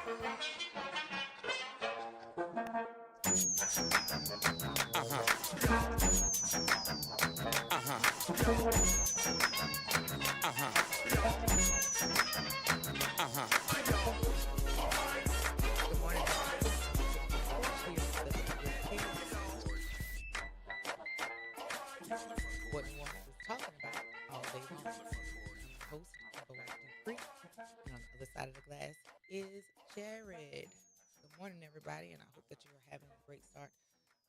Good morning, everybody. What we want to talking about all day long. I'm your host, Free. And on the other side of the glass is Jared. Good morning, everybody, and I hope that you are having a great start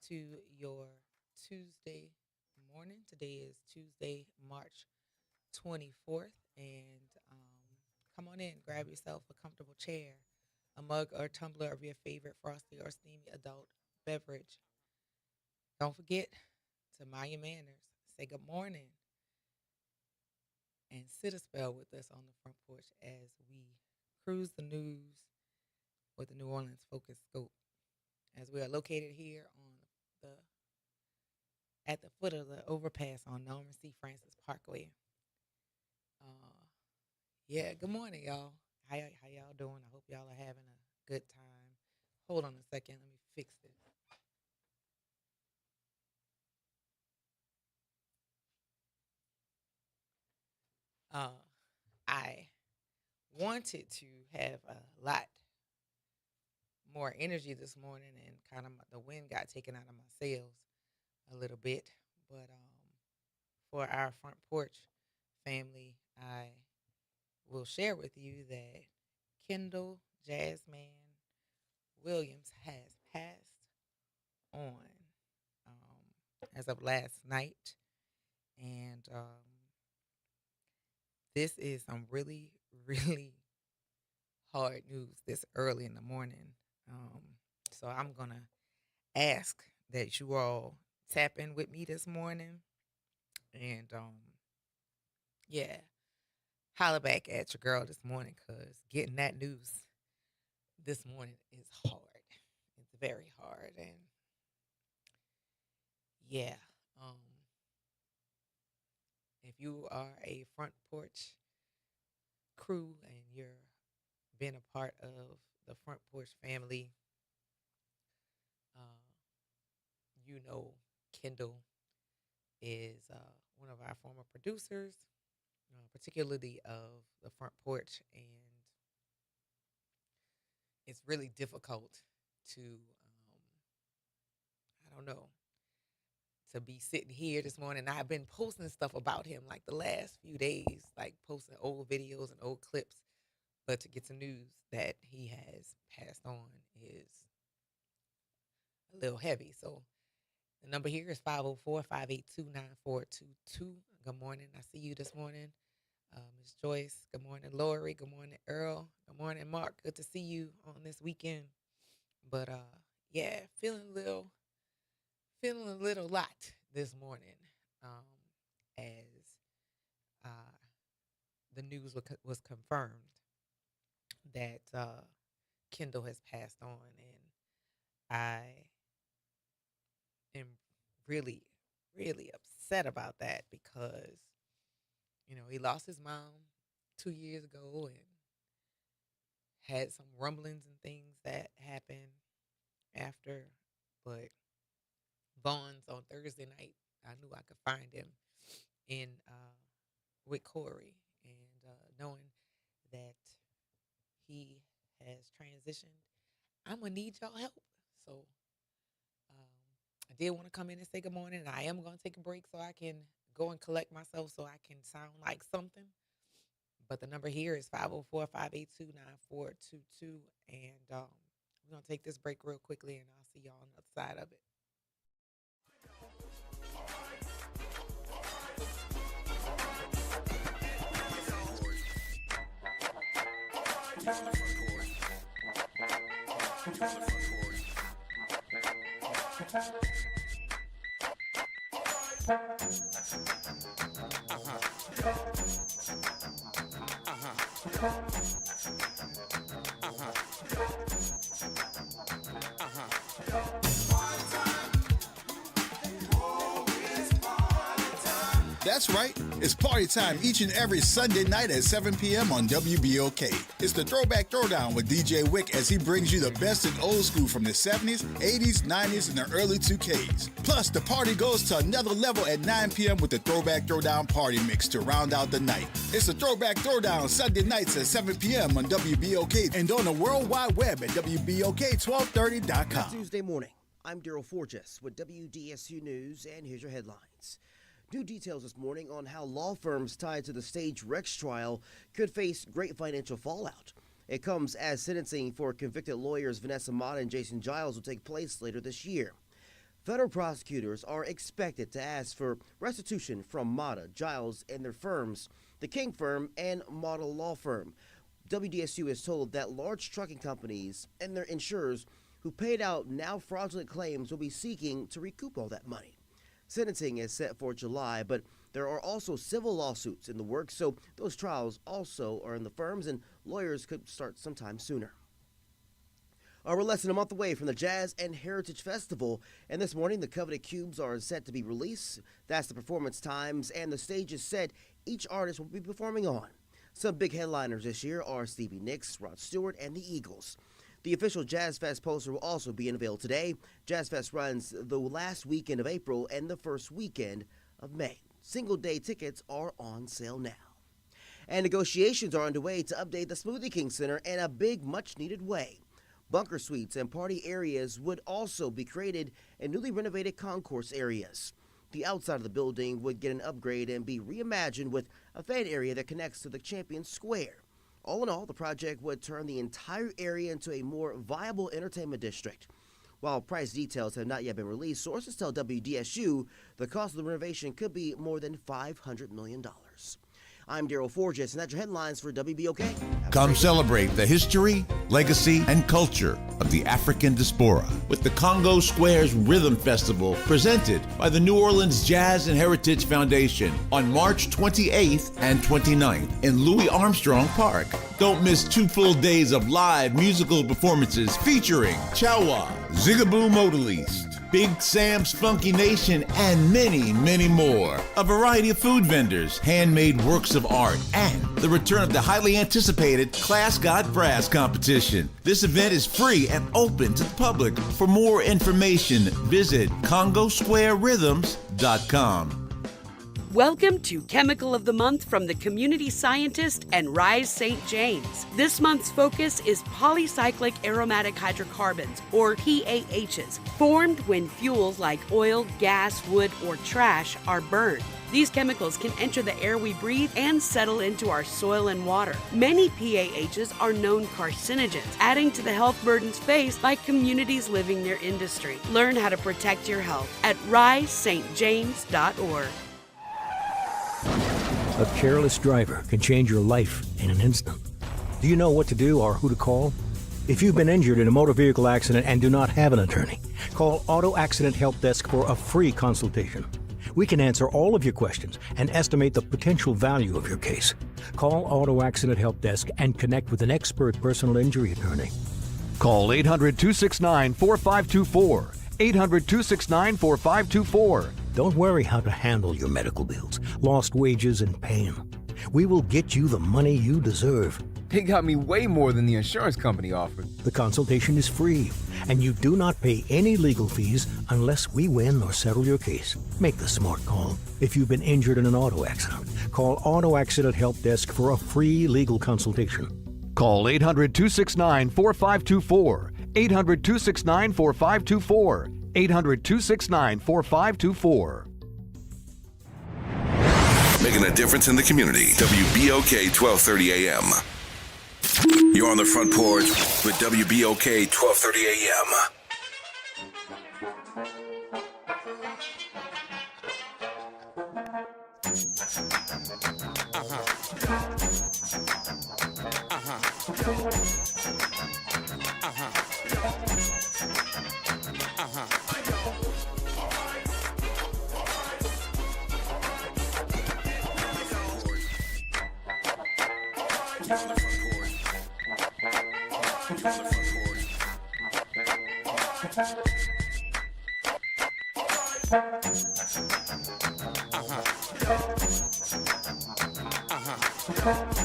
to your Tuesday morning. Today is Tuesday, March 24th, and come on in, grab yourself a comfortable chair, a mug or tumbler of your favorite frosty or steamy adult beverage. Don't forget to mind your manners, say good morning, and sit a spell with us on the front porch as we cruise the news with the New Orleans Focus Scope. As we are located here on at the foot of the overpass on Norman C. Francis Parkway. Yeah, good morning, y'all. How y'all doing? I hope y'all are having a good time. Hold on a second. Let me fix this. I wanted to have a lot more energy this morning, and kind of the wind got taken out of my sails a little bit. But for our front porch family, I will share with you that Kendall Jasmine Williams has passed on as of last night. And this is some really, really hard news this early in the morning. So I'm going to ask that you all tap in with me this morning. And, yeah, holler back at your girl this morning, because getting that news this morning is hard. It's very hard. And, yeah, if you are a front porch crew and you're been a part of the front porch family, you know Kendall is one of our former producers, particularly of the front porch, and it's really difficult to, I don't know, to be sitting here this morning. I've been posting stuff about him like the last few days, like posting old videos and old clips, but to get some news that he has passed on is a little heavy. So the number here is 504-582-9422. Good morning. I see you this morning. Ms. Joyce, good morning. Lori, good morning. Earl, good morning. Mark, good to see you on this weekend. But yeah, feeling a little lot this morning as the news was confirmed that Kendall has passed on, and I am really, really upset about that because, he lost his mom 2 years ago and had some rumblings and things that happened after. But Vaughn's on Thursday night, I knew I could find him in with Corey, and knowing that he has transitioned, I'm gonna need y'all help. So I did want to come in and say good morning, and I am going to take a break so I can go and collect myself so I can sound like something. But the number here is 504-582-9422, and we're going to take this break real quickly, and I'll see y'all on the other side of it. That's right. It's party time each and every Sunday night at 7 p.m. on WBOK. It's the Throwback Throwdown with DJ Wick as he brings you the best in old school from the 70s, 80s, 90s, and the early 2Ks. Plus, the party goes to another level at 9 p.m. with the Throwback Throwdown Party Mix to round out the night. It's the Throwback Throwdown Sunday nights at 7 p.m. on WBOK and on the World Wide Web at WBOK1230.com. Tuesday morning, I'm Daryl Forges with WDSU News, and here's your headlines. New details this morning on how law firms tied to the Stage Rex trial could face great financial fallout. It comes as sentencing for convicted lawyers Vanessa Mata and Jason Giles will take place later this year. Federal prosecutors are expected to ask for restitution from Mata, Giles, and their firms, the King Firm and Mata Law Firm. WDSU is told that large trucking companies and their insurers who paid out now fraudulent claims will be seeking to recoup all that money. Sentencing is set for July, but there are also civil lawsuits in the works, so those trials also are in the firms, and lawyers could start sometime sooner. We're less than a month away from the Jazz and Heritage Festival, and this morning the coveted cubes are set to be released. That's the performance times, and the stage is set each artist will be performing on. Some big headliners this year are Stevie Nicks, Rod Stewart, and the Eagles. The official Jazz Fest poster will also be unveiled today. Jazz Fest runs the last weekend of April and the first weekend of May. Single-day tickets are on sale now. And negotiations are underway to update the Smoothie King Center in a big, much-needed way. Bunker suites and party areas would also be created in newly renovated concourse areas. The outside of the building would get an upgrade and be reimagined with a fan area that connects to the Champion Square. All in all, the project would turn the entire area into a more viable entertainment district. While price details have not yet been released, sources tell WDSU the cost of the renovation could be more than $500 million. I'm Daryl Forges, and that's your headlines for WBOK. Come celebrate the history, legacy, and culture of the African diaspora with the Congo Squares Rhythm Festival presented by the New Orleans Jazz and Heritage Foundation on March 28th and 29th in Louis Armstrong Park. Don't miss 2 full days of live musical performances featuring Chawa, Zigaboo Modaliste, Big Sam's Funky Nation, and many, many more. A variety of food vendors, handmade works of art, and the return of the highly anticipated Class Got Brass competition. This event is free and open to the public. For more information, visit CongoSquareRhythms.com. Welcome to Chemical of the Month from the Community Scientist and Rise St. James. This month's focus is polycyclic aromatic hydrocarbons, or PAHs, formed when fuels like oil, gas, wood, or trash are burned. These chemicals can enter the air we breathe and settle into our soil and water. Many PAHs are known carcinogens, adding to the health burdens faced by communities living near industry. Learn how to protect your health at risestjames.org. A careless driver can change your life in an instant. Do you know what to do or who to call? If you've been injured in a motor vehicle accident and do not have an attorney, call Auto Accident Help Desk for a free consultation. We can answer all of your questions and estimate the potential value of your case. Call Auto Accident Help Desk and connect with an expert personal injury attorney. Call 800-269-4524. 800-269-4524. Don't worry how to handle your medical bills, lost wages, and pain. We will get you the money you deserve. They got me way more than the insurance company offered. The consultation is free, and you do not pay any legal fees unless we win or settle your case. Make the smart call. If you've been injured in an auto accident, call Auto Accident Help Desk for a free legal consultation. Call 800-269-4524. 800-269-4524. 800-269-4524. Making a difference in the community. WBOK 1230 AM. You're on the front porch with WBOK 1230 AM. Welcome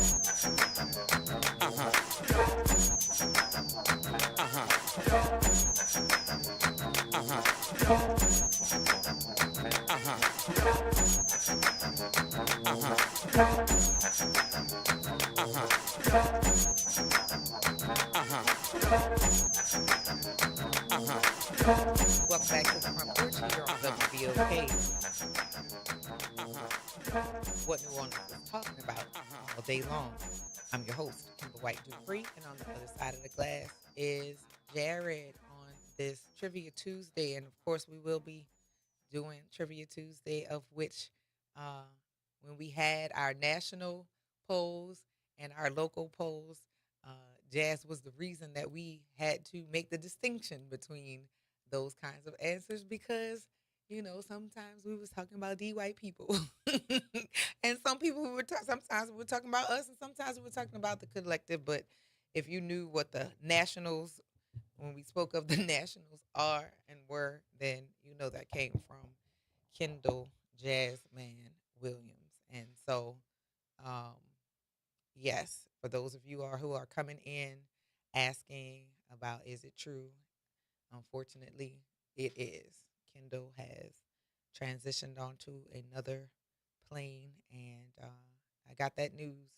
back to the Front Porch here on WBOK. What New Orleans is talking about all day long. I'm your host, Kimber White Dupree, and on the other side of the glass is Jared on this Trivia Tuesday. And of course, we will be doing Trivia Tuesday, of which when we had our national polls and our local polls, Jazz was the reason that we had to make the distinction between those kinds of answers because, you know, sometimes we was talking about the white people, and some people sometimes we were talking about us, and sometimes we were talking about the collective. But if you knew what the nationals, when we spoke of the nationals are and were, then you know that came from Kendall Jazzman Williams. And so, um, yes, for those of you who are coming in asking about is it true, unfortunately, it is. Kendall has transitioned onto another plane, and I got that news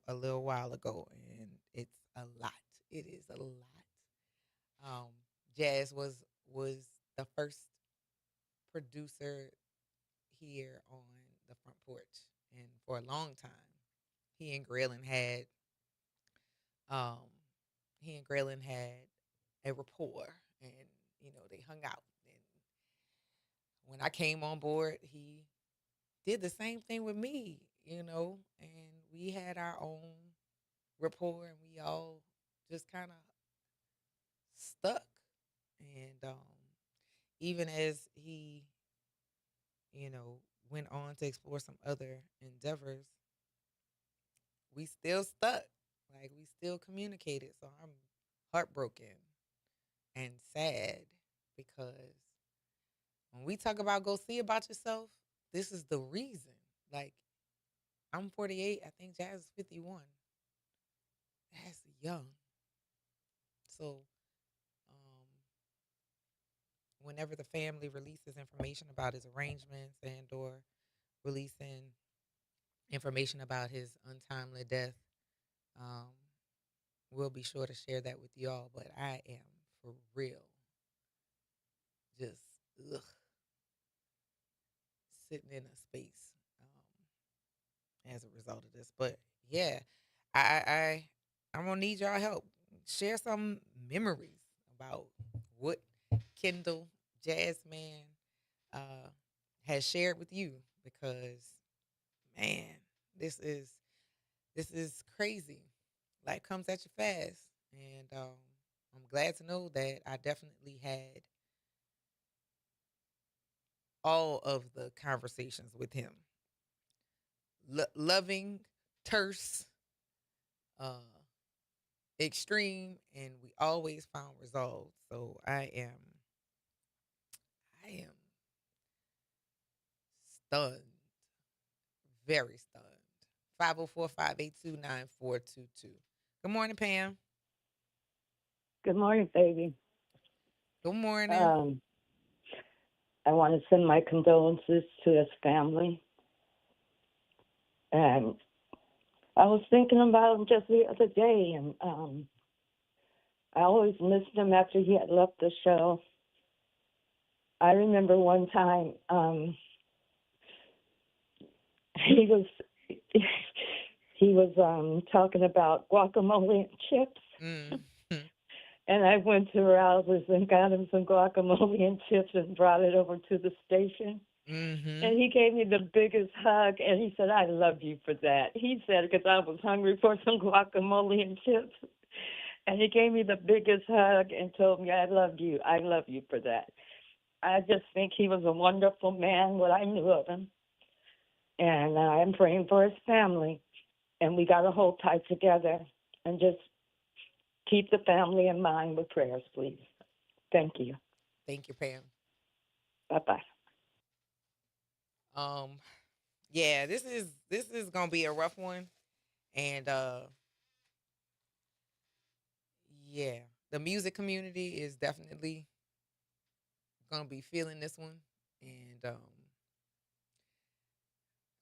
a little while ago, and it's a lot. It is a lot. Um, Jazz was the first producer here on the Front Porch, and for a long time, he and Graylin had um, a rapport, and you know they hung out. And when I came on board, he did the same thing with me, you know, and we had our own rapport, and we all just kind of stuck. And even as he, you know, went on to explore some other endeavors, we still stuck. Like we still communicated. So I'm heartbroken and sad because when we talk about go see about yourself, this is the reason. Like I'm 48, I think Jazz is 51. That's young. So whenever the family releases information about his arrangements and or releasing information about his untimely death, um, we'll be sure to share that with y'all. But I am for real just ugh, sitting in a space as a result of this. But yeah, I'm gonna need y'all help. Share some memories about what Kendall Jazzman uh, has shared with you because man, this is crazy. Life comes at you fast, and I'm glad to know that I definitely had all of the conversations with him. Loving, terse, uh, extreme, and we always found resolve. So I am stunned, very stunned. 504-582-9422. Good morning, Pam. Good morning, baby. Good morning. Um, I want to send my condolences to his family. And I was thinking about him just the other day, and I always missed him after he had left the show. I remember one time he was he was talking about guacamole and chips. Mm. And I went to Rouse's and got him some guacamole and chips and brought it over to the station. Mm-hmm. And he gave me the biggest hug, and he said, I love you for that. He said, because I was hungry for some guacamole and chips. And he gave me the biggest hug and told me, I love you. I love you for that. I just think he was a wonderful man, what I knew of him. And I'm praying for his family. And we got to hold tight together and just keep the family in mind with prayers, please. Thank you. Thank you, Pam. Bye-bye. Yeah, this is gonna be a rough one, and yeah, the music community is definitely gonna be feeling this one, and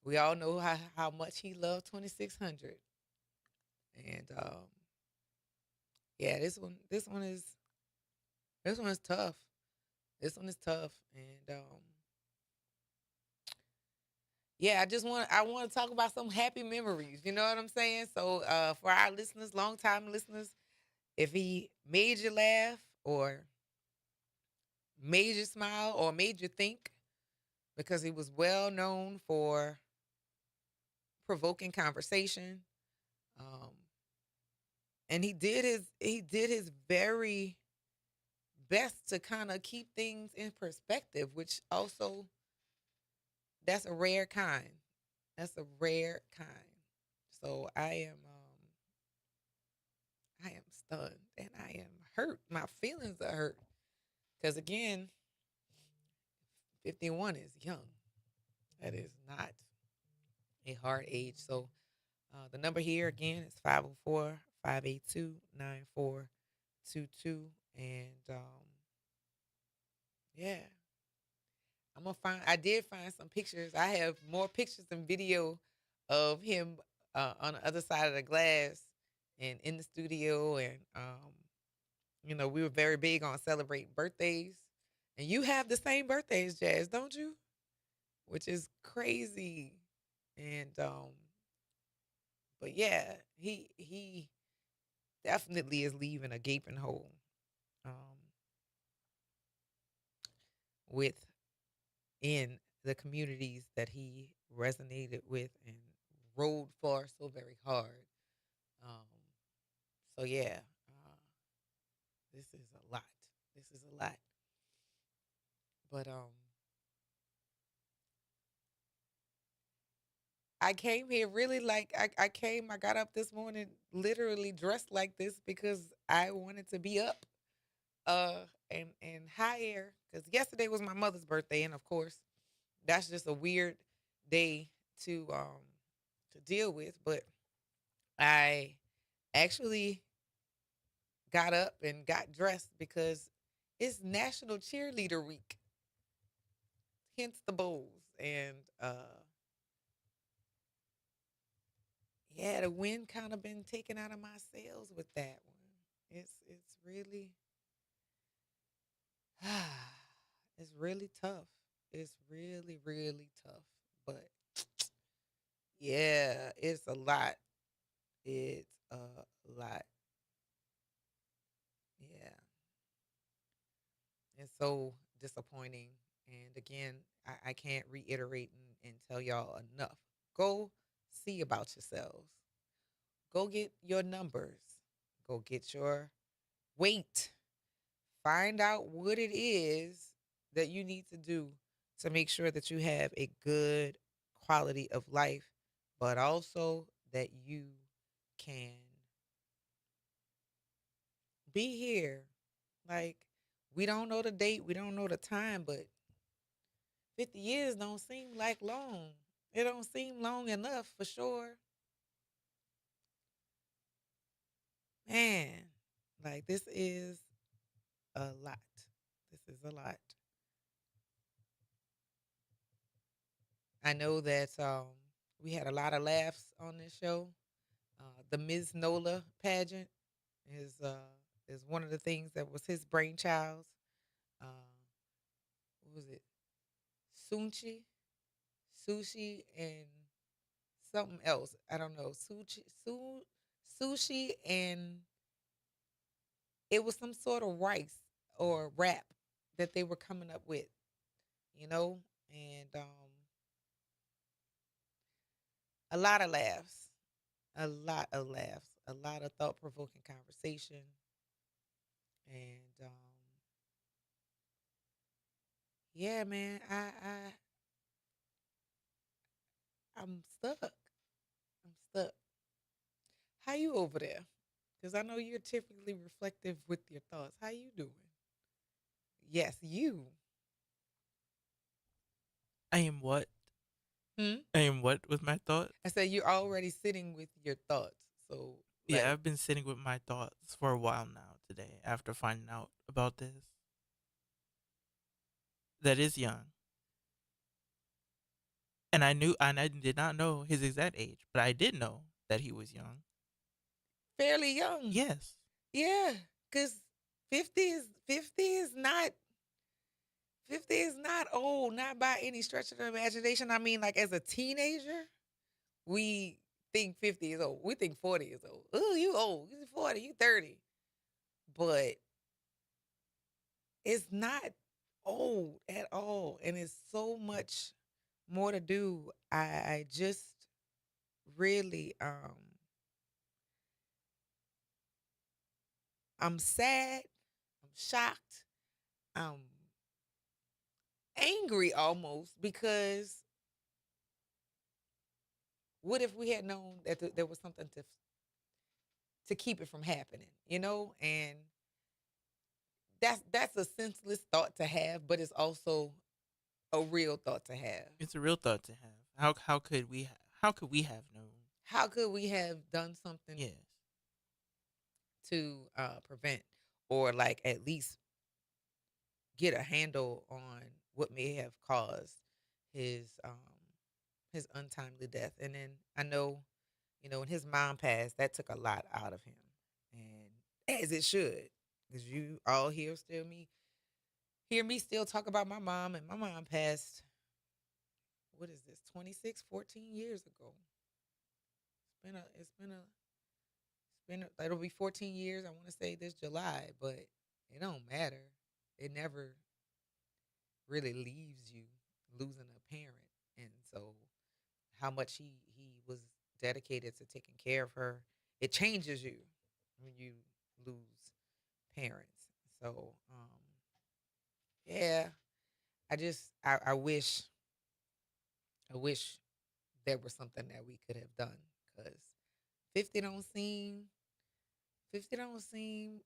we all know how much he loved 2600, and yeah, this one is tough. This one is tough, and yeah, I want to talk about some happy memories. You know what I'm saying? So for our listeners, long time listeners, if he made you laugh or made you smile or made you think, because he was well known for provoking conversation, um, and he did his very best to kind of keep things in perspective, which also that's a rare kind. That's a rare kind. So I am stunned and I am hurt. My feelings are hurt because again, 51 is young. That is not a hard age. So the number here again is 504-582-9422. And yeah, I did find some pictures. I have more pictures and video of him on the other side of the glass and in the studio. And we were very big on celebrating birthdays. And you have the same birthdays, Jazz, don't you? Which is crazy. And but yeah, he definitely is leaving a gaping hole um within the communities that he resonated with and rode for so very hard. Um so yeah, this is a lot. This is a lot. But I came here really like I got up this morning literally dressed like this because I wanted to be up and high air because yesterday was my mother's birthday, and of course that's just a weird day to deal with. But I actually got up and got dressed because it's National Cheerleader Week, hence the bowls. And yeah, the wind kind of been taken out of my sails with that one. It's really it's really tough. It's really, really tough. But yeah, it's a lot. It's a lot. Yeah. It's so disappointing. And again, I can't reiterate and tell y'all enough. Go see about yourselves. Go get your numbers. Go get your weight. Find out what it is that you need to do to make sure that you have a good quality of life, but also that you can be here. Like, we don't know the date, we don't know the time, but 50 years don't seem like long. It don't seem long enough for sure. Man, like this is a lot. This is a lot. I know that we had a lot of laughs on this show. The Ms. Nola pageant is one of the things that was his brainchild. Uh, what was it? Sunchi, sushi, and something else. I don't know. Sushi, and it was some sort of rice or wrap that they were coming up with. You know, and a lot of laughs, a lot of laughs, a lot of thought provoking conversation, and yeah, man, I'm stuck. I'm stuck. How you over there? Because I know you're typically reflective with your thoughts. How you doing? Yes, you. I am what? Hmm? And what was my thought? I said you're already sitting with your thoughts. So Yeah, like I've been sitting with my thoughts for a while now today after finding out about this. That is young. And I did not know his exact age, but I did know that he was young. fairly young. Yes. Yeah, because 50 is not old, not by any stretch of the imagination. I mean, like as a teenager, we think 50 is old. We think 40 is old. Oh, you old. You 40, you 30. But it's not old at all. And it's so much more to do. I just really I'm sad, I'm shocked, I'm angry almost because what if we had known that there was something to keep it from happening, And that's a senseless thought to have, but it's also a real thought to have. It's a real thought to have. How could we have known? How could we have done something Yes. to prevent or like at least get a handle on what may have caused his um his untimely death? And then I know, when his mom passed, that took a lot out of him, and as it should, because you all hear me still talk about my mom, and my mom passed. What is this? 14 years ago. It'll be 14 years. I want to say this July, but it don't matter. It never really leaves you losing a parent, and so how much he was dedicated to taking care of her, it changes you when you lose parents. So yeah, I wish there was something that we could have done, because 50 don't seem 50 don't seem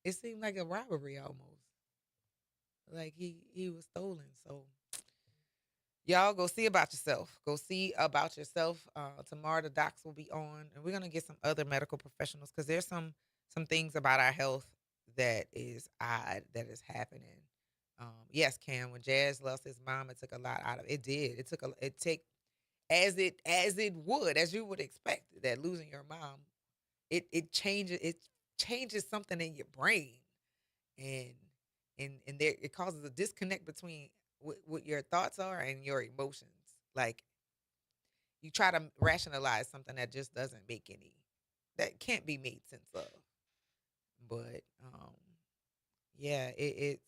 it seemed like a robbery almost. Like he was stolen. So y'all go see about yourself. Go see about yourself. Tomorrow the docs will be on, and we're gonna get some other medical professionals because there's some things about our health that is odd that is happening. Yes, Cam, when Jazz lost his mom, it took a lot out of it. It did. It take as it would, as you would expect, that losing your mom, it changes something in your brain, and there it causes a disconnect between what your thoughts are and your emotions. Like you try to rationalize something that just doesn't make any that can't be made sense of. But yeah, it's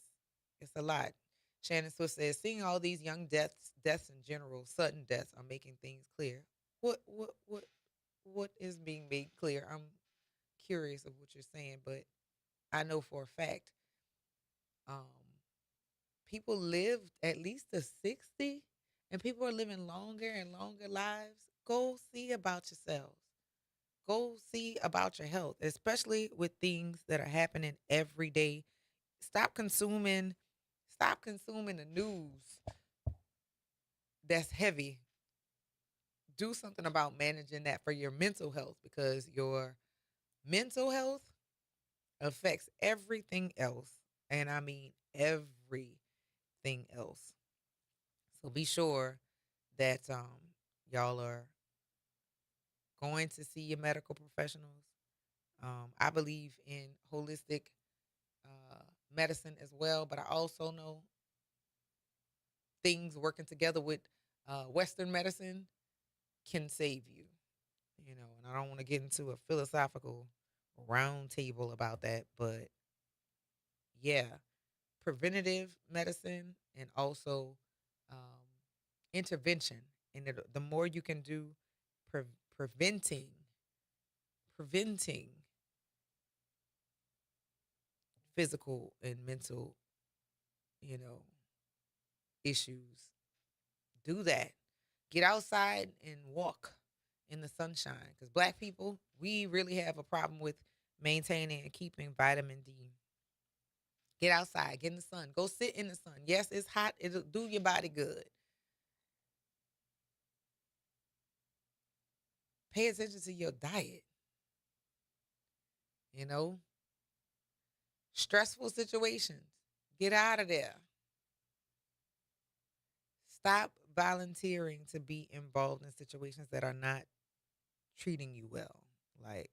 a lot. Shannon Swift says, seeing all these young deaths in general, sudden deaths are making things clear. What is being made clear? I'm curious of what you're saying, but I know for a fact, um, people lived at least to 60, and people are living longer and longer lives. Go see about yourselves. Go see about your health, especially with things that are happening every day. Stop consuming stop consuming the news that's heavy. Do something about managing that for your mental health, because your mental health affects everything else. And I mean everything else. So be sure that y'all are going to see your medical professionals. I believe in holistic uh, medicine as well, but I also know things working together with Western medicine can save you. And I don't want to get into a philosophical round table about that, but yeah, preventative medicine and also um, intervention. And the more you can do pre- preventing, preventing physical and mental, you know, issues, do that. Get outside and walk in the sunshine, because Black people, we really have a problem with maintaining and keeping vitamin D. Get outside, get in the sun, go sit in the sun. Yes, it's hot, it'll do your body good. Pay attention to your diet. You know, stressful situations. Get out of there. Stop volunteering to be involved in situations that are not treating you well. Like,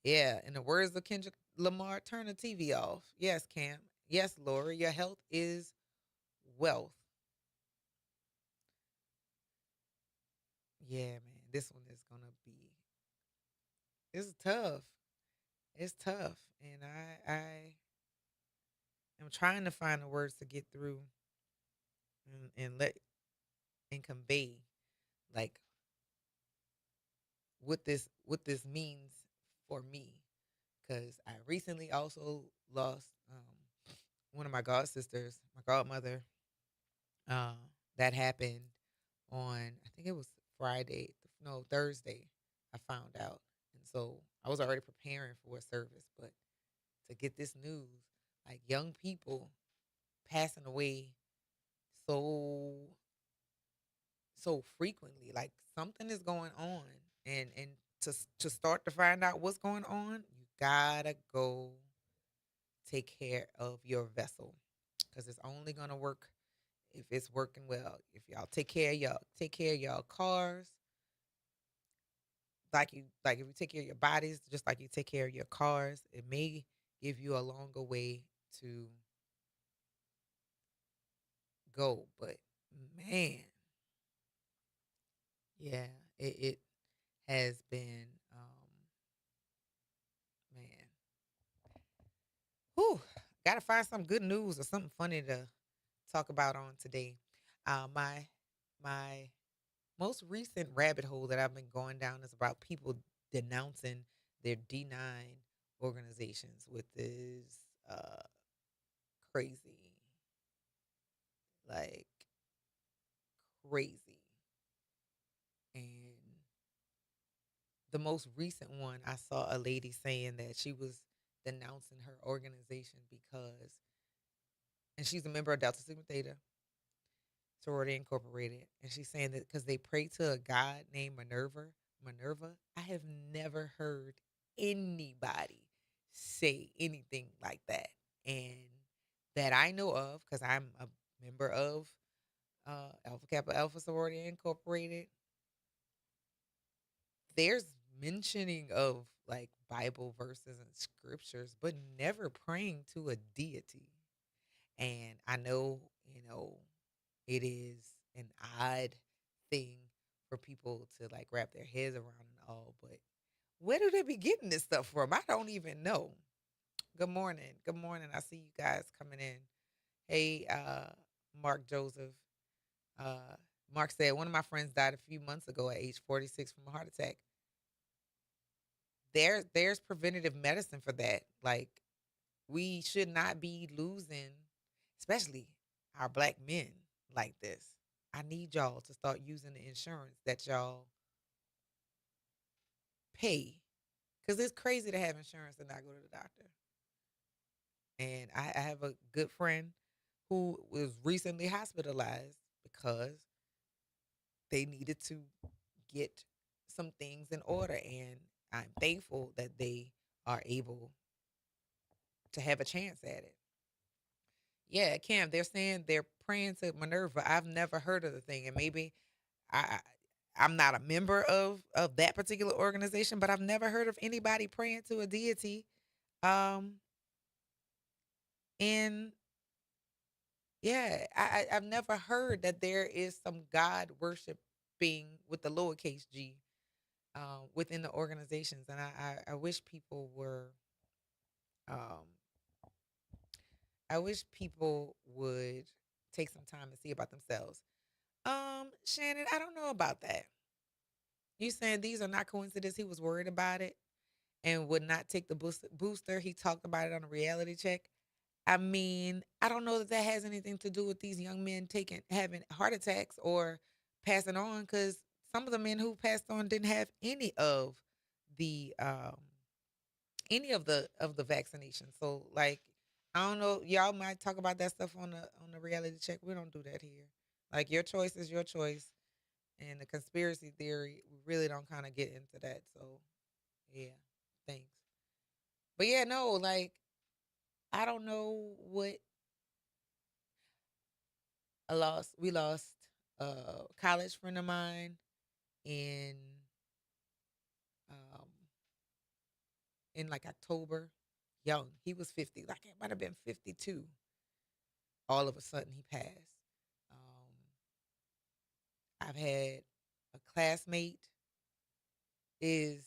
yeah, in the words of Kendrick Lamar, turn the TV off. Yes, Cam. Yes, Lori, your health is wealth. Yeah, man, this one is gonna be. It's tough. It's tough, and I am trying to find the words to get through and let and convey like what this means for me, because I recently also lost one of my god sisters, my godmother. Uh, that happened on, I think it was Friday, no, Thursday. I found out, and so I was already preparing for a service, but to get this news, like young people passing away so frequently, like something is going on, and to start to find out what's going on, you gotta go take care of your vessel, because it's only gonna work if it's working well. If y'all take care of y'all cars, like if you take care of your bodies, just like you take care of your cars, it may give you a longer way to go. But man, yeah, it has been man. Whew, gotta find some good news or something funny to talk about on today. My most recent rabbit hole that I've been going down is about people denouncing their D9 organizations with this crazy, like crazy. And the most recent one, I saw a lady saying that she was denouncing her organization because, and she's a member of Delta Sigma Theta Sorority Incorporated, and she's saying that because they pray to a god named Minerva. I have never heard anybody say anything like that, and that I know of, because I'm a member of Alpha Kappa Alpha Sorority Incorporated. There's mentioning of like Bible verses and scriptures, but never praying to a deity. And I know, it is an odd thing for people to like wrap their heads around and all, but where do they be getting this stuff from? I don't even know. Good morning. Good morning. I see you guys coming in. Hey, Mark Joseph. Uh, Mark said one of my friends died a few months ago at age 46 from a heart attack. There's preventative medicine for that. Like, we should not be losing, especially our black men, like this. I need y'all to start using the insurance that y'all pay, because it's crazy to have insurance and not go to the doctor. And I have a good friend who was recently hospitalized because they needed to get some things in order. And I'm thankful that they are able to have a chance at it. Yeah, Cam, they're saying they're praying to Minerva. I've never heard of the thing, and maybe I I'm not a member of that particular organization, but I've never heard of anybody praying to a deity. Um, and yeah, I've never heard that there is some God worshiping with the lowercase g within the organizations, and I wish people were um I wish people would take some time and see about themselves. Shannon, I don't know about that. You saying these are not coincidence? He was worried about it and would not take the booster. He talked about it on a reality check. I mean, I don't know that that has anything to do with these young men having heart attacks or passing on, because some of the men who passed on didn't have the any of the vaccination. So like, I don't know. Y'all might talk about that stuff on the reality check. We don't do that here. Like, your choice is your choice, And the conspiracy theory, we really don't kind of get into that. So, yeah, thanks. But yeah, no, like, I don't know what I lost. We lost a college friend of mine in um in like October. Young. He was 50. Like it might have been 52. All of a sudden he passed. I've had a classmate is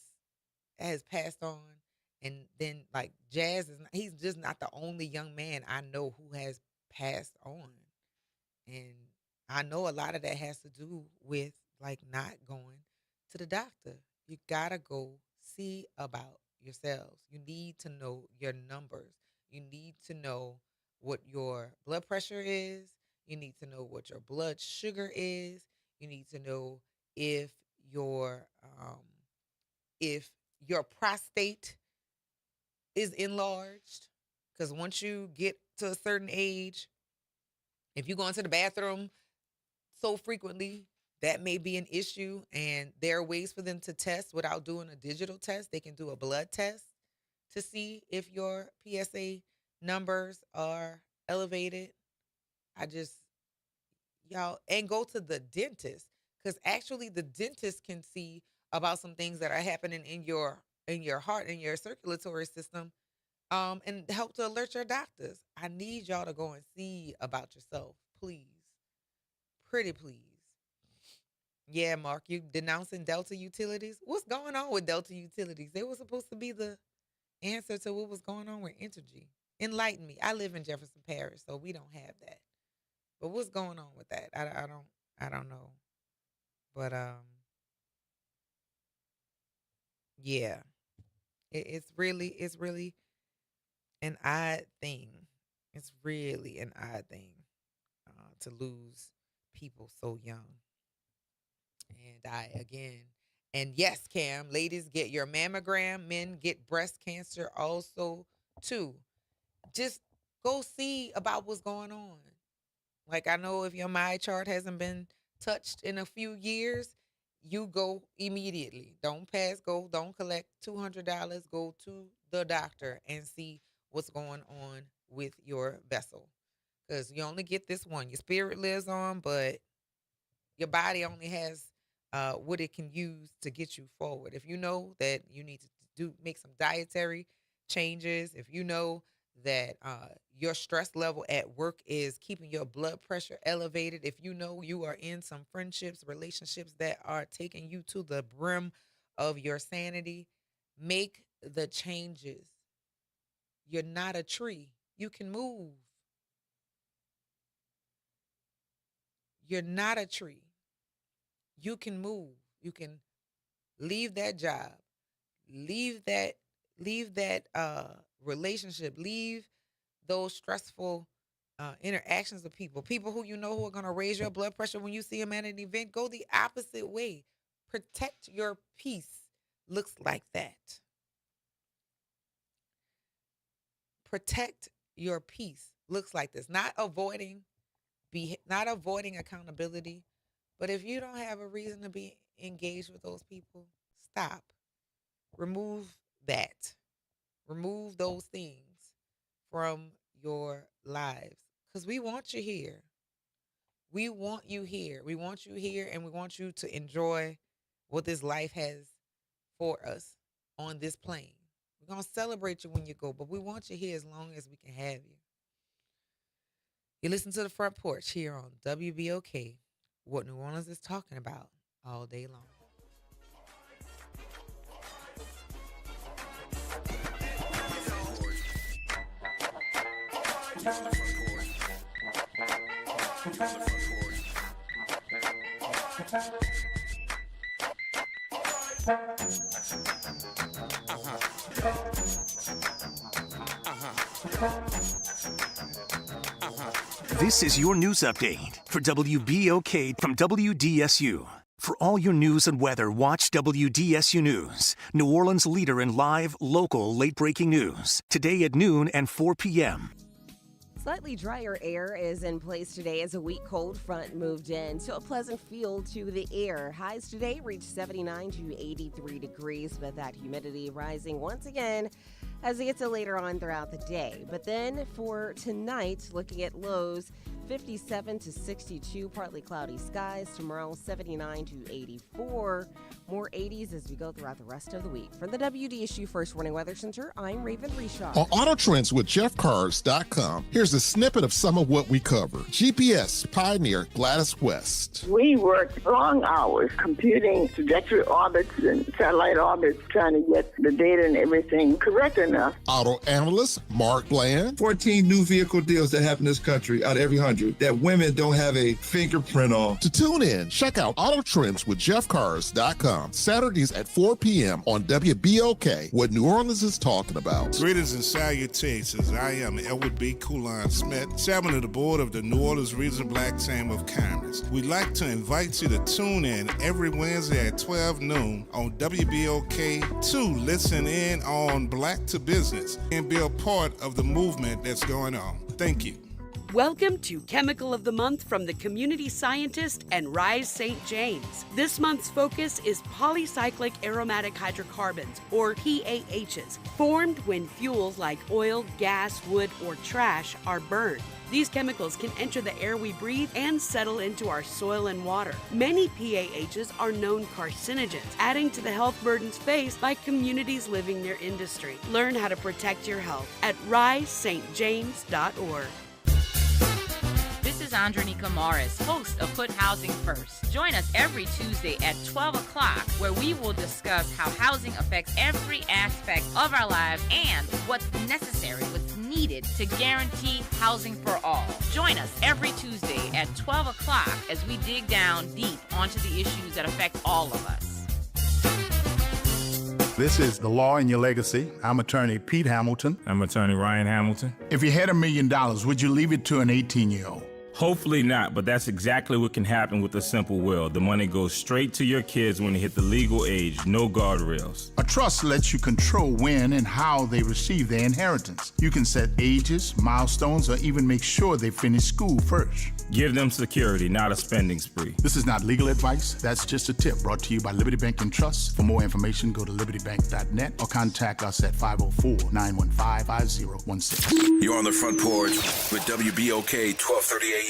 has passed on, and then like Jazz is not, he's just not the only young man I know who has passed on. And I know a lot of that has to do with like not going to the doctor. You gotta go see about yourselves. You need to know your numbers. You need to know what your blood pressure is. You need to know what your blood sugar is. You need to know if your um if your prostate is enlarged. Because once you get to a certain age, if you go into the bathroom so frequently, that may be an issue. And there are ways for them to test without doing a digital test. They can do a blood test to see if your PSA numbers are elevated. I just, y'all, and go to the dentist, because actually the dentist can see about some things that are happening in your heart and your circulatory system, and help to alert your doctors. I need y'all to go and see about yourself, please. Pretty please. Yeah, Mark, you denouncing Delta Utilities? What's going on with Delta Utilities? They were supposed to be the answer to what was going on with Entergy. Enlighten me. I live in Jefferson Parish, so we don't have that. But what's going on with that? I don't know. But yeah, it's really an odd thing. It's really an odd thing to lose people so young. And and yes, Cam, ladies get your mammogram, men get breast cancer also too. Just go see about what's going on. Like I know if your my chart hasn't been touched in a few years, you go immediately. Don't pass go, don't collect $200. Go to the doctor and see what's going on with your vessel. Because you only get this one. Your spirit lives on, but your body only has what it can use to get you forward. If you know that you need to make some dietary changes, if you know that your stress level at work is keeping your blood pressure elevated, if you know you are in some friendships, relationships that are taking you to the brim of your sanity, make the changes. You're not a tree. You can move. You're not a tree. You can move. You can leave that job, leave that relationship, leave those stressful interactions with people who you know who are going to raise your blood pressure when you see them at an event. Go the opposite way. Protect your peace. Looks like that. Protect your peace. Looks like this. Not avoiding accountability. But if you don't have a reason to be engaged with those people, stop. Remove that. Remove those things from your lives. Because we want you here. We want you here. We want you here, and we want you to enjoy what this life has for us on this plane. We're going to celebrate you when you go, but we want you here as long as we can have you. You listen to the Front Porch here on WBOK, what New Orleans is talking about all day long. This is your news update for WBOK from WDSU. For all your news and weather, watch WDSU News, New Orleans' leader in live, local, late-breaking news. Today at noon and 4 p.m. Slightly drier air is in place today as a weak cold front moved in, so a pleasant feel to the air. Highs today reached 79 to 83 degrees, but that humidity rising once again as it gets later on throughout the day. But then for tonight, looking at lows, 57 to 62, partly cloudy skies. Tomorrow, 79 to 84. More 80s as we go throughout the rest of the week. From the WDSU First Warning Weather Center, I'm Raven Reshaw. On Auto Trends with JeffCars.com, here's a snippet of some of what we cover. GPS Pioneer Gladys West. We worked long hours computing trajectory orbits and satellite orbits, trying to get the data and everything correct enough. Auto Analyst Mark Bland. 14 new vehicle deals that happen in this country out of every 100 that women don't have a fingerprint on. To tune in, check out Auto Trends with JeffCars.com. Saturdays at 4 p.m. on WBOK, what New Orleans is talking about. Greetings and salutations. I am Edward B. Coulon Smith, chairman of the board of the New Orleans Region Black Chamber of Commerce. We'd like to invite you to tune in every Wednesday at 12 noon on WBOK to listen in on Black to Business and be a part of the movement that's going on. Thank you. Welcome to Chemical of the Month from the Community Scientist and Rise St. James. This month's focus is polycyclic aromatic hydrocarbons, or PAHs, formed when fuels like oil, gas, wood, or trash are burned. These chemicals can enter the air we breathe and settle into our soil and water. Many PAHs are known carcinogens, adding to the health burdens faced by communities living near industry. Learn how to protect your health at risestjames.org. This is Andronica Morris, host of Put Housing First. Join us every Tuesday at 12 o'clock, where we will discuss how housing affects every aspect of our lives and what's necessary, what's needed to guarantee housing for all. Join us every Tuesday at 12 o'clock as we dig down deep onto the issues that affect all of us. This is The Law in Your Legacy. I'm attorney Pete Hamilton. I'm attorney Ryan Hamilton. If you had $1 million, would you leave it to an 18-year-old? Hopefully not, but that's exactly what can happen with a simple will. The money goes straight to your kids when they hit the legal age, no guardrails. A trust lets you control when and how they receive their inheritance. You can set ages, milestones, or even make sure they finish school first. Give them security, not a spending spree. This is not legal advice. That's just a tip brought to you by Liberty Bank and Trust. For more information, go to libertybank.net or contact us at 504-915-5016. You're on the Front Porch with WBOK 1230 AM.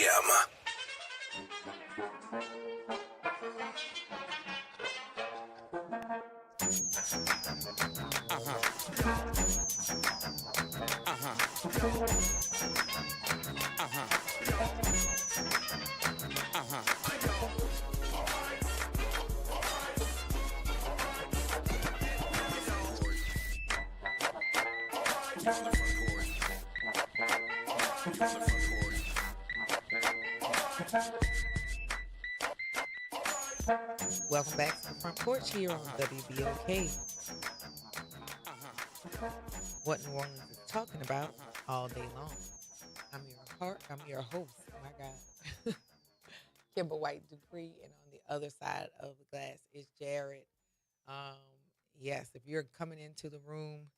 Welcome back to the Front Porch here on WBOK. What New Orleans is talking about all day long. I'm your host. Oh my God. Kimber White Dupree, and on the other side of the glass is Jared. Yes, if you're coming into the room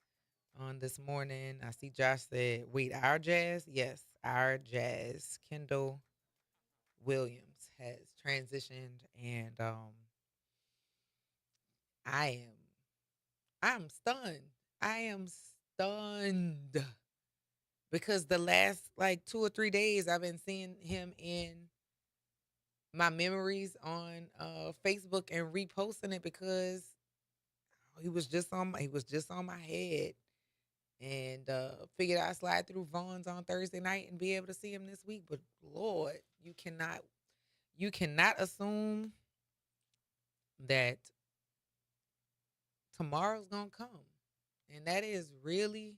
on this morning, I see Josh said, wait, our jazz? Yes, our jazz. Kendall Williams has transitioned, and I'm stunned. I am stunned because the last like 2 or 3 days I've been seeing him in my memories on Facebook and reposting it because he was just on my head, and figured I'd slide through Vaughn's on Thursday night and be able to see him this week. But Lord, you cannot assume that tomorrow's gonna come, and that is really,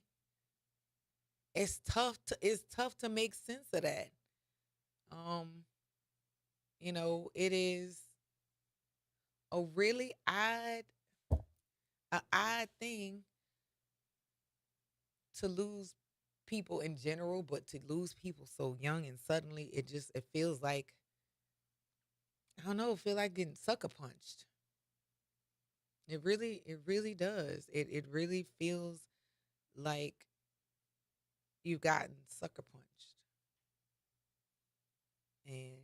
it's tough to make sense of that. It is a really odd thing to lose people in general, but to lose people so young and suddenly, it feels like, I don't know, feel like getting sucker punched. It really does. It really feels like you've gotten sucker punched. And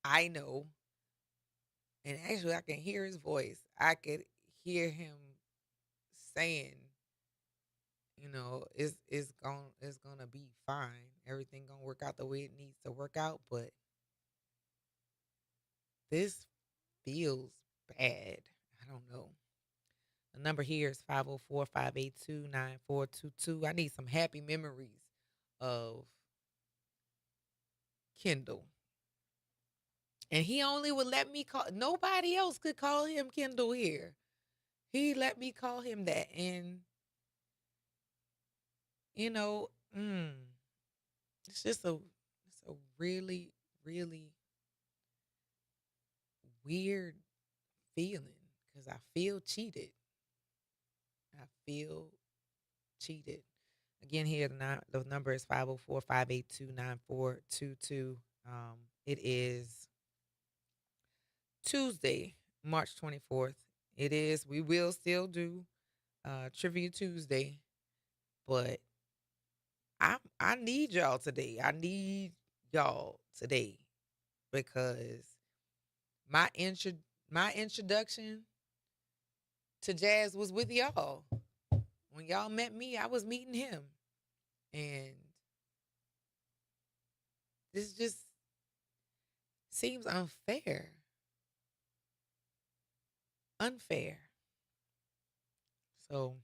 I know, and actually I can hear his voice. I could hear him saying, it's gonna be fine. Everything gonna work out the way it needs to work out, but this feels bad. I don't know. The number here is 504-582-9422. I need some happy memories of Kendall. And he only would let me call, nobody else could call him Kendall here. He let me call him that. And, you know, it's just it's a really, really weird feeling because I feel cheated. I feel cheated. Again, here, the number is 504-582-9422. It is Tuesday, March 24th. We will still do Trivia Tuesday, but I need y'all today. I need y'all today because my introduction to jazz was with y'all. When y'all met me, I was meeting him. And this just seems unfair. Unfair. So,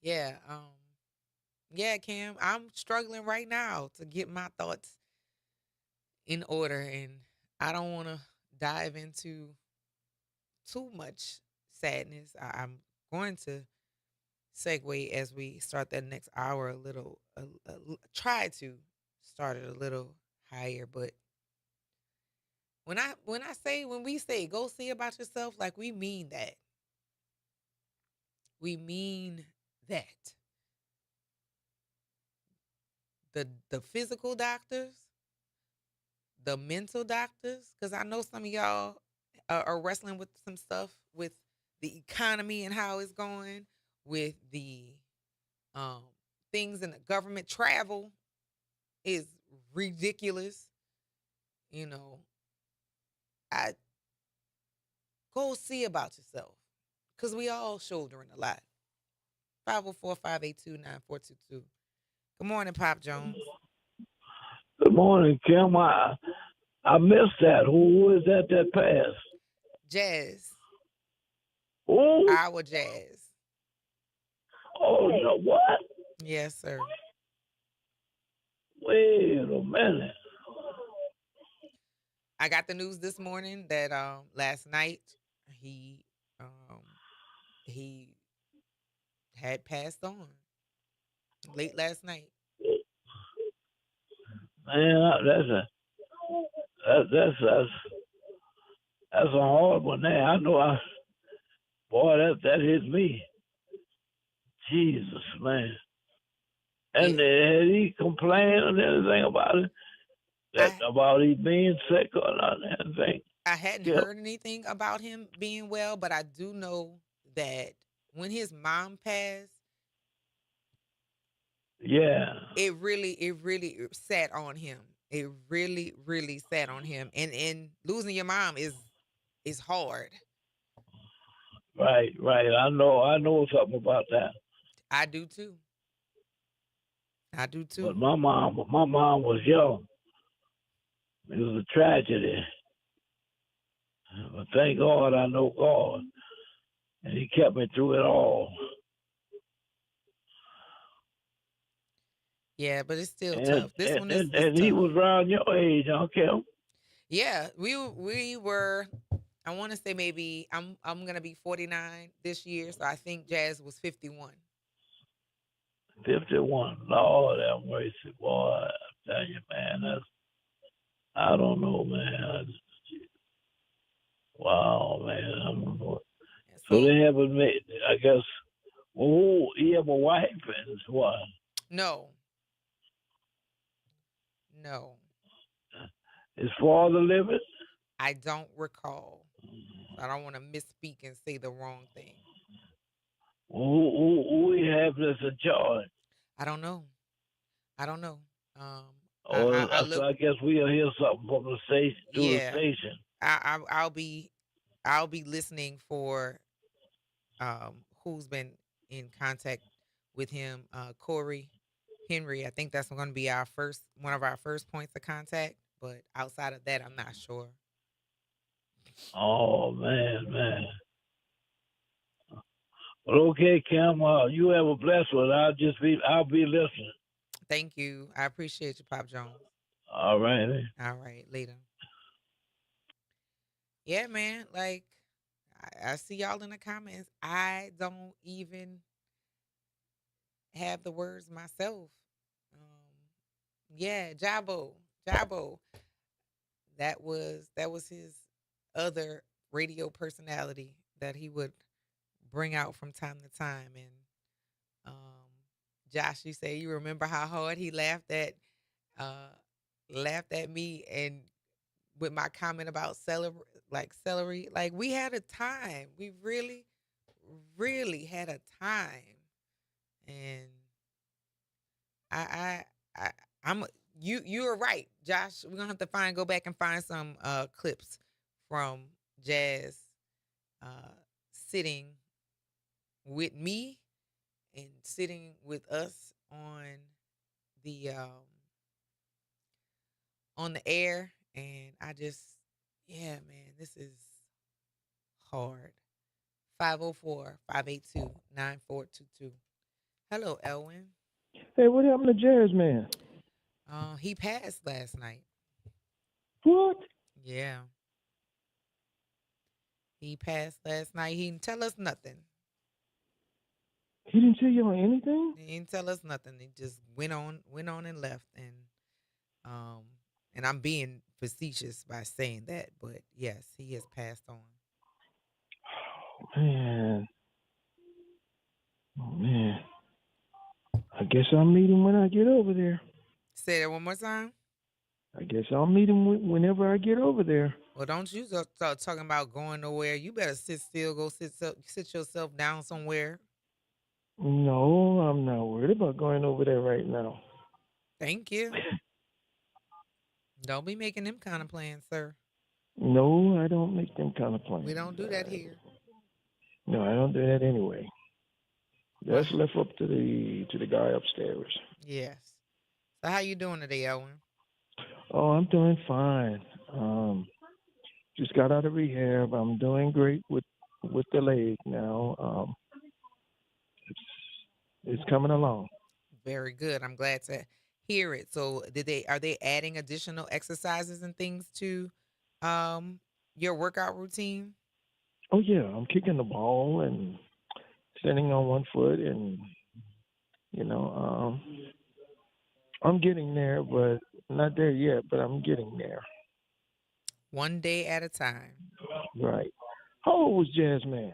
yeah, Cam, I'm struggling right now to get my thoughts in order, and I don't want to dive into too much sadness. I'm going to segue as we start that next hour a little, try to start it a little higher, but when we say go see about yourself, like we mean that. We mean that. The physical doctors, the mental doctors, because I know some of y'all are wrestling with some stuff with the economy and how it's going, with the things in the government. Travel is ridiculous. I go see about yourself because we all shouldering a lot. 504-582-9422. Good morning, Pop Jones. Good morning, Kim. I missed that. Who is that passed? Jazz. Who? Our Jazz. Oh, you know what? Yes, sir. Wait a minute. I got the news this morning that last night he had passed on late last night. Man, that's a hard one there. I know that hit me. Jesus, man. And had he complained or anything about it? About he being sick or not anything? I hadn't heard anything about him being well, but I do know that when his mom passed, it really sat on him. It really, really sat on him. And losing your mom is hard. Right. I know something about that. I do too. But my mom was young. It was a tragedy. But thank God I know God. And he kept me through it all. Yeah, but it's still tough. This one is and tough. He was around your age, huh, Kim? Yeah, we were. I want to say maybe I'm gonna be 49 this year, so I think Jazz was 51. 51. Lord have mercy, boy. I tell you, man, I don't know, man. Wow, man, I don't know. So they haven't made, I guess. Oh, he have a wife and what? No. Is father living? I don't recall. I don't want to misspeak and say the wrong thing. Who we have as a charge? I don't know. I So look, I guess we'll hear something from the station through the yeah, station. I'll be listening for who's been in contact with him, Corey Henry. I think that's going to be one of our first points of contact. But outside of that, I'm not sure. Oh man. Well, okay, Cam. You have a blessed one. I'll be listening. Thank you. I appreciate you, Pop Jones. All right. All right, later. Yeah, man. Like I see y'all in the comments. I don't even have the words myself. Yeah, Jabo. That was his other radio personality that he would bring out from time to time. And Josh, you say you remember how hard he uh laughed at me and with my comment about celery. Like we had a time. We really, really had a time. And I I I I'm you are right, Josh. We're gonna have to go back and find some clips from Jazz uh sitting with me and sitting with us the um on the air. And yeah, man, this is hard. 504-582-9422. Hello, Elwin. Hey, what happened to Jazz Man? He passed last night. What? Yeah. He passed last night. He didn't tell us nothing. He didn't tell you anything? He didn't tell us nothing. He just went on and left. And I'm being facetious by saying that, but yes, he has passed on. Man. Oh, man. I guess I'll meet him when I get over there. Say that one more time. I guess I'll meet him whenever I get over there. Well, don't you start talking about going nowhere. You better sit still, go sit yourself down somewhere. No, I'm not worried about going over there right now. Thank you. Don't be making them kind of plans, sir. No, I don't make them kind of plans. We don't do that here. No, I don't do that anyway. That's left up to the guy upstairs. Yes. So how you doing today, Owen? Oh, I'm doing fine. Just got out of rehab. I'm doing great with the leg now. It's coming along. Very good. I'm glad to hear it. So are they adding additional exercises and things to your workout routine? Oh yeah, I'm kicking the ball and standing on one foot, and I'm getting there, but not there yet. But I'm getting there. One day at a time. Right. How old was Jazz Man?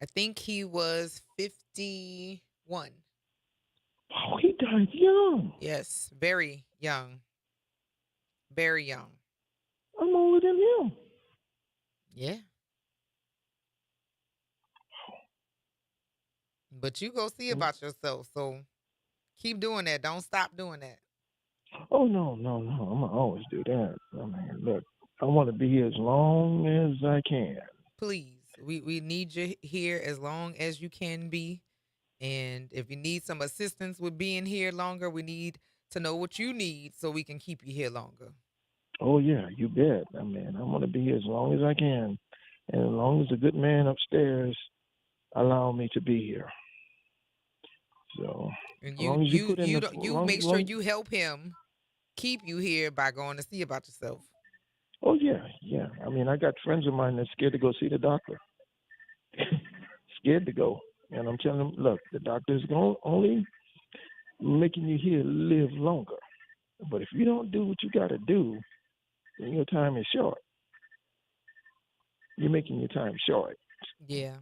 I think he was 51. Oh, he died young. Yes, very young. Very young. I'm older than him. Yeah. But you go see about yourself, so keep doing that. Don't stop doing that. Oh, no. I'm going to always do that. I mean, look, I want to be here as long as I can. Please. We need you here as long as you can be. And if you need some assistance with being here longer, we need to know what you need so we can keep you here longer. Oh, yeah, you bet. I mean, I want to be here as long as I can. And as long as the good man upstairs allow me to be here. So, and you make sure you help him keep you here by going to see about yourself. Oh, yeah. I mean, I got friends of mine that's scared to go see the doctor. Scared to go. And I'm telling them, look, the doctor's only making you here live longer. But if you don't do what you got to do, then your time is short. You're making your time short. Yeah.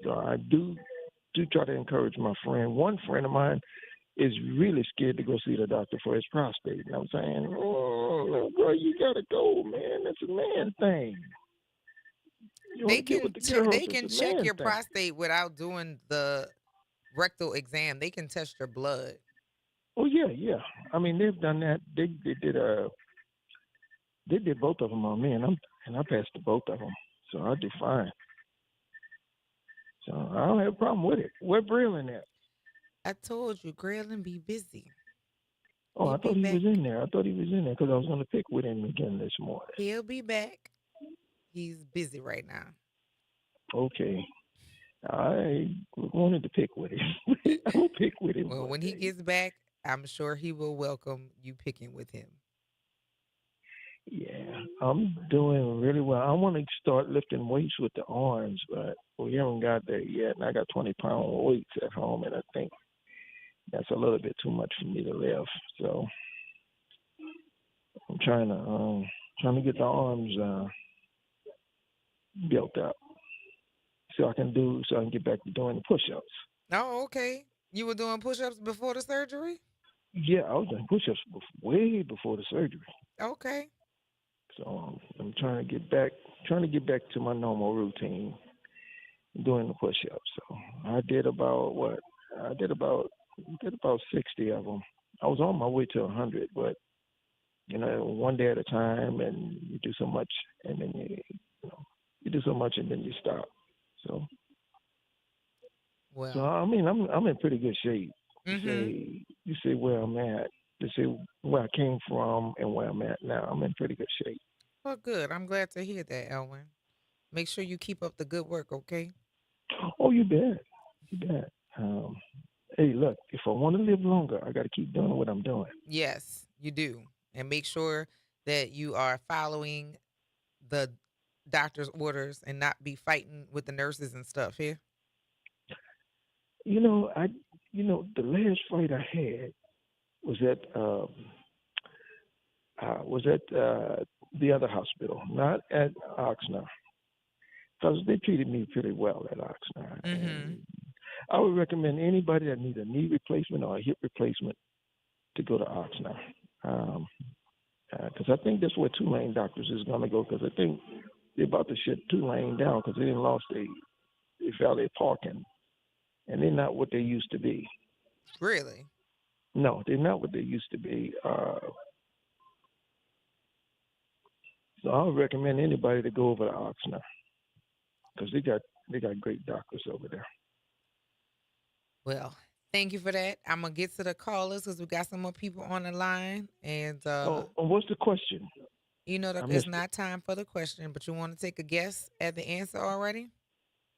So I do try to encourage my friend. One friend of mine is really scared to go see the doctor for his prostate. And I'm saying, oh, girl, you got to go, man. That's a man thing. They can check your prostate without doing the rectal exam. They can test your blood. Oh, yeah. I mean, they've done that. They did both of them on me, and I passed the both of them, so I did fine. So I don't have a problem with it. Where Braylon at? I told you, Graylin be busy. Oh, He'll I thought be he back. was in there. I thought he was in there because I was going to pick with him again this morning. He'll be back. He's busy right now. Okay. I wanted to pick with him. I will pick with him. Well, when he gets back, I'm sure he will welcome you picking with him. Yeah, I'm doing really well. I want to start lifting weights with the arms, but we haven't got there yet. And I got 20-pound weights at home, and I think that's a little bit too much for me to lift. So I'm trying to get the arms built up so I can get back to doing the push-ups. Oh, okay. You were doing push-ups before the surgery? Yeah, I was doing push-ups way before the surgery. Okay. So I'm trying to get back to my normal routine, doing the push-ups. So I did about 60 of them. I was on my way to 100, but one day at a time, and you do so much, and then you do so much, and then you stop. So, well, so I mean, I'm in pretty good shape. Mm-hmm. You say where I'm at. To say where I came from and where I'm at now, I'm in pretty good shape. Well, good. I'm glad to hear that, Elwin. Make sure you keep up the good work, okay? Oh, you bet. You bet. Hey, look, if I want to live longer, I got to keep doing what I'm doing. Yes, you do. And make sure that you are following the doctor's orders and not be fighting with the nurses and stuff here. The last fight I had was at the other hospital, not at Oxnard, because they treated me pretty well at Oxnard. Mm-hmm. I would recommend anybody that needs a knee replacement or a hip replacement to go to Oxnard, because I think that's where Tulane doctors is going to go, because I think they're about to shut Tulane down because they didn't lost their valet parking, and they're not what they used to be. Really? No, they're not what they used to be. So I would recommend anybody to go over to Oxnard because they got great doctors over there. Well, thank you for that. I'm gonna get to the callers because we got some more people on the line. And what's the question? It's not time for the question, but you want to take a guess at the answer already?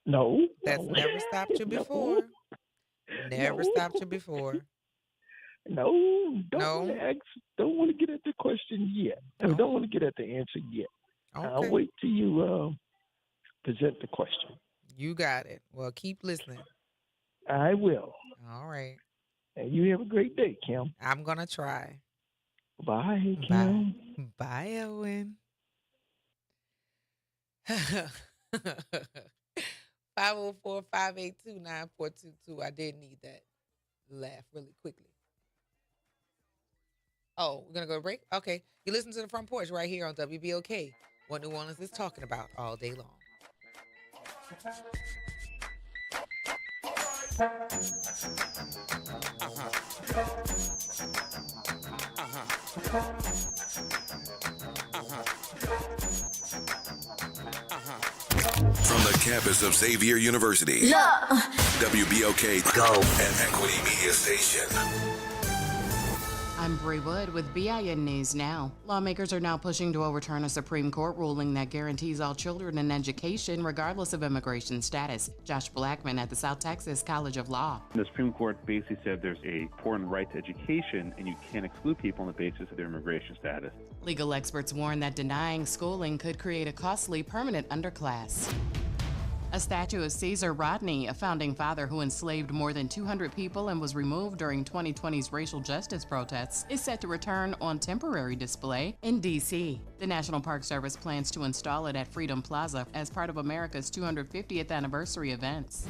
No. That's never stopped you before. Never stopped you before. No, don't want to get at the question yet. I don't want to get at the answer yet. Okay. I'll wait till you present the question. You got it. Well, keep listening. I will. All right. And you have a great day, Kim. I'm going to try. Bye, Kim. Bye, Owen. 504-582-9422. I did need that laugh really quickly. Oh, we're going to go to break? Okay. You listen to The Front Porch right here on WBOK, what New Orleans is talking about all day long. From the campus of Xavier University, WBOK Go and Equity Media Station. I'm Bree Wood with BIN News Now. Lawmakers are now pushing to overturn a Supreme Court ruling that guarantees all children an education regardless of immigration status. Josh Blackman at the South Texas College of Law. The Supreme Court basically said there's a important right to education and you can't exclude people on the basis of their immigration status. Legal experts warn that denying schooling could create a costly permanent underclass. A statue of Caesar Rodney, a founding father who enslaved more than 200 people and was removed during 2020's racial justice protests, is set to return on temporary display in D.C. The National Park Service plans to install it at Freedom Plaza as part of America's 250th anniversary events.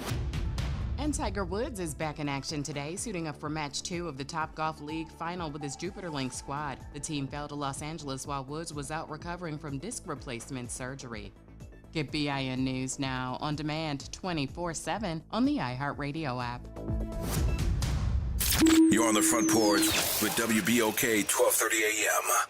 And Tiger Woods is back in action today, suiting up for Match 2 of the Topgolf League final with his Jupiter Link squad. The team fell to Los Angeles while Woods was out recovering from disc replacement surgery. Get BIN News Now on demand 24/7 on the iHeartRadio app. You're on the Front Porch with WBOK 1230 AM.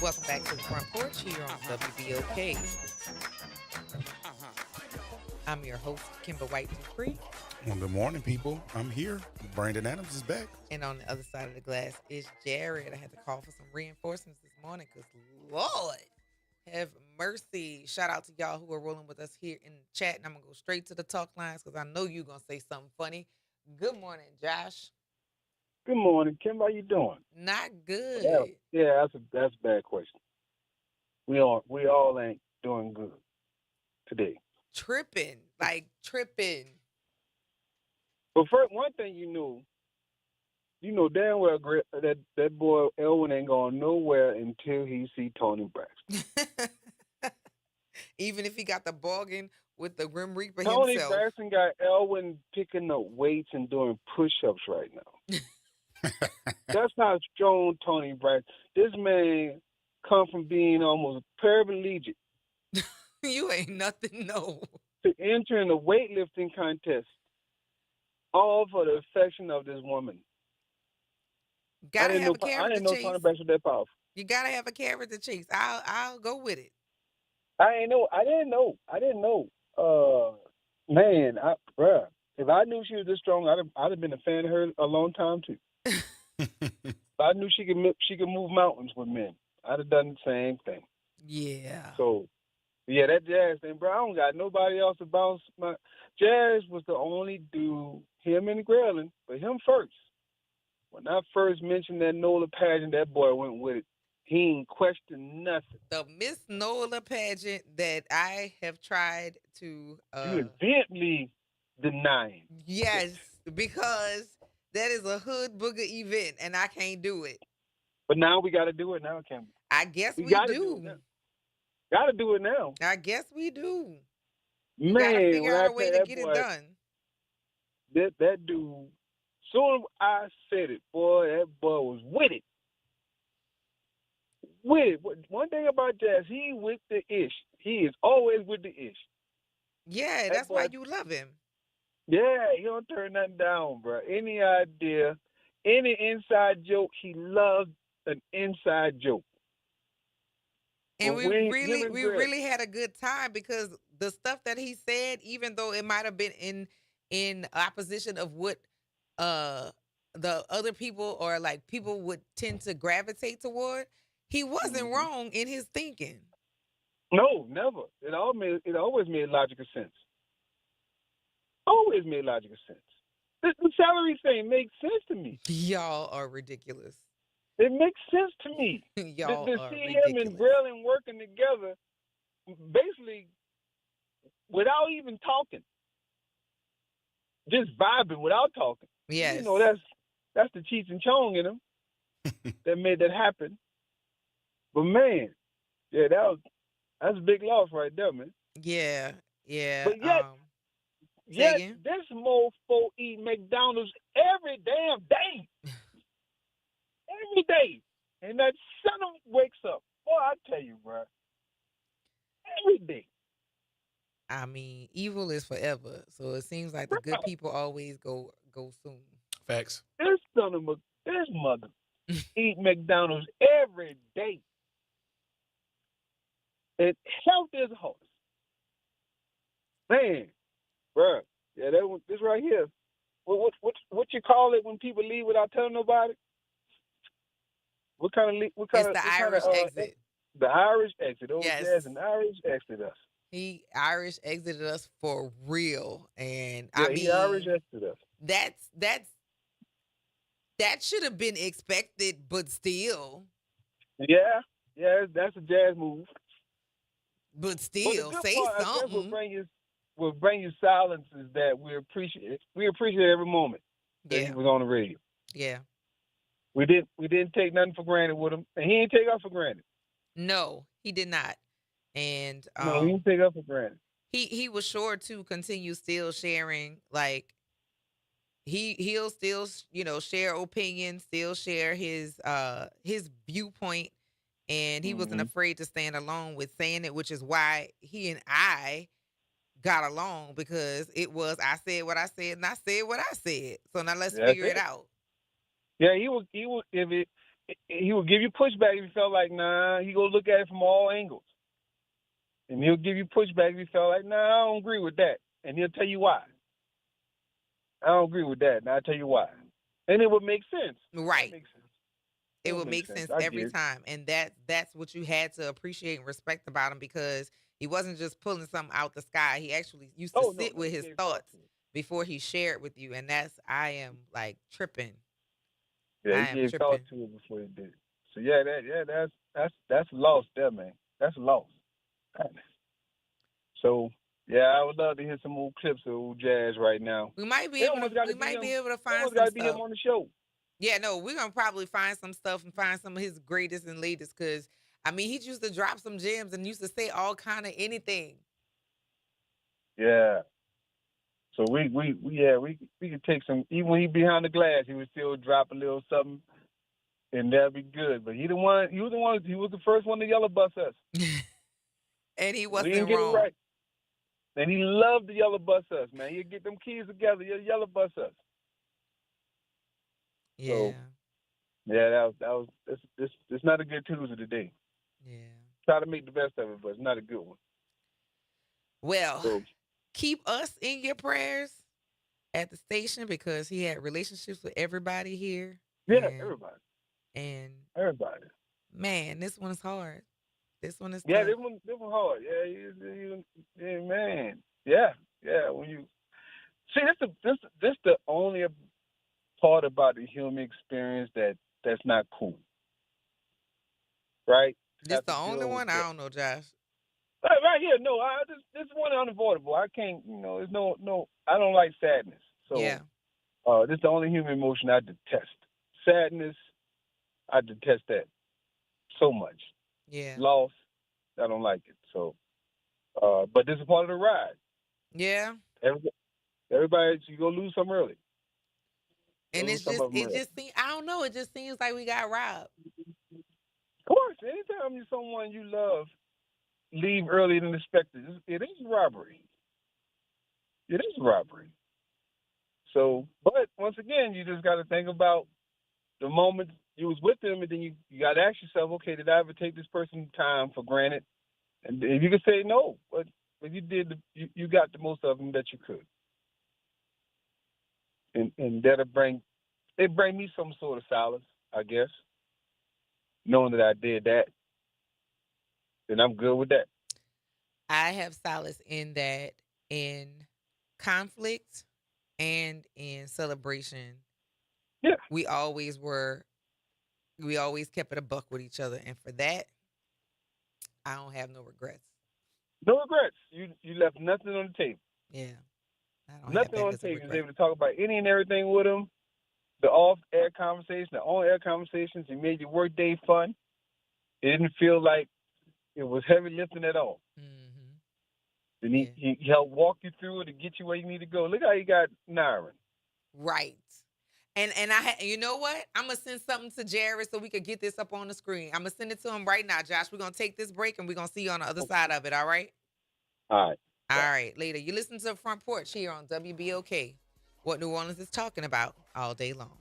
Welcome back to the Front Porch here on WBOK. I'm your host, Kimber White Dupree. Well, good morning, people. I'm here. Brandon Adams is back. And on the other side of the glass is Jared. I had to call for some reinforcements this morning because, Lord, have mercy. Shout out to y'all who are rolling with us here in the chat. And I'm going to go straight to the talk lines because I know you're going to say something funny. Good morning, Josh. Good morning, Kim. How you doing? Not good. That's a bad question. We all ain't doing good today. Tripping. But first, one thing you know damn well that boy Elwin ain't going nowhere until he see Tony Braxton. Even if he got the bargain with the Grim Reaper Tony himself. Braxton got Elwin picking up weights and doing push-ups right now. That's how strong Tony Braxton. This man come from being almost paraplegic. You ain't nothing, no. To enter in a weightlifting contest, all for the affection of this woman. Gotta have a carrot to chase. I didn't know Tony Braxton was that powerful. You gotta have a carrot to chase. I'll go with it. I didn't know. Man, bruh, if I knew she was this strong, I'd have been a fan of her a long time too. If I knew she could move mountains with men, I'd have done the same thing. Yeah. So, yeah, that Jazz thing, bro. I don't got nobody else to bounce my. Jazz was the only dude, him and Grelin, but him first. When I first mentioned that Nola pageant, that boy went with it. He ain't questioned nothing. The Miss Nola pageant that I have tried to you vehemently denying. Yes, because that is a hood booger event and I can't do it. But now we got to do it now, Kim. I guess we gotta do. Got to do it now. I guess we do. Man, got to figure out a way to that get boy, it done. That dude, soon as I said it, boy, that boy was with it. With it. One thing about Jazz, he with the ish. He is always with the ish. Yeah, that's why you love him. Yeah, he don't turn nothing down, bro. Any idea, any inside joke, he loves an inside joke. And we really had a good time because the stuff that he said, even though it might have been in opposition of what the other people or like people would tend to gravitate toward, he wasn't wrong in his thinking. No, never. It always made logical sense. Always made logical sense. The salary thing makes sense to me. Y'all are ridiculous. It makes sense to me. Y'all to are see ridiculous. him and Grelin working together, basically without even talking, just vibing without talking. Yes, you know that's the Cheech and Chong in him that made that happen. But man, yeah, that's a big loss right there, man. Yeah. But yet, this mofo eat McDonald's every damn day. Every day. And that son of wakes up. Boy, I tell you, bro. Every day. I mean, evil is forever. So it seems like the good people always go soon. Facts. This mother eat McDonald's every day. And health is a horse. Man, bro. Yeah, this right here. What you call it when people leave without telling nobody? What kind of It's the Irish exit. The Irish exit. Oh, yes. Yes, an Irish exit us. He Irish exited us for real, and Yeah, I mean, he Irish exited us. That should have been expected, but still. Yeah, that's a Jazz move. But still, say something. What bring you silence is that we appreciate every moment that he was on the radio. Yeah. We didn't take nothing for granted with him, and he didn't take us for granted. No, he did not. And no, he didn't take us for granted. He was sure to continue still sharing, like he'll still share opinions, still share his viewpoint, and he wasn't afraid to stand alone with saying it, which is why he and I got along because it was I said what I said and I said what I said. So now let's That's figure it it. out. Yeah, he would he would give you pushback if he felt like nah. He go look at it from all angles, and he'll give you pushback if he felt like nah. I don't agree with that, and he'll tell you why. I don't agree with that, and I'll tell you why. And it would make sense. Right. That makes sense. It It would would make make sense. sense I every get it. time. And that's what you had to appreciate and respect about him because he wasn't just pulling something out the sky. He actually used to Oh sit no, with he his gave thought thoughts to it. before he shared with you. And that's I am like tripping. Yeah, he I am gave thought tripping. to it before he did it. So yeah, that's lost there, man. That's lost. So yeah, I would love to hear some old clips of old Jazz right now. We might be It able to almost got we to be might him. be able to It find almost some got to be him stuff. on the show. Yeah, no, we're gonna probably find some stuff and find some of his greatest and latest because I mean he used to drop some gems and used to say all kind of anything. Yeah. So we could take some. Even when he behind the glass, he would still drop a little something, and that'd be good. But he the one. He was the one. He was the first one to yellow bus us. And he We didn't wasn't get it wrong. right. And he loved to yellow bus us, man. He'd get them keys together. He'd yellow bus us. Yeah. So, yeah, that was. It's not a good Tuesday today. Yeah. Try to make the best of it, but it's not a good one. Well, So, keep us in your prayers at the station because he had relationships with everybody here. yeah, And, everybody. and Everybody. man, this one is hard. This one is Yeah, tough. this one hard. Yeah, man. Yeah. When you see, this the only part about the human experience that's not cool, right? This the only one? I don't know, Josh. Right here, no. This one is unavoidable. I can't. There's no. I don't like sadness. So, Yeah. this is the only human emotion I detest. Sadness, I detest that so much. Yeah. Loss, I don't like it. So, but this is part of the ride. Yeah. Everybody, you gonna lose some early. And Lose it's some just of them it early. just seems I don't know, it just seems like we got robbed. Of course, anytime you someone you love leave earlier than expected, it is robbery. It is robbery. So, but once again, you just got to think about the moment you was with them, and then you got to ask yourself, okay, did I ever take this person's time for granted? And if you could say no, but you did, you got the most of them that you could, and that'll bring me some sort of solace, I guess, knowing that I did that, then I'm good with that. I have solace in that in conflict and in celebration. Yeah. We always kept it a buck with each other. And for that, I don't have no regrets. No regrets. You left nothing on the table. Yeah. I don't Nothing have on that the as a table. You was regret. able to talk about any and everything with them. The off-air conversations, the on-air conversations. It made your workday fun. It didn't feel like it was heavy lifting at all. Mm-hmm. And he helped walk you through it to get you where you need to go. Look how you got Nyron. Right. And you know what? I'm gonna send something to Jared so we could get this up on the screen. I'm gonna send it to him right now, Josh. We're gonna take this break and we're gonna see you on the other side of it. All right. All right. All right. Later. You listen to the Front Porch here on WBOK. What New Orleans is talking about all day long.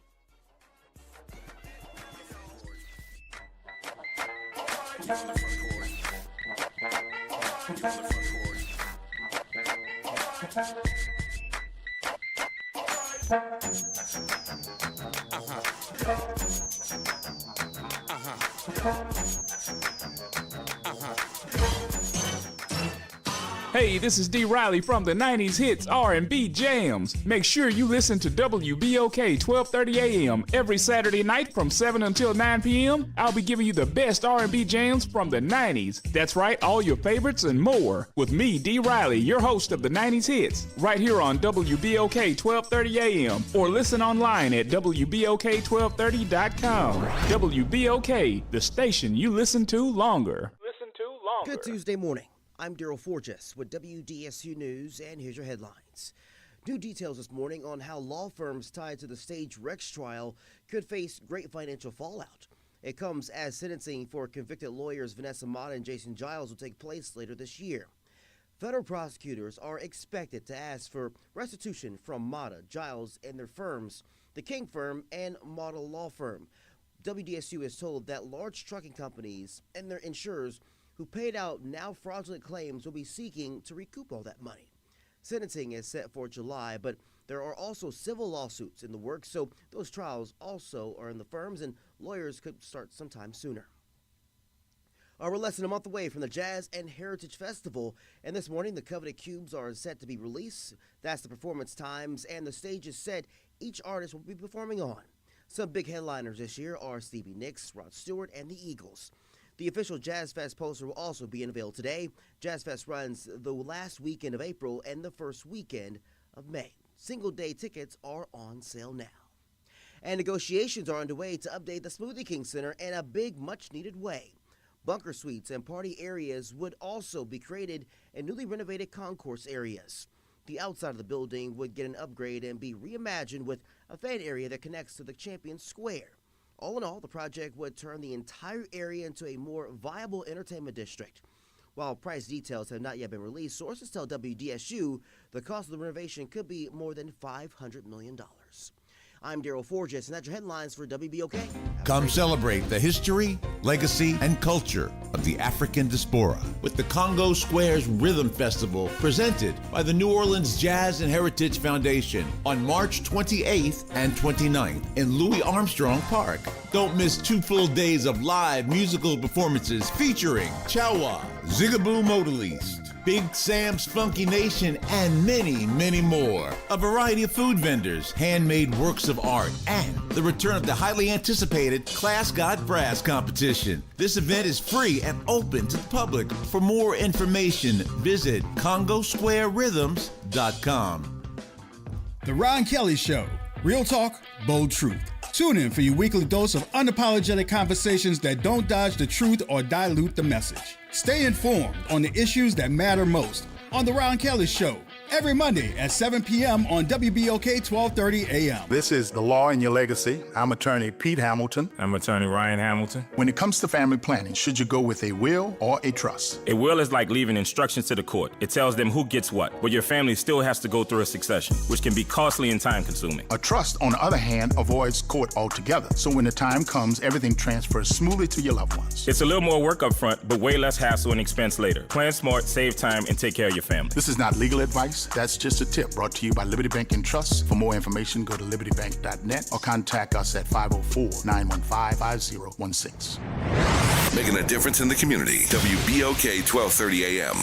Hey, this is D. Riley from the 90s Hits R&B Jams. Make sure you listen to WBOK 1230 AM every Saturday night from 7 until 9 p.m. I'll be giving you the best R&B jams from the 90s. That's right, all your favorites and more. With me, D. Riley, your host of the 90s Hits, right here on WBOK 1230 AM. Or listen online at WBOK1230.com. WBOK, the station you listen to longer. Good Tuesday morning. I'm Daryl Forges with WDSU News, and here's your headlines. New details this morning on how law firms tied to the Stage Rex trial could face great financial fallout. It comes as sentencing for convicted lawyers Vanessa Mott and Jason Giles will take place later this year. Federal prosecutors are expected to ask for restitution from Mata, Giles, and their firms, the King firm and Model Law Firm. WDSU is told that large trucking companies and their insurers who paid out now fraudulent claims will be seeking to recoup all that money. Sentencing is set for July, but there are also civil lawsuits in the works, so those trials also are in the firms, and lawyers could start sometime sooner. We're less than a month away from the Jazz and Heritage Festival, and this morning the coveted cubes are set to be released. That's the performance times, and the stage is set each artist will be performing on. Some big headliners this year are Stevie Nicks, Rod Stewart, and the Eagles. The official Jazz Fest poster will also be unveiled today. Jazz Fest runs the last weekend of April and the first weekend of May. Single-day tickets are on sale now. And negotiations are underway to update the Smoothie King Center in a big, much-needed way. Bunker suites and party areas would also be created in newly renovated concourse areas. The outside of the building would get an upgrade and be reimagined with a fan area that connects to the Champion Square. All in all, the project would turn the entire area into a more viable entertainment district. While price details have not yet been released, sources tell WDSU the cost of the renovation could be more than $500 million. I'm Daryl Forges, and that's your headlines for WBOK. Come celebrate the history, legacy, and culture of the African diaspora with the Congo Squares Rhythm Festival presented by the New Orleans Jazz and Heritage Foundation on March 28th and 29th in Louis Armstrong Park. Don't miss 2 full days of live musical performances featuring Chawa, Zigaboo Modaliste, Big Sam's Funky Nation, and many, many more. A variety of food vendors, handmade works of art, and the return of the highly anticipated Class Got Brass competition. This event is free and open to the public. For more information, visit CongoSquareRhythms.com. The Ron Kelly Show. Real talk, bold truth. Tune in for your weekly dose of unapologetic conversations that don't dodge the truth or dilute the message. Stay informed on the issues that matter most on The Ron Kelly Show, every Monday at 7 p.m. on WBOK 1230 AM. This is The Law and Your Legacy. I'm attorney Pete Hamilton. I'm attorney Ryan Hamilton. When it comes to family planning, should you go with a will or a trust? A will is like leaving instructions to the court. It tells them who gets what, but your family still has to go through a succession, which can be costly and time-consuming. A trust, on the other hand, avoids court altogether. So when the time comes, everything transfers smoothly to your loved ones. It's a little more work up front, but way less hassle and expense later. Plan smart, save time, and take care of your family. This is not legal advice. That's just a tip brought to you by Liberty Bank and Trust. For more information, go to libertybank.net or contact us at 504-915-5016. Making a difference in the community. WBOK 1230 AM.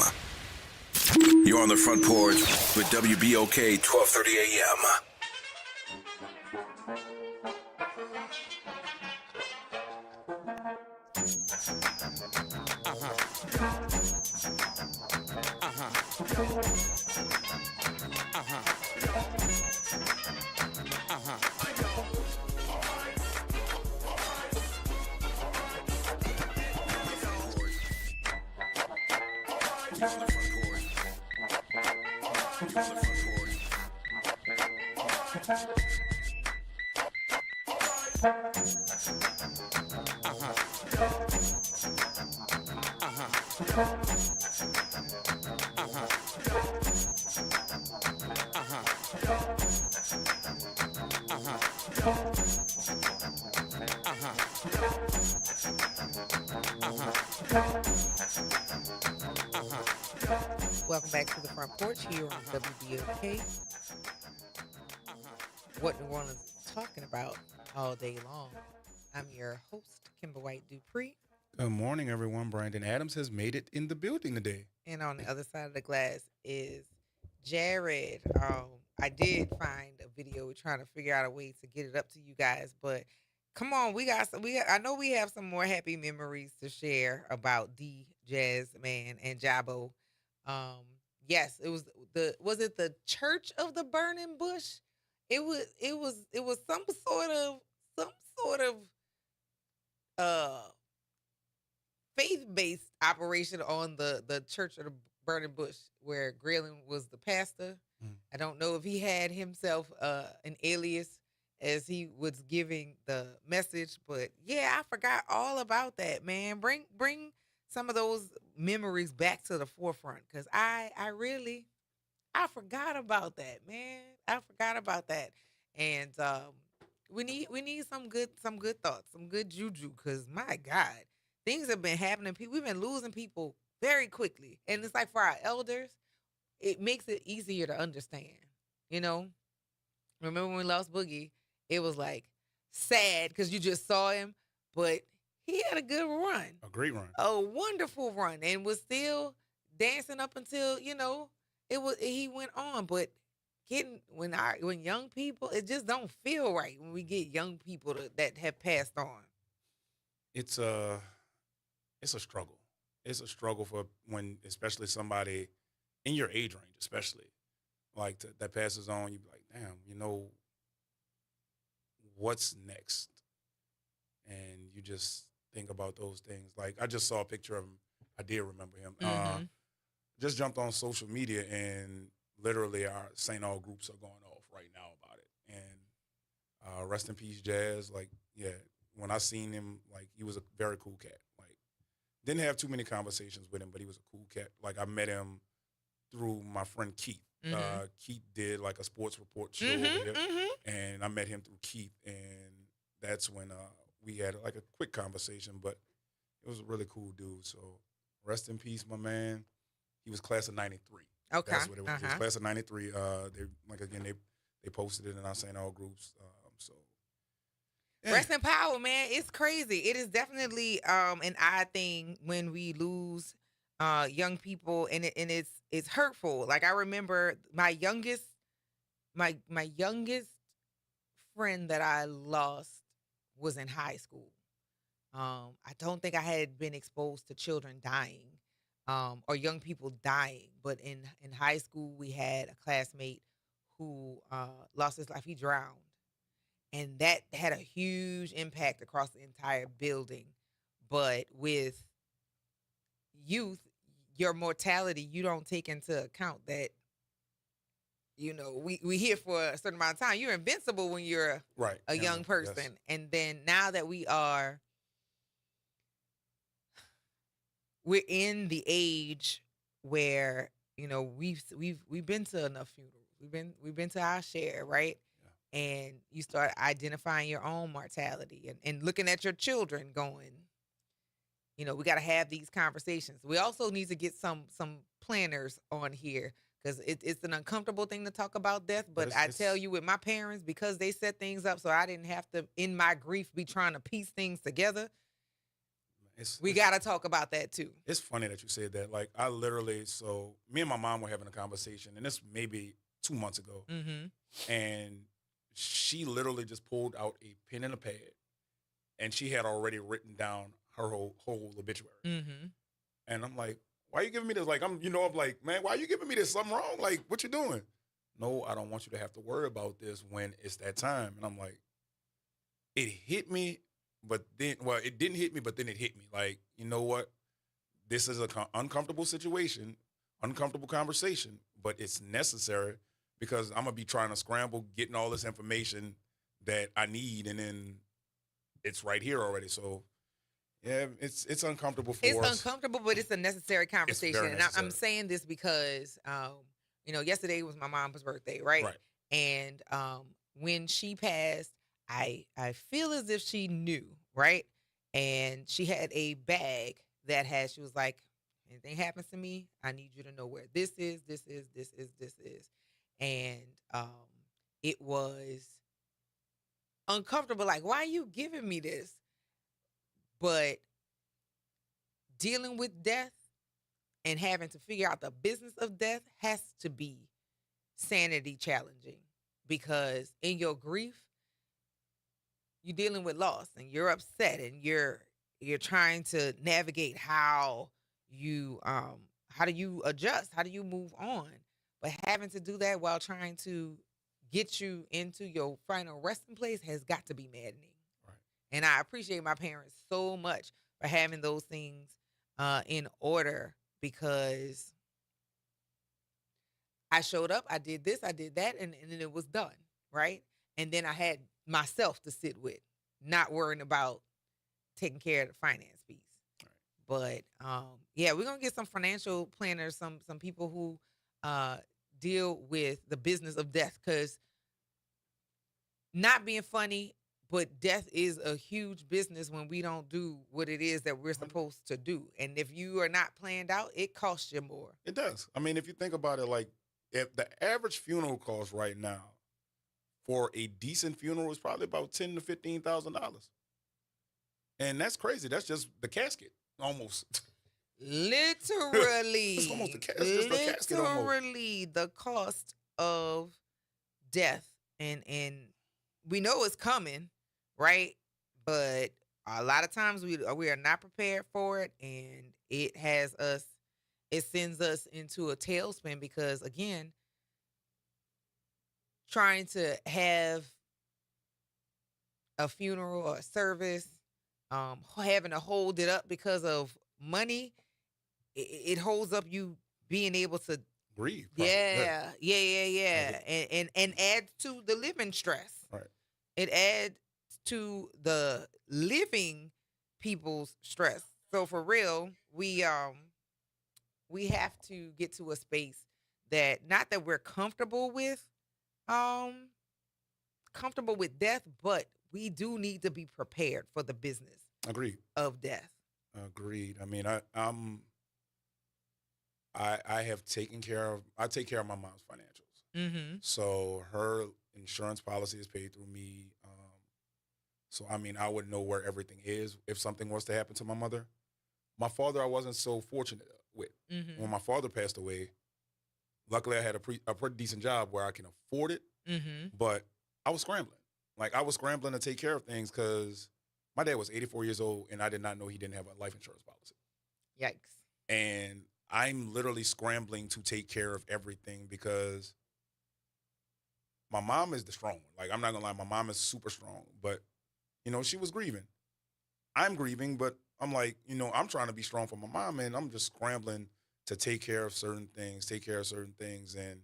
You're on the front porch with WBOK 1230 AM. Welcome back to the Front Porch here on WBOK. What New Orleans is talking about all day long. I'm your host, Kimber White Dupree. Good morning, everyone. Brandon Adams has made it in the building today. And on the other side of the glass is Jared. I did find a video trying to figure out a way to get it up to you guys, but come on, I know we have some more happy memories to share about D Jazz Man and Jabo. Yes, it was it the Church of the Burning Bush? It was some sort of faith-based operation on the Church of the Burning Bush where Grayling was the pastor. I don't know if he had himself an alias as he was giving the message, but yeah, I forgot all about that, man. Bring some of those memories back to the forefront because I forgot about that, man. I forgot about that, and we need some good thoughts, some good juju, because my God, things have been happening. We've been losing people very quickly, and it's like for our elders, it makes it easier to understand. You know, remember when we lost Boogie? It was like sad because you just saw him, but he had a good run, A great run. a wonderful run, and was still dancing up until he went on. But when young people, it just don't feel right when we get young people that have passed on. It's a struggle. It's a struggle for when, especially somebody in your age range, especially like that passes on. You be like, damn, what's next? And you just think about those things. Like I just saw a picture of him. I did remember him. Just jumped on social media and literally our St. Aug groups are going off right now about it. And rest in peace, Jazz. Like, yeah, when I seen him, like he was a very cool cat. Like, didn't have too many conversations with him, but he was a cool cat. Like I met him through my friend Keith. Keith did like a sports report show over here, and I met him through Keith, and that's when we had like a quick conversation. But it was a really cool dude. So rest in peace, my man. He was class of '93. Okay, that's what it was. He was class of '93. They posted it in our St. Aug groups. So yeah. Rest in power, man. It's crazy. It is definitely an odd thing when we lose young people, and it's hurtful. Like I remember my youngest friend that I lost was in high school. I don't think I had been exposed to children dying or young people dying, but in high school we had a classmate who lost his life. He drowned, and that had a huge impact across the entire building. But with youth, your mortality, you don't take into account that, we here for a certain amount of time. You're invincible when you're a young person. Yes. And then now that we're in the age where, we've been to enough funerals. We've been to our share, right? Yeah. And you start identifying your own mortality and looking at your children going, we got to have these conversations. We also need to get some planners on here because it's an uncomfortable thing to talk about death. But I tell you, with my parents, because they set things up so I didn't have to, in my grief, be trying to piece things together. We got to talk about that too. It's funny that you said that. Like I literally, so me and my mom were having a conversation, and this maybe 2 months ago, and she literally just pulled out a pen and a pad, and she had already written down her whole obituary. And I'm like, why are you giving me this? Like, I'm like, man, why are you giving me this? Something wrong? Like, what you doing? No, I don't want you to have to worry about this when it's that time. And I'm like, it hit me, but then, well, it didn't hit me, but then it hit me. Like, you know what? This is an uncomfortable situation, uncomfortable conversation, but it's necessary because I'm going to be trying to scramble, getting all this information that I need, and then it's right here already. So, yeah, it's uncomfortable for us. It's uncomfortable, but it's a necessary conversation. It's very necessary. And I'm saying this because, yesterday was my mom's birthday, right? Right. And when she passed, I feel as if she knew, right? And she had a bag that she was like, anything happens to me, I need you to know where this is. And it was uncomfortable. Like, why are you giving me this? But dealing with death and having to figure out the business of death has to be sanity challenging because in your grief, you're dealing with loss and you're upset and you're trying to navigate how do you adjust? How do you move on? But having to do that while trying to get you into your final resting place has got to be maddening. Right. And I appreciate my parents so much for having those things in order because I showed up, I did this, I did that, and then it was done, right? And then I had myself to sit with, not worrying about taking care of the finance piece. Right. But yeah, we're gonna get some financial planners, some people who deal with the business of death, because not being funny, but death is a huge business when we don't do what it is that we're supposed to do. And if you are not planned out, it costs you more. It does. I mean, if you think about it, like if the average funeral cost right now for a decent funeral is probably about $10,000 to $15,000, and that's crazy. That's just the casket, almost. Literally, It's almost just the casket almost. literally the cost of death, and we know it's coming, right? But a lot of times we are not prepared for it, and it sends us into a tailspin, because again, trying to have a funeral or a service, having to hold it up because of money, it holds up you being able to grieve. Yeah. And adds to the living stress. Right. It adds to the living people's stress. So for real, we have to get to a space that, not that we're comfortable with death, but we do need to be prepared for the business Agreed. of death. Agreed. I mean, I take care of my mom's financials. Mm-hmm. So her insurance policy is paid through me. So I mean, I would know where everything is if something was to happen to my mother. My father, I wasn't so fortunate with. Mm-hmm. When my father passed away, luckily I had a pretty decent job where I can afford it. Mm-hmm. But I was scrambling. Like, I was scrambling to take care of things because my dad was 84 years old, and I did not know he didn't have a life insurance policy. Yikes. And I'm literally scrambling to take care of everything because my mom is the strong one. Like, I'm not going to lie, my mom is super strong. But, she was grieving. I'm grieving, but I'm like, I'm trying to be strong for my mom, and I'm just scrambling to take care of certain things. And,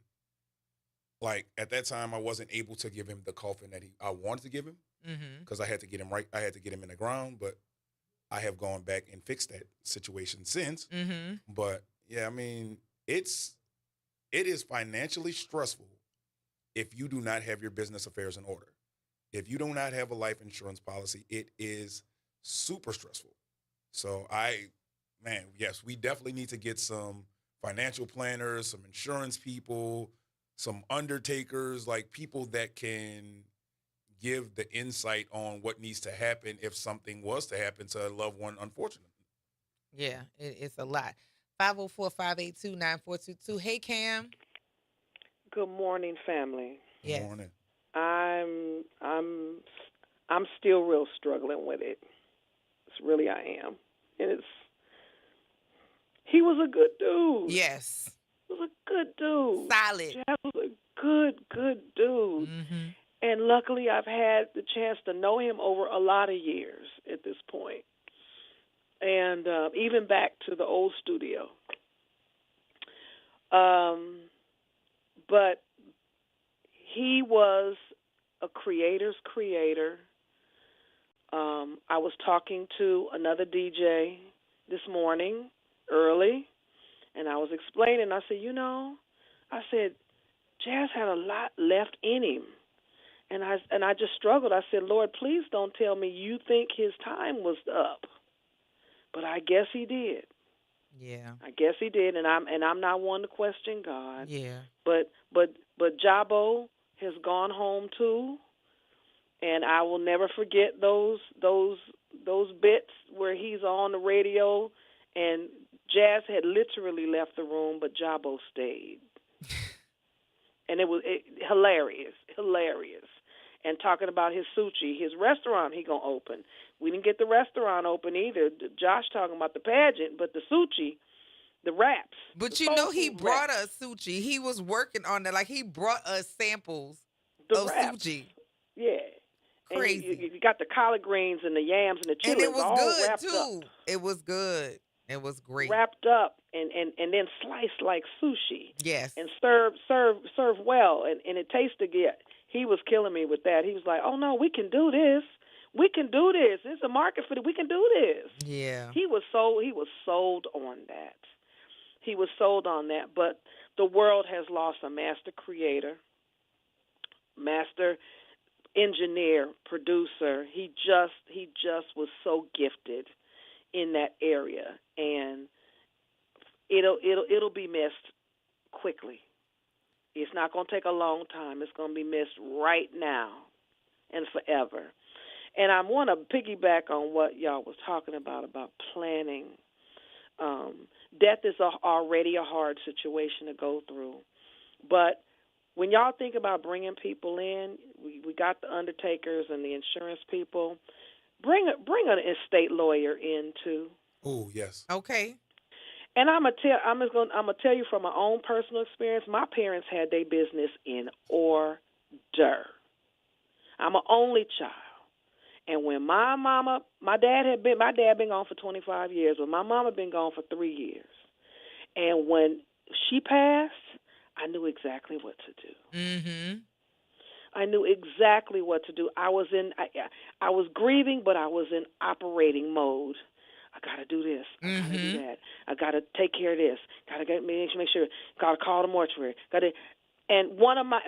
like, at that time, I wasn't able to give him the coffin that I wanted to give him because I had to get him right. I had to get him in the ground, but I have gone back and fixed that situation since. Mm-hmm. But, yeah, I mean, it is financially stressful if you do not have your business affairs in order. If you do not have a life insurance policy, it is super stressful. So yes, we definitely need to get some financial planners, some insurance people, some undertakers, like people that can give the insight on what needs to happen if something was to happen to a loved one, unfortunately. Yeah, it's a lot. 504-582-9422. Hey, Cam. Good morning, family. Yes. Good morning. I'm still real struggling with it. Really, I am. And he was a good dude. Yes. He was a good dude. Solid. Jeff was a good dude. Mm-hmm. And luckily, I've had the chance to know him over a lot of years at this point. And even back to the old studio. But he was a creator's creator. I was talking to another DJ this morning early, and I was explaining. I said, Jazz had a lot left in him. And I just struggled. I said, Lord, please don't tell me you think his time was up. But I guess he did. Yeah. I guess he did, and I'm not one to question God. Yeah. But Jabo has gone home too, and I will never forget those bits where he's on the radio, and Jazz had literally left the room, but Jabo stayed, and it was hilarious. And talking about his sushi, his restaurant he gonna open. We didn't get the restaurant open either. Josh talking about the pageant, but the sushi, the wraps. But the he brought wraps. us sushi. He was working on that. Like, he brought us samples The of wraps. sushi. Yeah. Crazy. And you got the collard greens and the yams and the chili. And it was all good, wrapped too. Up. It was good. It was great. Wrapped up and then sliced like sushi. Yes. And served well. And it tasted good. He was killing me with that. He was like, oh, no, we can do this. We can do this. There's a market for it. We can do this. Yeah. He was sold on that. He was sold on that. But the world has lost a master creator, master engineer, producer. He just was so gifted in that area, and it'll be missed quickly. It's not going to take a long time. It's going to be missed right now and forever. And I want to piggyback on what y'all was talking about planning. Death is already a hard situation to go through. But when y'all think about bringing people in, we got the undertakers and the insurance people. Bring an estate lawyer in too. Oh, yes. Okay. And I'm gonna tell you from my own personal experience. My parents had their business in order. I'm an only child, and when my dad been gone for 25 years, but my mama been gone for 3 years, and when she passed, I knew exactly what to do. Mm-hmm. I knew exactly what to do. I was grieving, but I was in operating mode. I got to do this. I got to do that. I got to take care of this. Got to make sure. Got to call the mortuary. And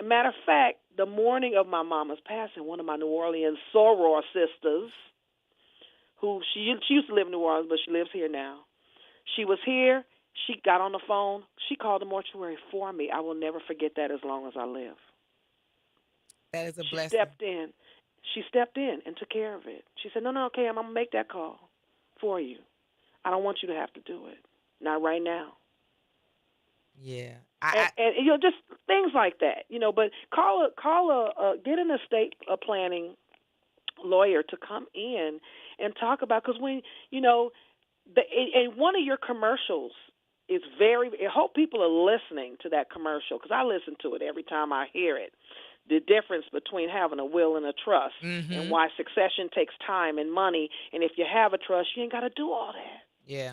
matter of fact, the morning of my mama's passing, one of my New Orleans soror sisters, who she used to live in New Orleans, but she lives here now. She was here. She got on the phone. She called the mortuary for me. I will never forget that as long as I live. That is a blessing. She stepped in and took care of it. She said, no, okay, I'm going to make that call for you. I don't want you to have to do it. Not right now. Yeah. And just things like that, but get an estate planning lawyer to come in and talk about, because when, and one of your commercials is I hope people are listening to that commercial, because I listen to it every time I hear it. The difference between having a will and a trust, and why succession takes time and money. And if you have a trust, you ain't got to do all that. Yeah.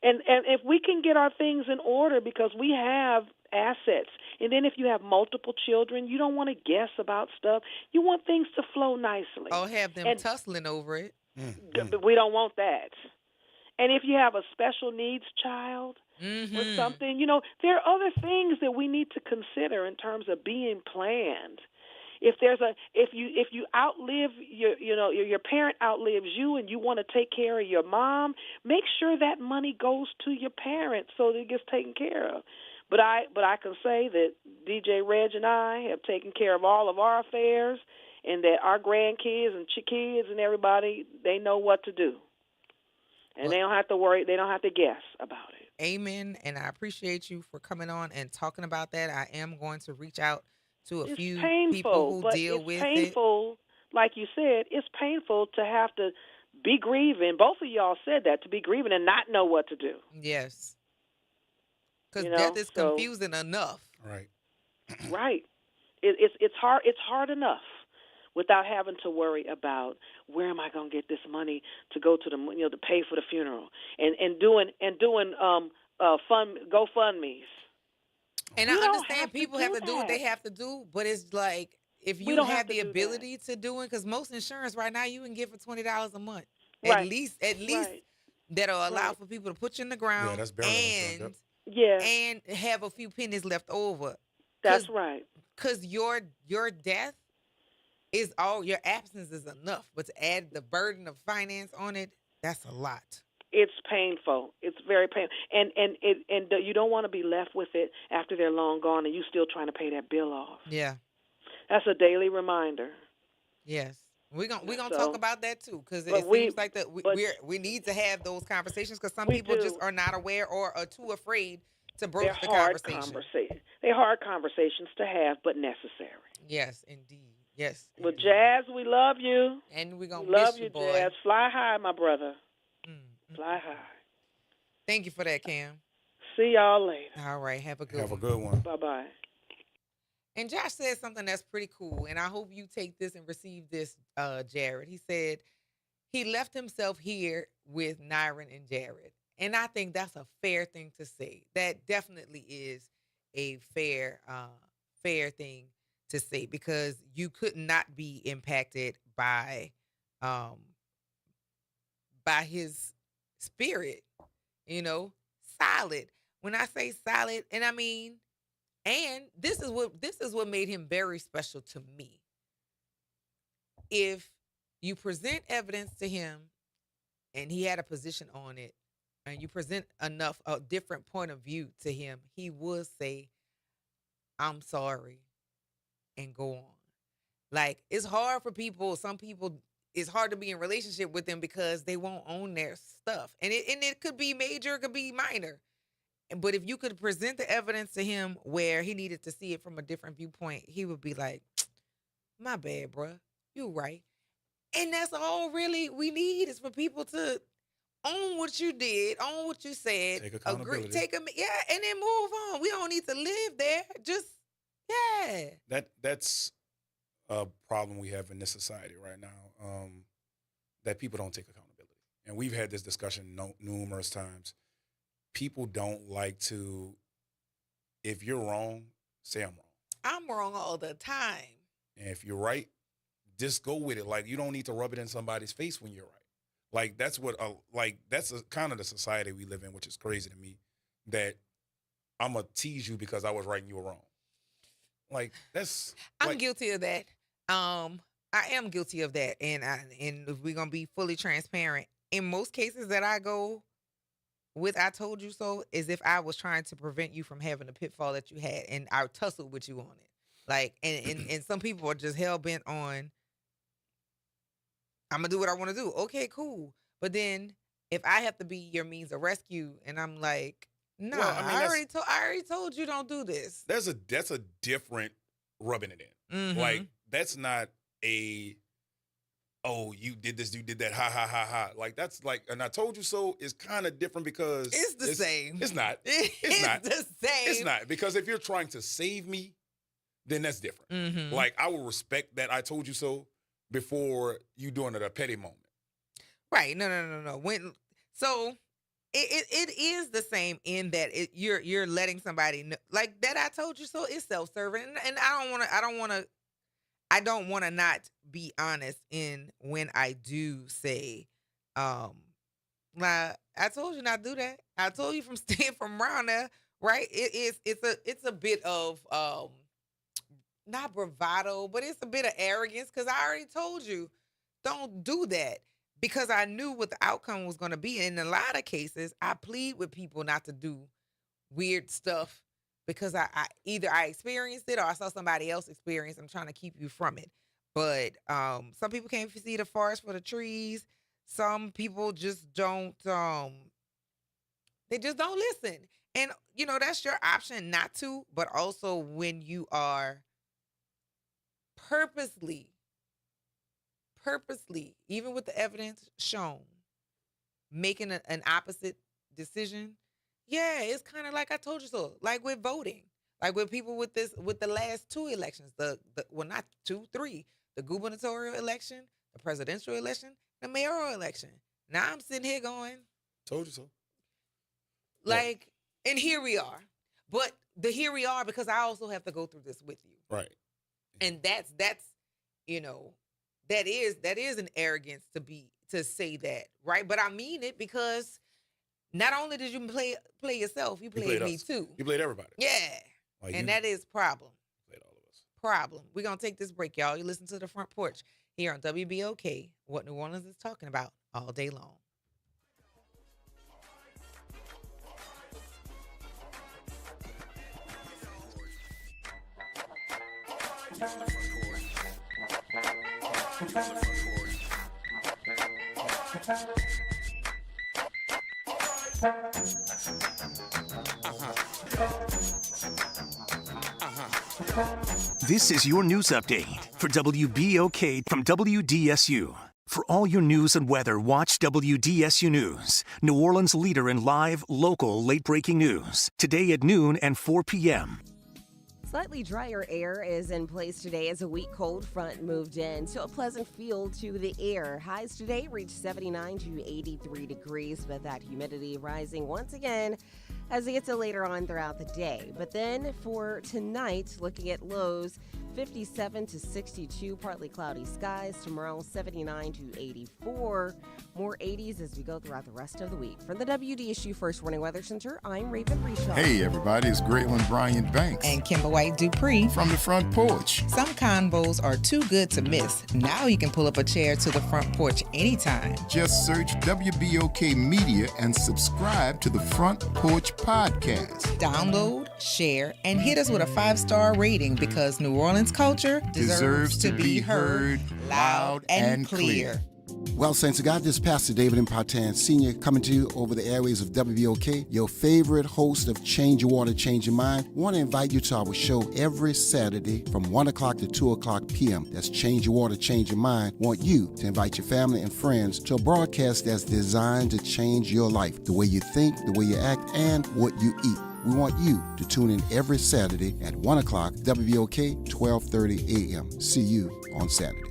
And if we can get our things in order, because we have assets, and then if you have multiple children, you don't want to guess about stuff. You want things to flow nicely. Or have them tussling over it. We don't want that. And if you have a special needs child or something, there are other things that we need to consider in terms of being planned. If you outlive your parent outlives you, and you want to take care of your mom, make sure that money goes to your parent so that it gets taken care of. But I can say that DJ Reg and I have taken care of all of our affairs, and that our grandkids and kids and everybody, they know what to do. And they don't have to worry. They don't have to guess about it. Amen. And I appreciate you for coming on and talking about that. I am going to reach out to a few people who deal with it. It's painful, like you said. It's painful to have to be grieving. Both of y'all said that, to be grieving and not know what to do. Yes. Because death is confusing enough. Right. Right. It's hard. It's hard enough without having to worry about where am I going to get this money to go to to pay for the funeral, and doing fund GoFundMe's. And I understand people have to do what they have to do, but it's like, if you have the ability to do it, because most insurance right now you can get for $20 a month, at least that'll allow for people to put you in the ground. Yeah, that's barely and have a few pennies left over. That's right. Because your death is your absence is enough, but to add the burden of finance on it, that's a lot. It's painful. It's very painful, and you don't want to be left with it after they're long gone, and you still trying to pay that bill off. Yeah, that's a daily reminder. Yes, we're gonna talk about that too, because it seems like that we need to have those conversations, because some people just are not aware or are too afraid to broach the conversation. They're hard conversations to have, but necessary. Yes, indeed. Yes. Well, Jazz, we love you, and we're gonna love miss you, boy. Jazz. Fly high, my brother. Fly high. Thank you for that, Cam. See y'all later. All right. Have a good one. Bye-bye. And Josh said something that's pretty cool, and I hope you take this and receive this, Jared. He said he left himself here with Nyron and Jared. And I think that's a fair thing to say. That definitely is a fair thing to say, because you could not be impacted by his spirit, solid. When I say solid, and I mean, and this is what made him very special to me. If you present evidence to him and he had a position on it, and you present enough a different point of view to him, he would say, "I'm sorry," and go on. Like, it's hard for people. Some people, it's hard to be in relationship with them because they won't own their stuff. And it could be major, it could be minor. But if you could present the evidence to him where he needed to see it from a different viewpoint, he would be like, "My bad, bruh. You right." And that's all really we need, is for people to own what you did, own what you said, Take accountability. and then move on. We don't need to live there. Just, That's a problem we have in this society right now, that people don't take accountability. And we've had this discussion numerous times. People don't like to, if you're wrong, say I'm wrong. I'm wrong all the time. And if you're right, just go with it. Like, you don't need to rub it in somebody's face when you're right. Like, that's what, kind of the society we live in, which is crazy to me, that I'm going to tease you because I was right and you were wrong. Like, that's... I'm guilty of that. I am guilty of that. And if we're going to be fully transparent, in most cases that I go with "I told you so" is if I was trying to prevent you from having the pitfall that you had, and I tussled with you on it. Like, and some people are just hell-bent on, I'm going to do what I want to do. Okay, cool. But then if I have to be your means of rescue, and I'm like, no, I already told you don't do this. That's a different rubbing it in. Mm-hmm. Like, that's not a, "Oh, you did this, you did that, ha, ha, ha, ha." Like, that's like, "And I told you so" is kind of different because... It's the same. It's not. It's not. The same. It's not. Because if you're trying to save me, then that's different. Mm-hmm. Like, I will respect that "I told you so" before you doing it at a petty moment. Right. No. So it is the same in that you're letting somebody know, like, that "I told you so" is self-serving, and I don't want to not be honest in when I do say, "I told you not to do that. I told you from staying from around there." Right? It's a bit of not bravado, but it's a bit of arrogance, because I already told you don't do that, because I knew what the outcome was going to be. In a lot of cases, I plead with people not to do weird stuff because I either I experienced it or I saw somebody else experience. I'm trying to keep you from it. But some people can't see the forest for the trees. Some people just don't. They just don't listen, and that's your option not to. But also, when you are purposely, even with the evidence shown, making an opposite decision, it's kind of like "I told you so." Like with voting, like with people with the last two elections, not two, three, the gubernatorial election, the presidential election, the mayoral election. Now I'm sitting here going, "Told you so." Like, and here we are. But here we are because I also have to go through this with you. Right. And that's that is an arrogance to say that, right? But I mean it, because not only did you play yourself, you played me us. too. You played everybody. Yeah. Like, and that is problem. Played all of us. Problem. We're going to take this break, y'all. You listen to The Front Porch here on WBOK, what New Orleans is talking about all day long. This is your news update for WBOK from WDSU. For all your news and weather, watch WDSU News, New Orleans' leader in live, local, late-breaking news. Today at noon and 4 p.m. Slightly drier air is in place today as a weak cold front moved in, so a pleasant feel to the air. Highs today reached 79 to 83 degrees, but that humidity rising once again as it gets later on throughout the day. But then for tonight, looking at lows, 57 to 62, partly cloudy skies. Tomorrow, 79 to 84. More 80s as we go throughout the rest of the week. From the WDSU First Warning Weather Center, I'm Raven Reshaw. Hey, everybody, it's Graylin Bryant Banks. And Kimber White Dupree. From the Front Porch. Some convos are too good to miss. Now you can pull up a chair to the Front Porch anytime. Just search WBOK Media and subscribe to the Front Porch Podcast. Download, share, and hit us with a 5-star rating because New Orleans culture deserves to be heard loud and clear. Well, Saints of God, this is Pastor David Impartan Sr. coming to you over the airways of WBOK, your favorite host of Change Your Water, Change Your Mind. I want to invite you to our show every Saturday from 1 o'clock to 2 o'clock p.m. That's Change Your Water, Change Your Mind. I want you to invite your family and friends to a broadcast that's designed to change your life, the way you think, the way you act, and what you eat. We want you to tune in every Saturday at 1 o'clock, WBOK, 12:30 a.m. See you on Saturday.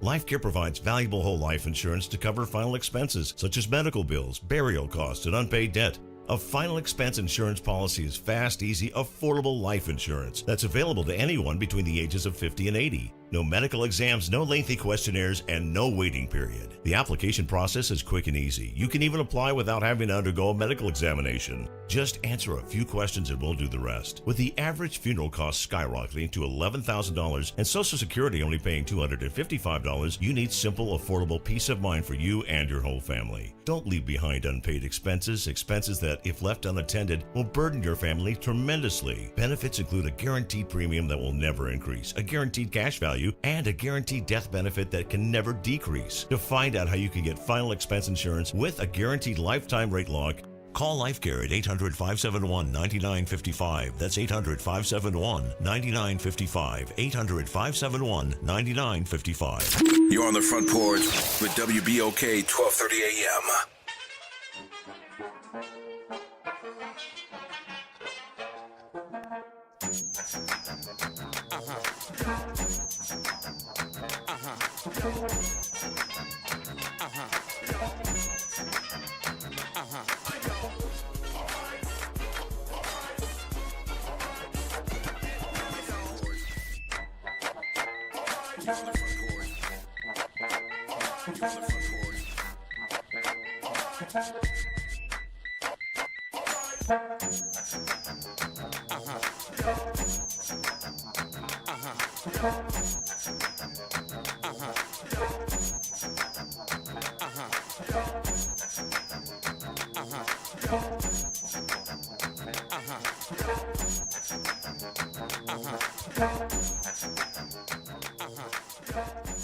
LifeCare provides valuable whole life insurance to cover final expenses such as medical bills, burial costs, and unpaid debt. A final expense insurance policy is fast, easy, affordable life insurance that's available to anyone between the ages of 50 and 80. No medical exams, no lengthy questionnaires, and no waiting period. The application process is quick and easy. You can even apply without having to undergo a medical examination. Just answer a few questions and we'll do the rest. With the average funeral cost skyrocketing to $11,000 and Social Security only paying $255, you need simple, affordable peace of mind for you and your whole family. Don't leave behind unpaid expenses that, if left unattended, will burden your family tremendously. Benefits include a guaranteed premium that will never increase, a guaranteed cash value, and a guaranteed death benefit that can never decrease. To find out how you can get final expense insurance with a guaranteed lifetime rate lock, call LifeCare at 800-571-9955. That's 800-571-9955. 800-571-9955. You're on the Front Porch with WBOK 1230 AM.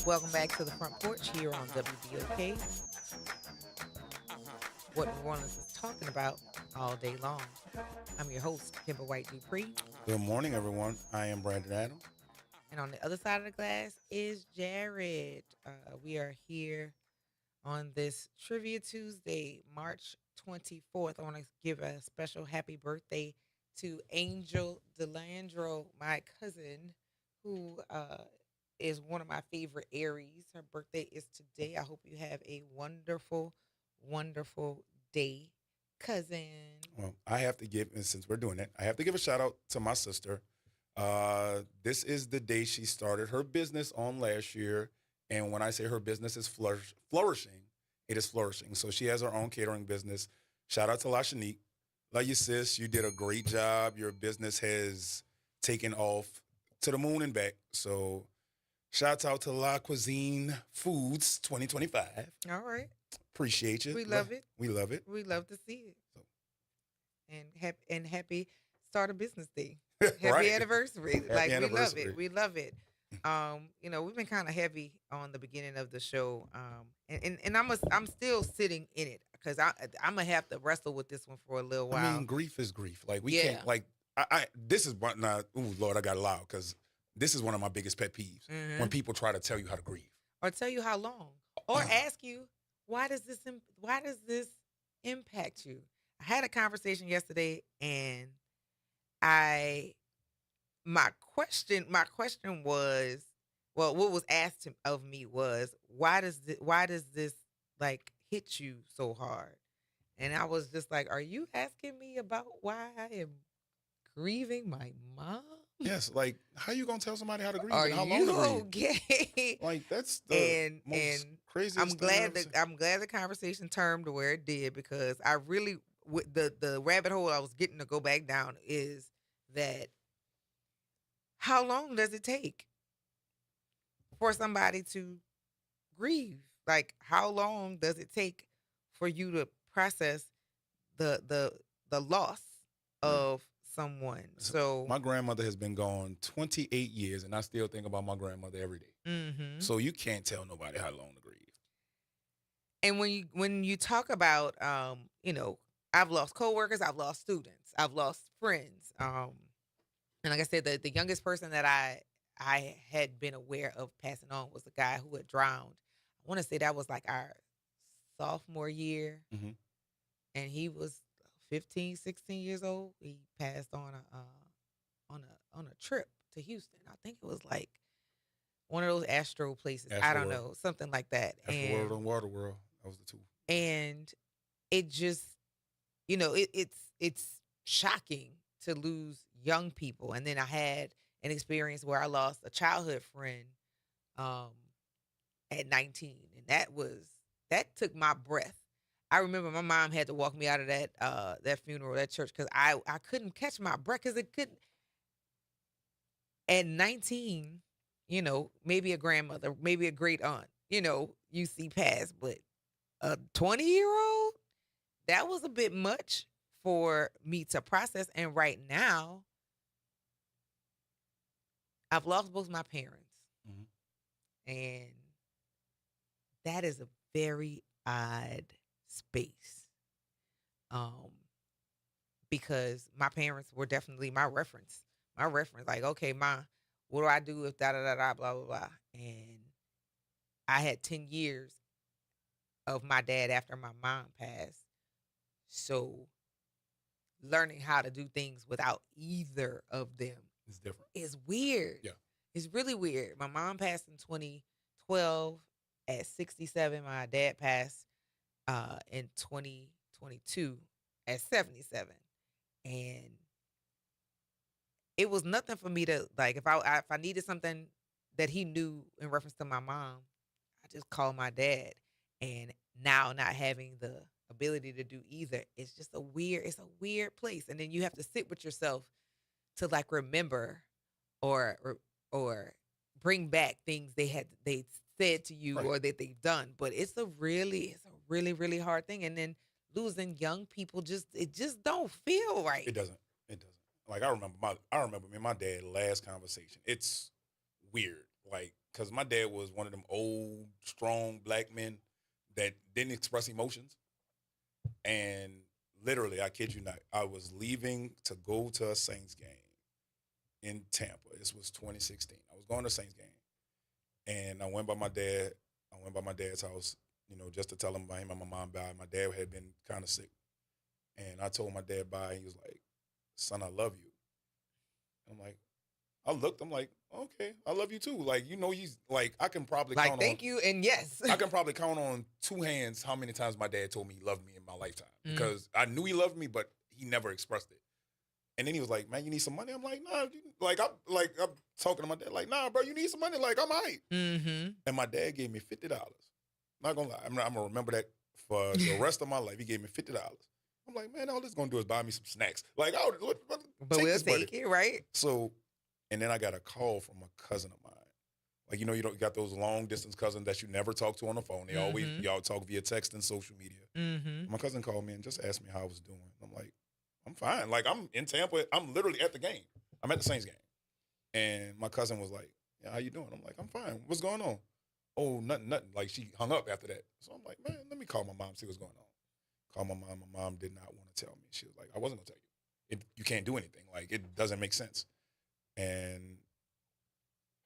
Welcome back to the Front Porch here on WBOK. What New Orleans is talking about all day long. I'm your host, Kimber White Dupree. Good morning, everyone. I am Brandon Adams. And on the other side of the glass is Jared. We are here on this Trivia Tuesday, March 24th. I want to give a special happy birthday to Angel DeLandro, my cousin, who is one of my favorite Aries. Her birthday is today. I hope you have a wonderful, wonderful day, cousin. Well, I have to give, and since we're doing it, I have to give a shout out to my sister. This is the day she started her business on last year. And when I say her business is flourishing, it is flourishing. So she has her own catering business. Shout out to La Shanique. Love you, sis. You did a great job. Your business has taken off to the moon and back. So shout out to La Cuisine Foods 2025. All right. Appreciate you. We love it. We love it. We love to see it. And happy start of business day. Happy Right. anniversary. Happy We love anniversary. it. We love it. We've been kind of heavy on the beginning of the show. And I'm still sitting in it because I'm gonna have to wrestle with this one for a little while. I mean, grief is grief. Like we can't like this is one now. Ooh, Lord, I got loud because this is one of my biggest pet peeves when people try to tell you how to grieve or tell you how long, or ask you why does this impact you. I had a conversation yesterday, and my question was, well, what was asked of me was, why does this like hit you so hard? And I was just like, are you asking me about why I am grieving my mom? Yes, like how you gonna tell somebody how to grieve Are and how long you to grieve? okay? Like that's the and most craziest I'm thing I've glad ever that seen. I'm glad the conversation turned to where it did, because I really with the rabbit hole I was getting to go back down is that how long does it take for somebody to grieve? Like how long does it take for you to process the the the loss of someone? So My grandmother has been gone 28 years, and I still think about my grandmother every day. mhm. So you can't tell nobody how long to grieve. And when you talk about I've lost coworkers, I've lost students, I've lost friends. And like I said, the youngest person that I had been aware of passing on was a guy who had drowned. I want to say that was like our sophomore year, Mhm. and he was 15, 16 years old. He passed on a trip to Houston. I think it was like one of those Astro places. I don't Astroworld. know, something like that. Astroworld and Waterworld. That was the two. And it just it's shocking to lose young people. And then I had an experience where I lost a childhood friend um at 19, and that took my breath. I remember my mom had to walk me out of that funeral, that church, because I couldn't catch my breath, because it couldn't. At 19, maybe a grandmother, maybe a great aunt, you see pass, but a 20-year-old, that was a bit much for me to process. And right now, I've lost both my parents. Mhm. And that is a very odd space. Because my parents were definitely my reference. My reference, like, okay, what do I do if da da da da blah blah blah? And I had 10 years of my dad after my mom passed. So learning how to do things without either of them It's different. is weird. Yeah. It's really weird. My mom passed in 2012 at 67. My dad passed in 2022 at 77. And it was nothing for me to, like, if I needed something that he knew in reference to my mom, I just called my dad. And now not having the ability to do either, it's a weird place. And then you have to sit with yourself to like remember or bring back things they said to you, Right. or that they've done. But it's a really really hard thing. And then losing young people, it just don't feel right. It doesn't. It doesn't. Like I remember me and my dad last conversation. It's weird. Like, cause my dad was one of them old, strong black men that didn't express emotions. And literally, I kid you not, I was leaving to go to a Saints game in Tampa. This was 2016. I was going to a Saints game. And I went by my dad. I went by my dad's house, just to tell him about him and my mom died. My dad had been kind of sick. And I told my dad bye. He was like, "Son, I love you." I'm like, I'm like, okay, I love you too. Like, he's like, I can probably Like, count thank you, and yes. I can probably count on two hands how many times my dad told me he loved me in my lifetime, because I knew he loved me, but he never expressed it. And then he was like, "Man, you need some money?" I'm like, "Nah." I'm talking to my dad, like, "Nah, bro, you need some money?" Like, I'm all right. Mm-hmm. And my dad gave me $50. Not gonna lie, I'm gonna remember that for the rest of my life. He gave me $50. I'm like, man, all this gonna do is buy me some snacks. Like, But we'll take it, right? So, and then I got a call from a cousin of mine. Like, you got those long distance cousins that you never talk to on the phone. They always, y'all talk via text and social media. Mm-hmm. My cousin called me and just asked me how I was doing. I'm like, I'm fine. Like, I'm in Tampa. I'm literally at the game. I'm at the Saints game. And my cousin was like, "Yeah, how you doing?" I'm like, "I'm fine. What's going on?" "Oh, nothing. Like, she hung up after that. So I'm like, man, let me call my mom, see what's going on. Call my mom. My mom did not want to tell me. She was like, "I wasn't going to tell you. You can't do anything. Like, it doesn't make sense." And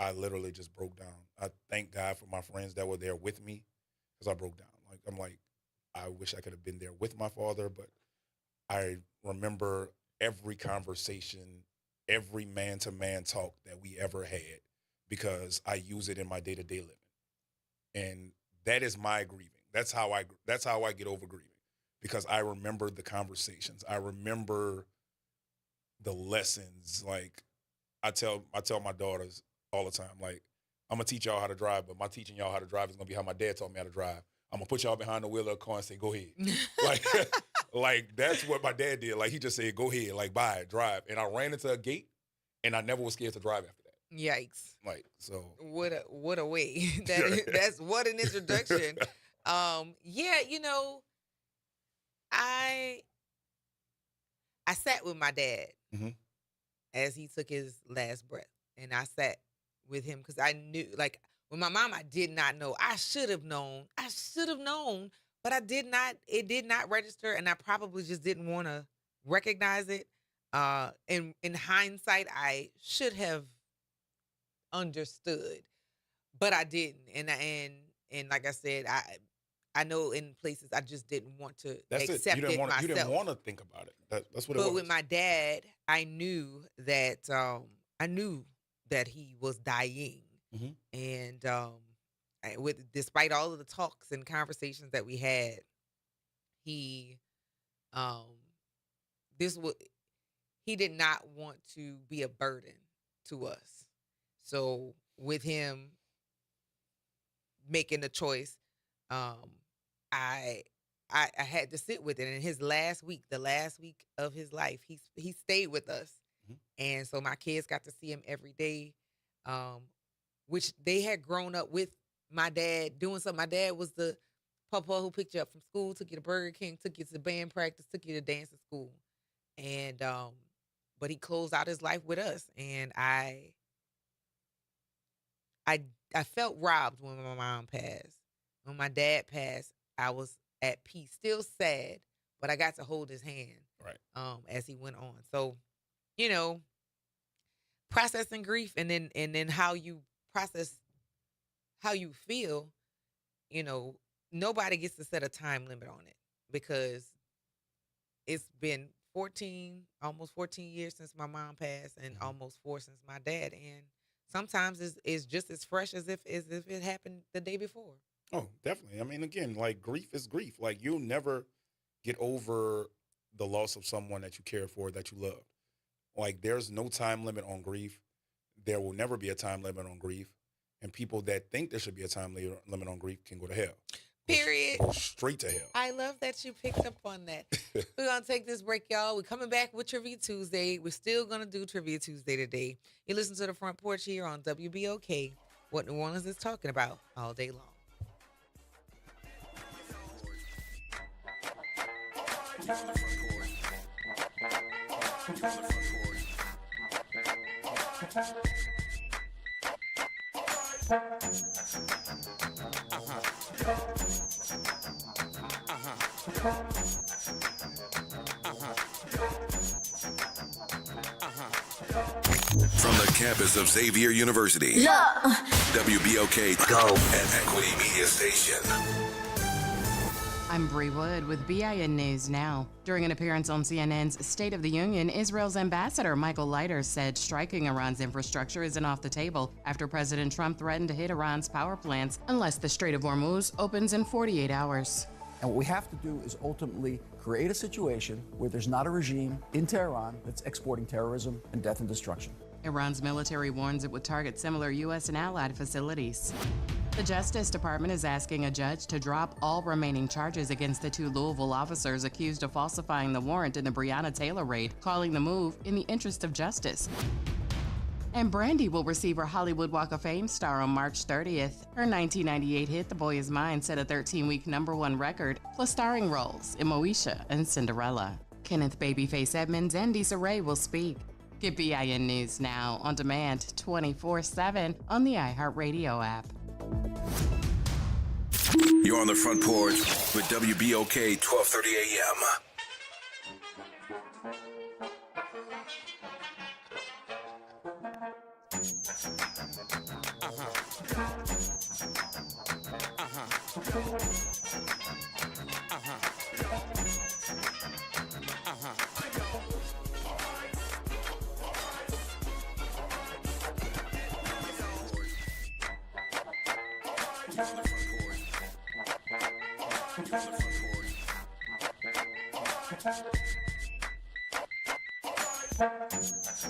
I literally just broke down. I thank God for my friends that were there with me, because I broke down. Like, I'm like, I wish I could have been there with my father, but I remember every conversation, every man-to-man talk that we ever had, because I use it in my day-to-day living. And that is my grieving. That's how I get over grieving, because I remember the conversations. I remember the lessons. Like, I tell my daughters all the time, like, I'm gonna teach y'all how to drive, but my teaching y'all how to drive is gonna be how my dad taught me how to drive. I'm gonna put y'all behind the wheel of a car and say, go ahead. like that's what my dad did. Like, he just said, go ahead, like, bye, drive. And I ran into a gate, and I never was scared to drive after that. Yikes. Like, so. What a way. That's what an introduction. Yeah, you know, I sat with my dad as he took his last breath. And I sat with him because I knew, like, with my mom, I did not know. I should have known, but I did not. It did not register, and I probably just didn't want to recognize it. In hindsight, I should have understood, but I didn't. And like I said, I know in places I just didn't want to accept it myself. You didn't want to think about it. That's what it was. But with my dad, I knew that he was dying, and despite all of the talks and conversations that we had, he did not want to be a burden to us. So with him making the choice, I had to sit with it. And his last week, the last week of his life, he stayed with us. And so my kids got to see him every day, which they had grown up with my dad doing something. My dad was the papa who picked you up from school, took you to Burger King, took you to band practice, took you to dance at school. And but he closed out his life with us. And I felt robbed when my mom passed. When my dad passed, I was at peace, still sad, but I got to hold his hand as he went on. So, you know, processing grief and then how you process how you feel, you know, nobody gets to set a time limit on it because it's been almost 14 years since my mom passed and almost 4 since my dad. And sometimes it's just as fresh as if it happened the day before. Oh, definitely. I mean, again, like, grief is grief. Like, you'll never get over the loss of someone that you cared for, that you loved. Like, there's no time limit on grief. There will never be a time limit on grief. And people that think there should be a time limit on grief can go to hell. Period. Go straight to hell. I love that you picked up on that. We're going to take this break, y'all. We're coming back with Trivia Tuesday. We're still going to do Trivia Tuesday today. You listen to The Front Porch here on WBOK, what New Orleans is talking about all day long. From the campus of Xavier University, WBOK Go and Equity Media Station. I'm Bree Wood with BIN News Now. During an appearance on CNN's State of the Union, Israel's ambassador Michael Leiter said striking Iran's infrastructure isn't off the table after President Trump threatened to hit Iran's power plants unless the Strait of Hormuz opens in 48 hours. And what we have to do is ultimately create a situation where there's not a regime in Tehran that's exporting terrorism and death and destruction. Iran's military warns it would target similar U.S. and allied facilities. The Justice Department is asking a judge to drop all remaining charges against the 2 Louisville officers accused of falsifying the warrant in the Breonna Taylor raid, calling the move in the interest of justice. And Brandy will receive her Hollywood Walk of Fame star on March 30th. Her 1998 hit The Boy Is Mine set a 13-week #1 record, plus starring roles in Moesha and Cinderella. Kenneth Babyface Edmonds and Issa Rae will speak. Get BIN News Now on demand 24/7 on the iHeartRadio app. You're on the Front Porch with WBOK 1230 AM.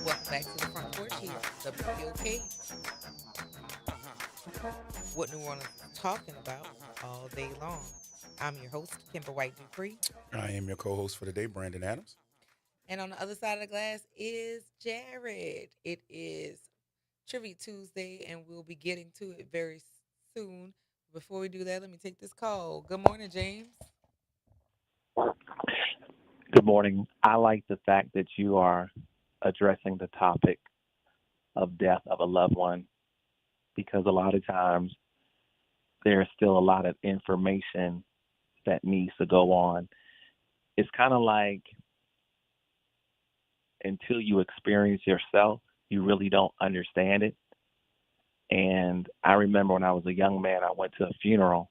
Welcome back to the Front Porch here on WPOK. What New Orleans is talking about all day long. I'm your host, Kimber White Dupree. I am your co-host for the day, Brandon Adams. And on the other side of the glass is Jared. It is Trivia Tuesday, and we'll be getting to it very soon. Before we do that, let me take this call. Good morning, James. Good morning. I like the fact that you are addressing the topic of death of a loved one, because a lot of times there's still a lot of information that needs to go on. It's kind of like until you experience yourself, you really don't understand it. And I remember when I was a young man, I went to a funeral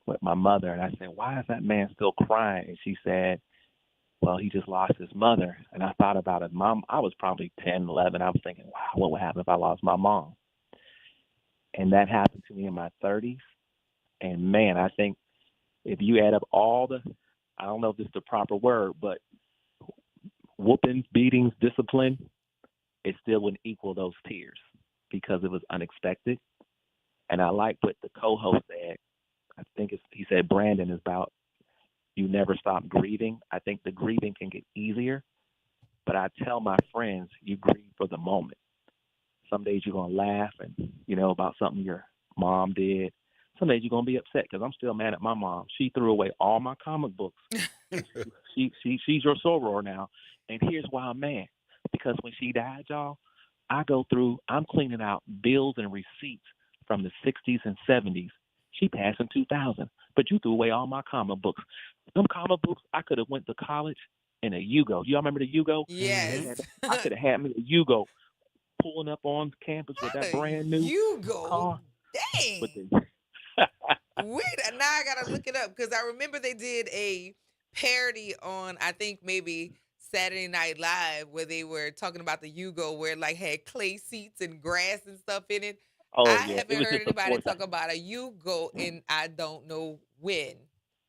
with my mother, and I said, "Why is that man still crying?" And she said, "Well, he just lost his mother." And I thought about it. Mom, I was probably 10, 11. I was thinking, wow, what would happen if I lost my mom? And that happened to me in my 30s. And man, I think if you add up all the, I don't know if this is the proper word, but whoopings, beatings, discipline, it still wouldn't equal those tears because it was unexpected. And I like what the co-host said. I think he said Brandon is about you never stop grieving. I think the grieving can get easier, but I tell my friends you grieve for the moment. Some days you're going to laugh and, about something your mom did. Some days you're going to be upset because I'm still mad at my mom. She threw away all my comic books. She's your soror now. And here's why I'm mad. Because when she died, y'all, I'm cleaning out bills and receipts from the 60s and 70s. She passed in 2000, but you threw away all my comic books. Them comic books, I could have went to college in a Yugo. Y'all remember the Yugo? Yes. I could have had me a Yugo pulling up on campus with that brand new Yugo? car. Dang. Wait, now I got to look it up because I remember they did a parody on, I think maybe Saturday Night Live, where they were talking about the Yugo, where it had clay seats and grass and stuff in it. Oh, I yeah. haven't heard anybody talk about a Yugo in I don't know when.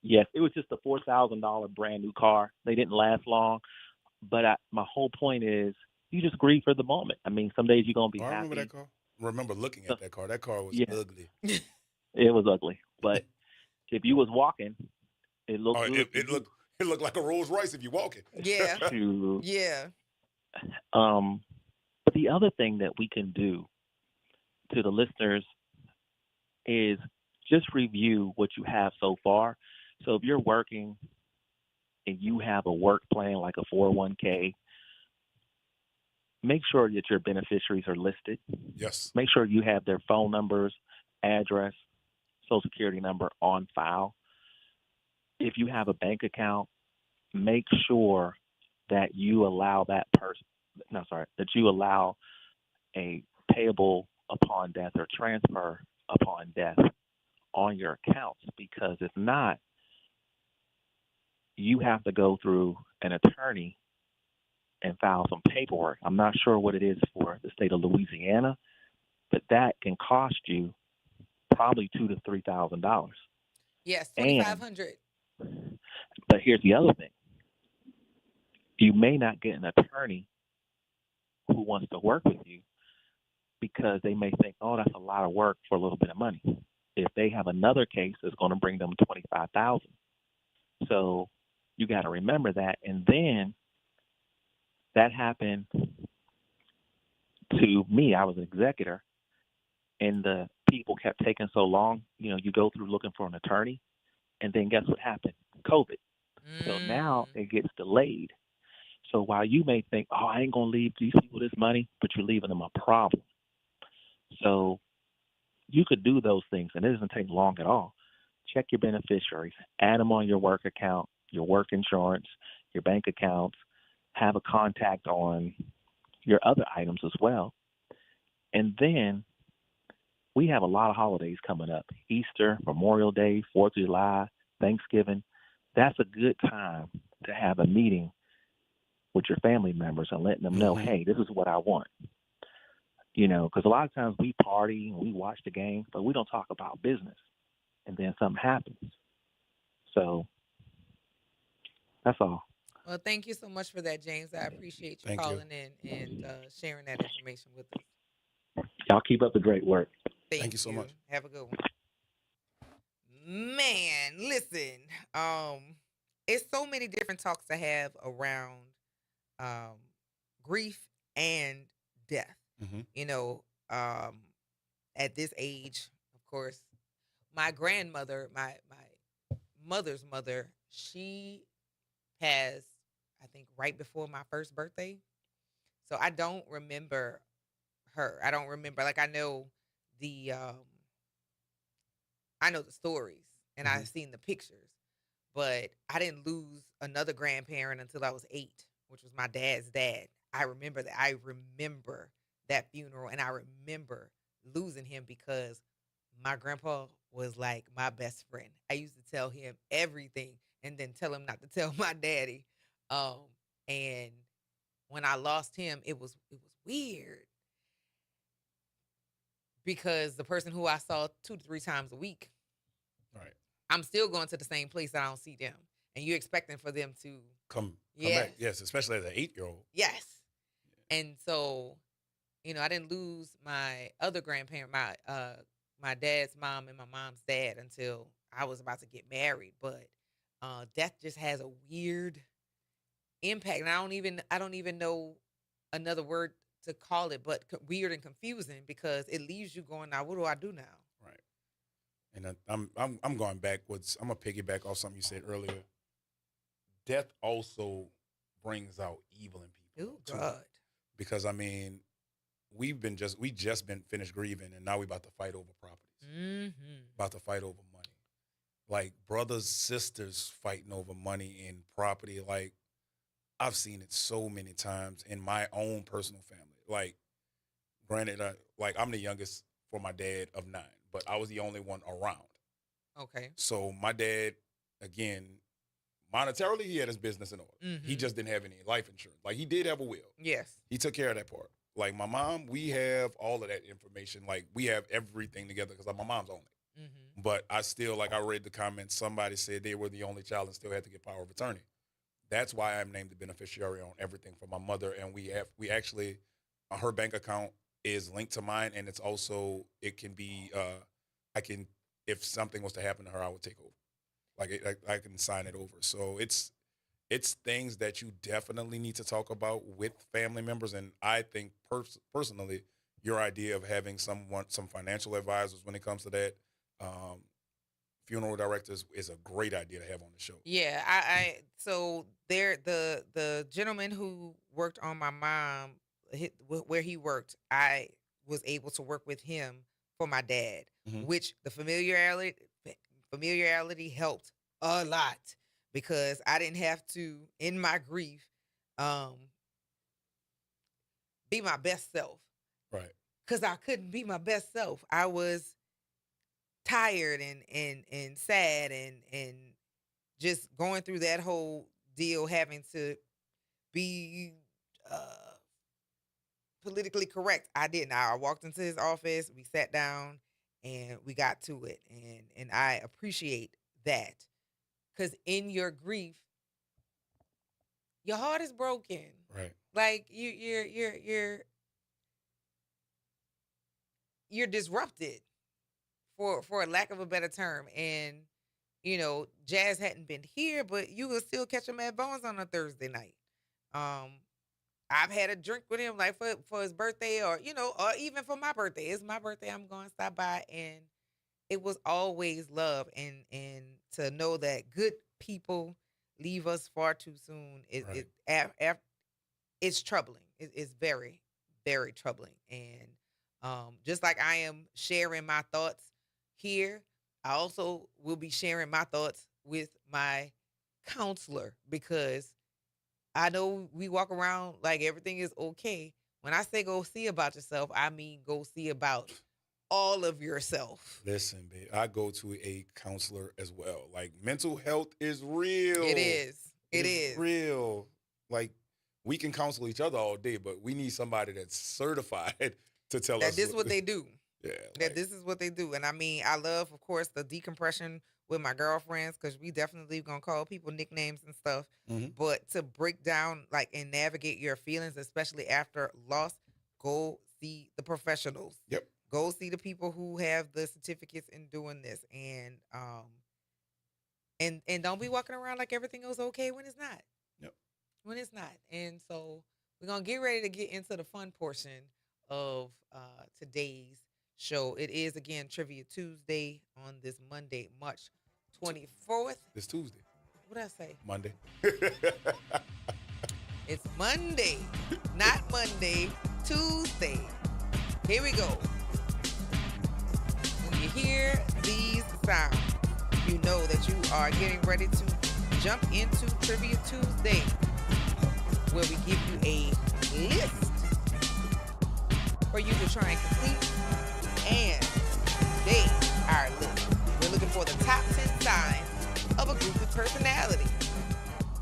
Yes, it was just a $4,000 brand new car. They didn't last long, but my whole point is you just grieve for the moment. I mean, some days you're gonna be happy. I remember that car. Remember looking at that car. That car was ugly. It was ugly, but if you was walking, it looked good. It looked like a Rolls Royce if you're walking. Yeah. Yeah. But the other thing that we can do to the listeners is just review what you have so far. So if you're working and you have a work plan like a 401k, make sure that your beneficiaries are listed. Yes. Make sure you have their phone numbers, address, social security number on file. If you have a bank account, make sure that you allow that you allow a payable upon death or transfer upon death on your accounts, because if not, you have to go through an attorney and file some paperwork. I'm not sure what it is for the state of Louisiana, but that can cost you probably $2,000 to $3,000. Yes, $2,500. But here's the other thing: you may not get an attorney who wants to work with you because they may think, "Oh, that's a lot of work for a little bit of money." If they have another case that's going to bring them $25,000, so you got to remember that. And then that happened to me. I was an executor, and the people kept taking so long. You go through looking for an attorney, and then guess what happened? COVID. So now it gets delayed. So while you may think, "Oh, I ain't going to leave these people this money," but you're leaving them a problem. So you could do those things, and it doesn't take long at all. Check your beneficiaries, add them on your work account, your work insurance, your bank accounts, have a contact on your other items as well. And then we have a lot of holidays coming up: Easter, Memorial Day, 4th of July, Thanksgiving. That's a good time to have a meeting with your family members and letting them know, hey, this is what I want. Because a lot of times we party and we watch the game, but we don't talk about business. And then something happens. So that's all. Well, thank you so much for that, James. I appreciate you Thank you. calling in and sharing that information with us. Y'all keep up the great work. Thank you so much. Have a good one. Man, listen. It's so many different talks to have around um grief and death. Mm-hmm. You know, at this age, of course, my grandmother, my mother's mother, she passed, I think, right before my first birthday. So I don't remember her. I don't remember. Like the I know the stories and Mm-hmm. I've seen the pictures, but I didn't lose another grandparent until I was 8, which was my dad's dad. I remember that. I remember that funeral, and I remember losing him because my grandpa was like my best friend. I used to tell him everything and then tell him not to tell my daddy. And when I lost him, it was weird because the person who I saw 2 to 3 times a week, Right. I'm still going to the same place and I don't see them. And you're expecting for them to Come Yes. back. Yes, especially as an 8-year-old. Yes. And so, I didn't lose my other grandparent, my dad's mom and my mom's dad until I was about to get married. But death just has a weird impact. And I don't even know another word to call it, but weird and confusing because it leaves you going, now what do I do now? Right. And I'm going backwards. I'm gonna piggyback off something you said earlier. Death also brings out evil in people. Oh God. Because I mean, we just been finished grieving, and now we about to fight over properties. Mm-hmm. About to fight over money. Like brothers, sisters fighting over money and property. Like I've seen it so many times in my own personal family. Like, granted, I'm the youngest for my dad of 9, but I was the only one around. Okay. So my dad, again, monetarily, he had his business in order. Mm-hmm. He just didn't have any life insurance. Like, he did have a will. Yes. He took care of that part. Like, my mom, we have all of that information. Like, we have everything together because my mom's owned it. Mm-hmm. But I still, like, I read the comments. Somebody said they were the only child and still had to get power of attorney. That's why I'm named the beneficiary on everything for my mother. And we actually, her bank account is linked to mine. And it's also, it can be, if something was to happen to her, I would take over. Like I can sign it over. So it's things that you definitely need to talk about with family members. And I think personally, your idea of having some financial advisors when it comes to that, funeral directors is a great idea to have on the show. Yeah, so the gentleman who worked on my mom, where he worked, I was able to work with him for my dad, Mhm. which the familiarity helped a lot because I didn't have to, in my grief, be my best self. Right. Because I couldn't be my best self. I was tired and sad and just going through that whole deal, having to be politically correct. I didn't. I walked into his office, we sat down, and we got to it. And I appreciate that. Because in your grief, your heart is broken. Right. Like you're disrupted, for a lack of a better term. And Jazz hadn't been here, but you will still catch him at Bones on a Thursday night. I've had a drink with him like for his birthday, or even for my birthday. It's my birthday, I'm going to stop by, and it was always love. And to know that good people leave us far too soon, it's troubling. It's very, very troubling. And just like I am sharing my thoughts here, I also will be sharing my thoughts with my counselor, because I know we walk around like everything is okay. When I say go see about yourself, I mean go see about all of yourself. Listen, babe, I go to a counselor as well. Like, mental health is real. It is. It is real. Like, we can counsel each other all day, but we need somebody that's certified to tell us that this is what they do. Yeah. That this is what they do. And I mean, I love, of course, the decompression with my girlfriends because we definitely gonna call people nicknames and stuff. Mhm. But to break down like and navigate your feelings, especially after loss, go see the professionals. Yep. Go see the people who have the certificates in doing this, and don't be walking around like everything is okay when it's not. Yep. When it's not. And so we're gonna get ready to get into the fun portion of today's show. It is again Trivia Tuesday on this Monday, March 24th. This Tuesday. What did I say? Monday. It's Monday, not Monday, Tuesday. Here we go. When you hear these sounds, you know that you are getting ready to jump into Trivia Tuesday, where we give you a list for you to try and complete. And today, our list, we're looking for the top 10 signs of a goofy personality.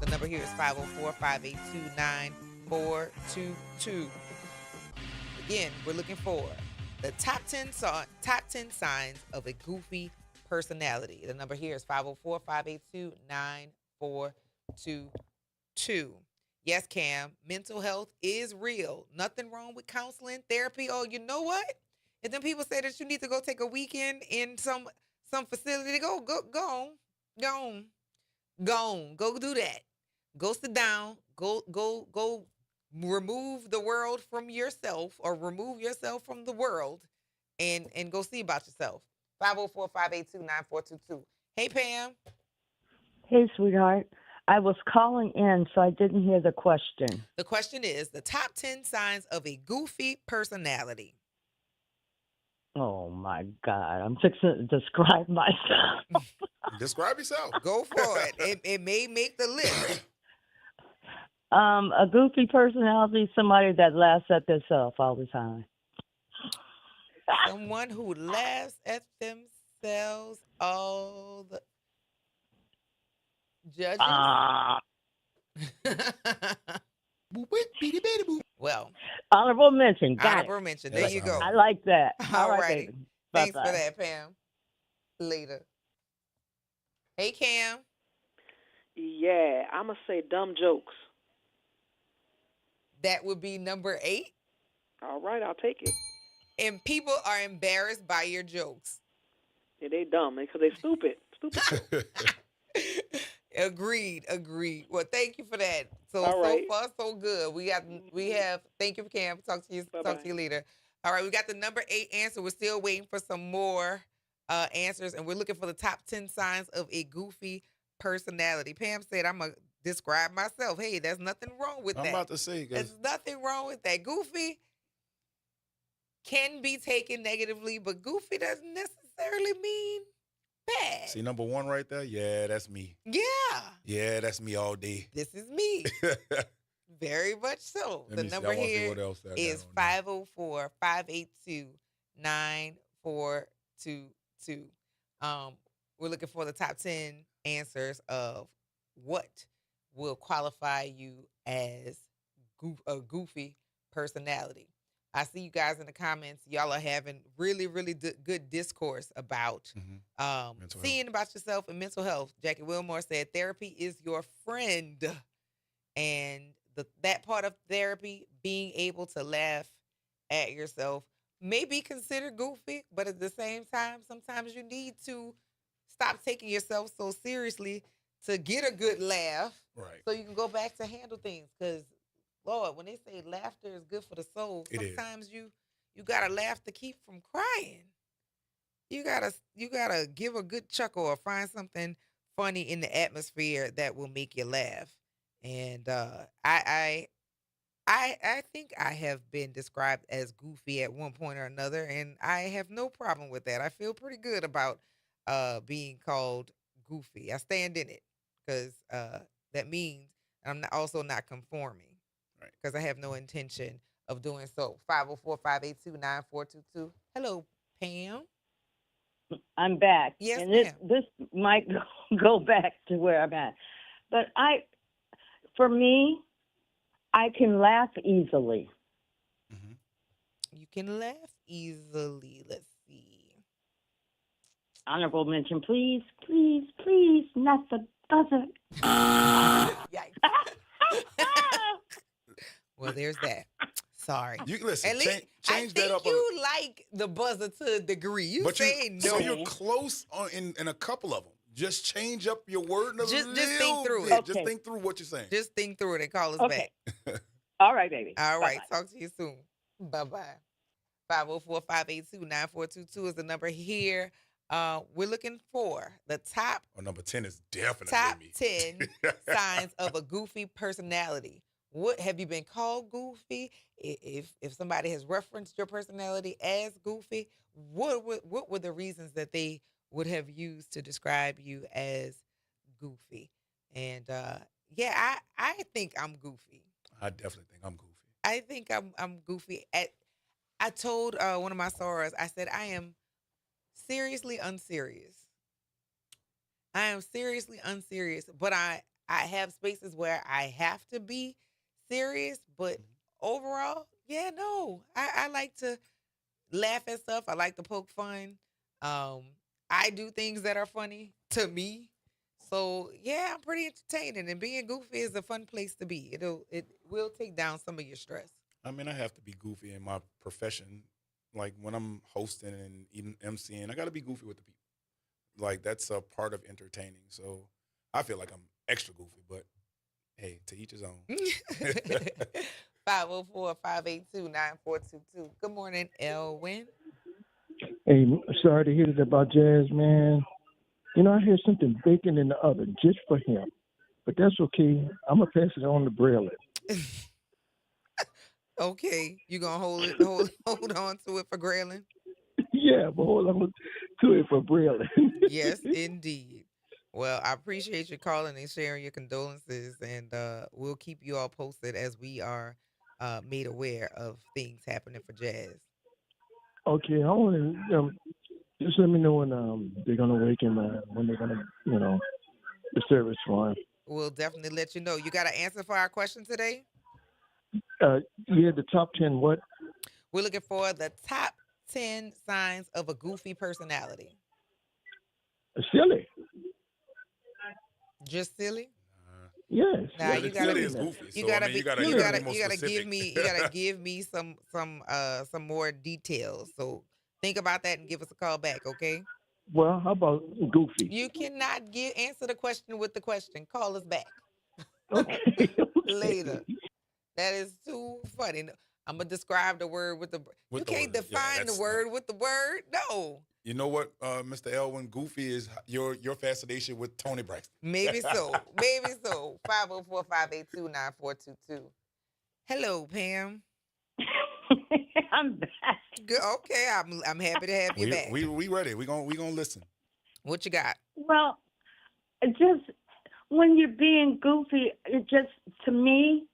The number here is 504-582-9422. Again, we're looking for the top 10 signs of a goofy personality. The number here is 504-582-9422. Yes, Cam, mental health is real. Nothing wrong with counseling, therapy. Oh, you know what? If them people say that you need to go take a weekend in some facility, go on, go do that. Go sit down. Go remove the world from yourself, or remove yourself from the world, and go see about yourself. 504-582-9422. Hey, Pam. Hey, sweetheart. I was calling in, so I didn't hear the question. The question is the top 10 signs of a goofy personality. Oh, my God. I'm fixing to describe myself. Describe yourself. Go for it. It may make the list. A goofy personality is somebody that laughs at themselves all the time. Someone who laughs at themselves all the... Judges? Well, honorable mention. Got honorable it. mention. There you go. I like that. All right, righty. baby. Thanks Bye-bye. for that, Pam. Later. Hey, Cam. Yeah, I'm going to say dumb jokes. That would be number 8. All right, I'll take it. And people are embarrassed by your jokes. Yeah, they dumb because they stupid. Stupid. Agreed. Well, thank you for that. So far so good. We have. Thank you, Cam. Talk to you later. All right, we got the number 8 answer. We're still waiting for some more answers, and we're looking for the top 10 signs of a goofy personality. Pam said, "I'm gonna describe myself." Hey, there's nothing wrong with that. I'm about to say, there's nothing wrong with that. Goofy can be taken negatively, but goofy doesn't necessarily mean bad. See number 1 right there? Yeah, that's me. Yeah. Yeah, that's me all day. This is me. Very much so. The number here is 504-582-9422. We're looking for the top 10 answers of what will qualify you as a goofy personality. I see you guys in the comments. Y'all are having really, really good discourse about seeing about yourself and mental health. Jackie Wilmore said therapy is your friend. And that part of therapy, being able to laugh at yourself, may be considered goofy, but at the same time, sometimes you need to stop taking yourself so seriously to get a good laugh, right? So you can go back to handle things. Because, Lord, when they say laughter is good for the soul, sometimes you gotta laugh to keep from crying. You gotta give a good chuckle or find something funny in the atmosphere that will make you laugh. And I think I have been described as goofy at one point or another, and I have no problem with that. I feel pretty good about being called goofy. I stand in it because that means I'm also not conforming, right? Because I have no intention of doing so. 504-582-9422. Hello, Pam. I'm back. Yes, and ma'am. This might go back to where I'm at, but for me, I can laugh easily. You can laugh easily. Let's see. Honorable mention, please, please, please, not the buzzer. Yikes. Well, there's that. Sorry. You listen. At least Change I that up. think you like the buzzer to a degree. You say no. So you're close in a couple of them. Just change up your word a little Just think through bit. it. Just think through what you're saying. Just think through it and call us Okay. back. All right, baby. All right. Bye-bye. Talk to you soon. Bye-bye. 504-582-9422 is the number here. We're looking for the top Number 10 is definitely top me. 10 signs of a goofy personality. What have you been called goofy? If somebody has referenced your personality as goofy, what were the reasons that they would have used to describe you as goofy? And yeah, I think I'm goofy. I definitely think I'm goofy. I think I'm goofy. I told one of my sorors, I said I am seriously unserious. I am seriously unserious, but I have spaces where I have to be serious, but overall, yeah, no. I like to laugh at stuff. I like to poke fun. I do things that are funny to me. So yeah, I'm pretty entertaining, and being goofy is a fun place to be. It will take down some of your stress. I mean, I have to be goofy in my profession. Like when I'm hosting and even MCing, I got to be goofy with the people. Like that's a part of entertaining. So I feel like I'm extra goofy, but hey, to each his own. 504-582-9422. Good morning, Elwin. Hey, sorry to hear that about Jazz, man. You know, I hear something baking in the oven just for him. But that's okay. I'm going to pass it on to Braylon. Okay, you gonna hold on to it for Graylin? Yeah, but hold on to it for Braylon. Yes, indeed. Well, I appreciate you calling and sharing your condolences, and we'll keep you all posted as we are made aware of things happening for Jazz. Okay, I want to just let me know when they're gonna wake him, when they're gonna, the service for him. We'll definitely let you know. You got an answer for our question today? Yeah, the top 10 what? We're looking for the top 10 signs of a goofy personality. Silly. Just silly? Yes. Nah, Yeah, you gotta silly be. is goofy. You So, gotta I mean, be. you gotta give me. You gotta give me some more details. So think about that and give us a call back, okay? Well, how about goofy? You cannot answer the question with the question. Call us back. Okay. Later. That is too funny. I'm gonna describe the word with the. You can't define the word with the word. No. You know what, Mr. Elwin, goofy is your fascination with Tony Braxton. Maybe so. Maybe so. 504-582-9422. Hello, Pam. I'm back. Good. Okay, I'm happy to have you back. We ready. We gonna listen. What you got? Well, just when you're being goofy, it just, to me,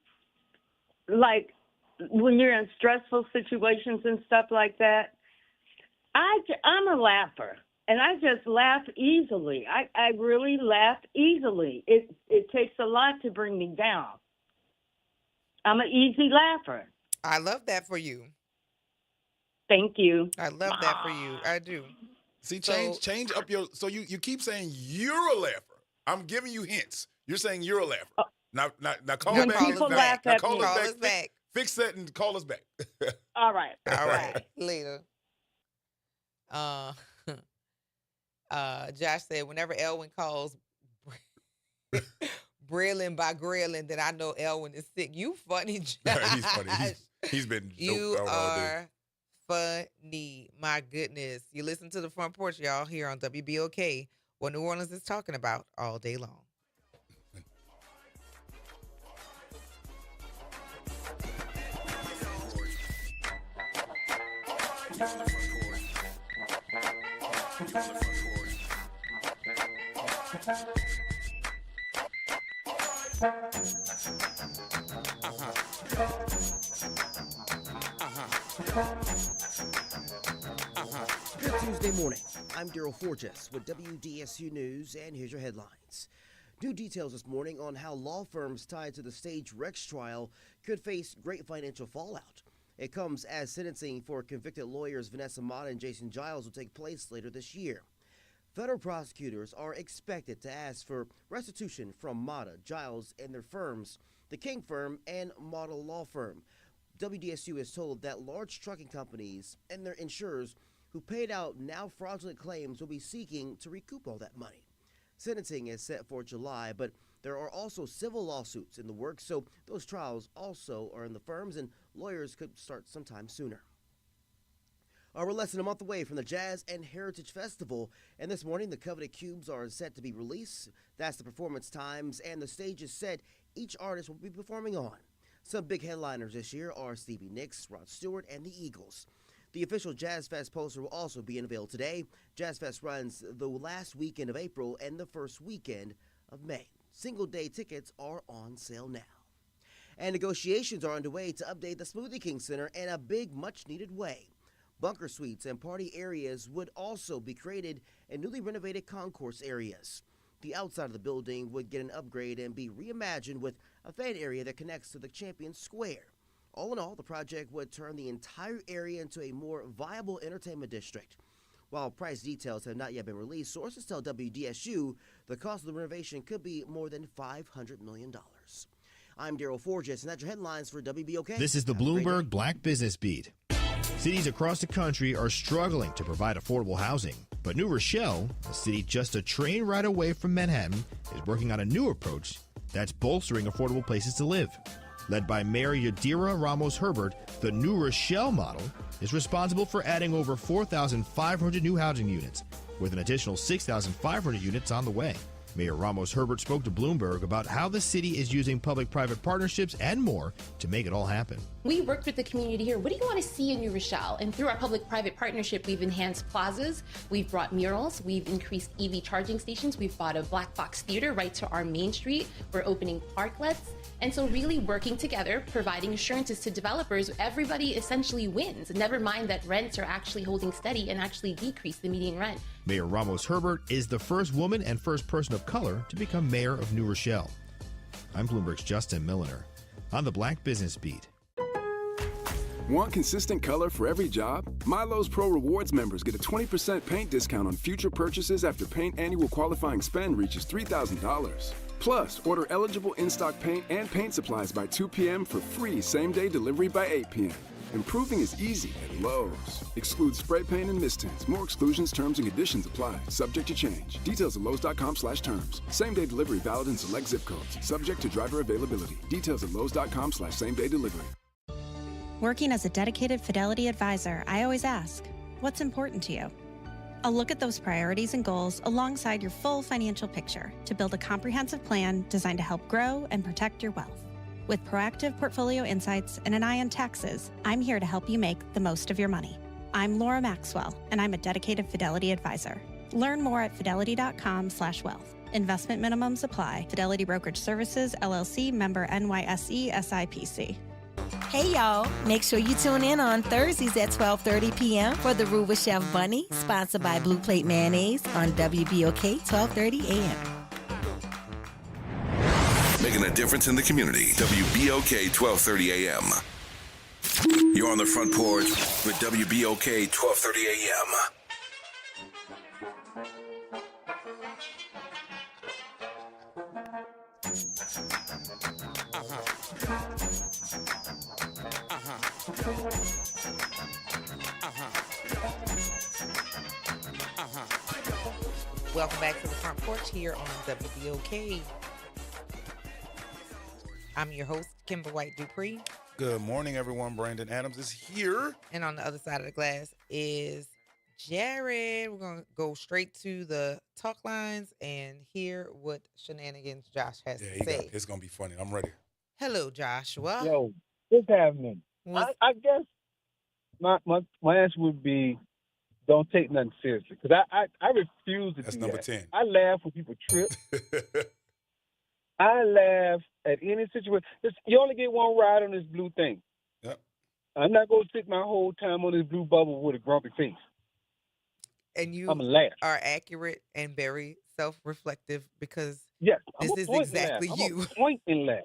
like when you're in stressful situations and stuff like that, I'm a laugher, and I just laugh easily. I really laugh easily. It takes a lot to bring me down. I'm an easy laugher. I love that for you. Thank you. I love that for you. I do. See, change up your. So you keep saying you're a laugher. I'm giving you hints. You're saying you're a laugher. Now call us back. People laugh at call me. us back. Fix that and call us back. All right. All right. Later. Josh said, whenever Elwin calls Braylon by Graylin, then I know Elwin is sick. You funny, Josh. He's funny. He's been You all day. are funny. My goodness. You listen to the Front Porch, y'all, here on WBOK, what New Orleans is talking about all day long. Good Tuesday morning. I'm Daryl Forges with WDSU News, and here's your headlines. New details this morning on how law firms tied to the Stage Rex trial could face great financial fallout. It comes as sentencing for convicted lawyers Vanessa Mata and Jason Giles will take place later this year. Federal prosecutors are expected to ask for restitution from Mata, Giles, and their firms, the King Firm and Model Law Firm. WDSU is told that large trucking companies and their insurers who paid out now fraudulent claims will be seeking to recoup all that money. Sentencing is set for July, but there are also civil lawsuits in the works, so those trials also are in the firms, and lawyers could start sometime sooner. We're less than a month away from the Jazz and Heritage Festival, and this morning the coveted cubes are set to be released. That's the performance times, and the stage is set each artist will be performing on. Some big headliners this year are Stevie Nicks, Rod Stewart, and the Eagles. The official Jazz Fest poster will also be unveiled today. Jazz Fest runs the last weekend of April and the first weekend of May. Single-day tickets are on sale now. And negotiations are underway to update the Smoothie King Center in a big, much-needed way. Bunker suites and party areas would also be created in newly renovated concourse areas. The outside of the building would get an upgrade and be reimagined with a fan area that connects to the Champion Square. All in all, the project would turn the entire area into a more viable entertainment district. While price details have not yet been released, sources tell WDSU the cost of the renovation could be more than $500 million. I'm Daryl Forges, and that's your headlines for WBOK. This is the Bloomberg Black Business Beat. Cities across the country are struggling to provide affordable housing, but New Rochelle, a city just a train ride away from Manhattan, is working on a new approach that's bolstering affordable places to live. Led by Mayor Yadira Ramos-Herbert, the New Rochelle model is responsible for adding over 4,500 new housing units, with an additional 6,500 units on the way. Mayor Ramos-Herbert spoke to Bloomberg about how the city is using public-private partnerships and more to make it all happen. We worked with the community here. What do you want to see in New Rochelle? And through our public-private partnership, we've enhanced plazas, we've brought murals, we've increased EV charging stations, we've brought a black box theater right to our main street, we're opening parklets. And so really working together, providing assurances to developers, everybody essentially wins. Never mind that rents are actually holding steady and actually decrease the median rent. Mayor Ramos-Herbert is the first woman and first person of color to become mayor of New Rochelle. I'm Bloomberg's Justin Milliner on the Black Business Beat. Want consistent color for every job? Milo's Pro Rewards members get a 20% paint discount on future purchases after paint annual qualifying spend reaches $3,000. Plus, order eligible in-stock paint and paint supplies by 2 p.m. for free same-day delivery by 8 p.m. Improving is easy at Lowe's. Excludes spray paint and mist tints. More exclusions, terms, and conditions apply. Subject to change. Details at Lowes.com/terms. Same-day delivery valid in select zip codes. Subject to driver availability. Details at Lowes.com/same-day delivery. Working as a dedicated Fidelity advisor, I always ask, what's important to you? I'll look at those priorities and goals alongside your full financial picture to build a comprehensive plan designed to help grow and protect your wealth. With proactive portfolio insights and an eye on taxes, I'm here to help you make the most of your money. I'm Laura Maxwell, and I'm a dedicated Fidelity advisor. Learn more at fidelity.com/wealth. Investment minimums apply. Fidelity Brokerage Services, LLC, member NYSE, SIPC. Hey y'all, make sure you tune in on Thursdays at 12:30 p.m. for the Ruba Chef Bunny, sponsored by Blue Plate Mayonnaise on WBOK 12:30 a.m. Making a difference in the community. WBOK 12:30 a.m. You're on the front porch with WBOK 12:30 a.m. Welcome back to the Front Porch here on WBOK. I'm your host, Kimber White Dupree. Good morning, everyone. Brandon Adams is here. And on the other side of the glass is Jared. We're going to go straight to the talk lines and hear what shenanigans Josh has to say. It's going to be funny. I'm ready. Hello, Joshua. Yo, what's happening? I guess my answer would be don't take nothing seriously, because I refuse to That's do number that. 10. I laugh when people trip. I laugh at any situation. You only get one ride on this blue thing. Yep. I'm not going to sit my whole time on this blue bubble with a grumpy face. And you I'm a laugh. are accurate and very self-reflective, because yes, this is exactly you. I'm a point and laugh.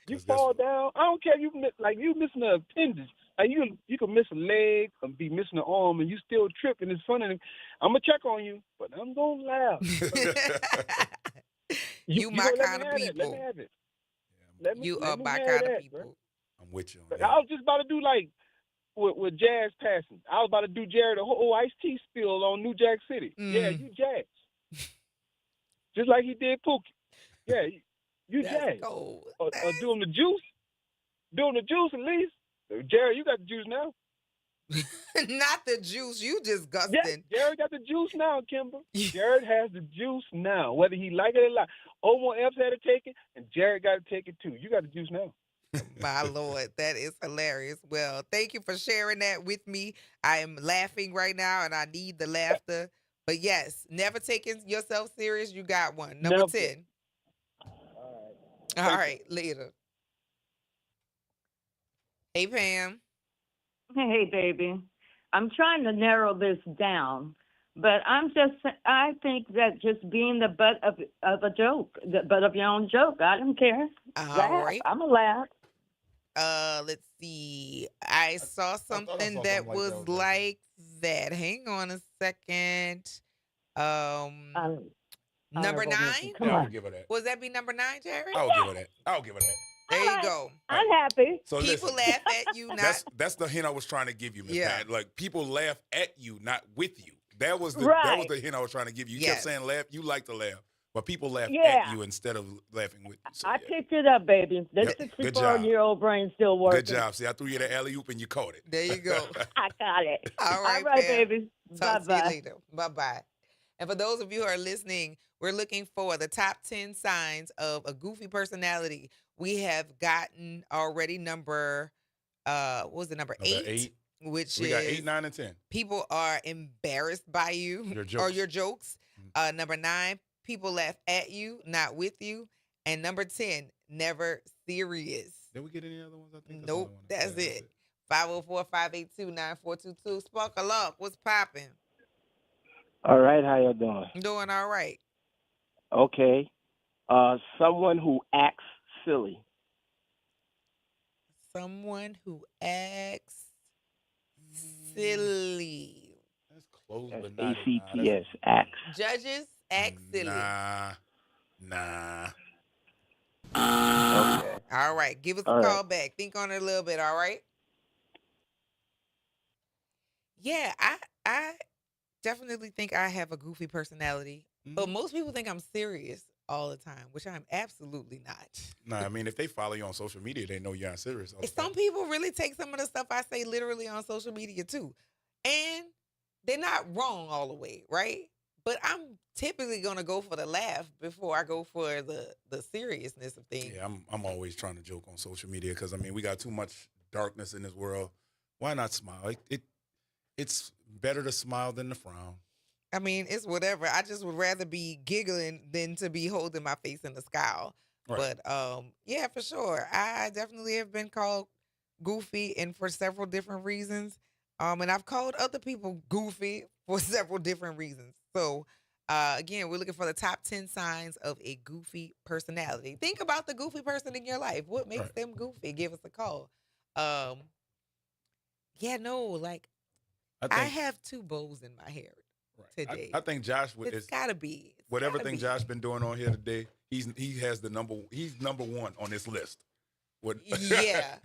You fall down. I don't care. You missing an appendage. Like you can miss a leg or be missing an arm, and you still trip, and it's funny. I'm gonna check on you, but I'm gonna laugh. You my kind of people. Let me have it. Let me You are me my have kind of that, people. bro. I'm with you on But that. I was just about to do like with Jazz passing. I was about to do Jared a whole iced tea spill on New Jack City. Yeah, you Jazz. Just like he did Pookie. Yeah, you That's Jazz. cold. Or do him the juice. Do him the juice at least. Jared, you got the juice now. Not the juice. You just Yeah, gusting. Jared got the juice now, Kimber. Jared has the juice now, whether he like it or not. Omar Epps had to take it, and Jared got to take it too. You got the juice now. My Lord, that is hilarious. Well, thank you for sharing that with me. I am laughing right now, and I need the laughter. But yes, never taking yourself serious. You got one. Number Never. 10. All right, later. Hey, Pam. Hey, baby. I'm trying to narrow this down, but I think that just being the butt of a joke, the butt of your own joke, I don't care. All right. I'm a laugh. Let's see. I saw something that was like that. Hang on a second. Number 9? Yeah, I would give her that. Was that be number 9, Jared? I'll give her that. I'll give her that. There you go. I'm happy. So People listen, laugh at you, not that's the hint I was trying to give you, Miss Yeah. Pat. Like people laugh at you, not with you. That was the hint I was trying to give you. You kept saying laugh. You like to laugh, but people laugh at you instead of laughing with you. So, I picked it up, baby. The 64-year-old brain still working. Good job. See, I threw you the alley oop and you caught it. There you go. I got it. All right, Pam. baby. Talk to Bye-bye. you later. Bye-bye. And for those of you who are listening, we're looking for the top 10 signs of a goofy personality. We have gotten already number, what was it, number 8? Which we is got 8, 9, and 10. People are embarrassed by you or your jokes. Number 9, people laugh at you, not with you. And number 10, never serious. Did we get any other ones? I think Nope, that's it. 504-582-9422. Sparkle Luck, what's popping? All right, how y'all doing? Doing all right. Okay. Someone who acts silly. Someone who acts silly. That's close, That's but not ACTS, acts. Judges act silly. Nah. Okay. All right, give us a All call right. back. Think on it a little bit, all right? Yeah, I definitely think I have a goofy personality, but most people think I'm serious all the time, which I'm absolutely not. Nah, I mean, if they follow you on social media, they know you're not serious. Some people really take some of the stuff I say literally on social media too. And they're not wrong all the way, right? But I'm typically going to go for the laugh before I go for the seriousness of things. Yeah, I'm always trying to joke on social media because, I mean, we got too much darkness in this world. Why not smile? It's better to smile than to frown. I mean, it's whatever. I just would rather be giggling than to be holding my face in the scowl. Right. But yeah, for sure. I definitely have been called goofy and for several different reasons. And I've called other people goofy for several different reasons. So again, we're looking for the top 10 signs of a goofy personality. Think about the goofy person in your life. What makes them goofy? Give us a call. Yeah, no, like I have 2 bows in my hair today. I think Josh It's gotta be. Whatever thing Josh been doing on here today, he's number 1 on this list. Yeah,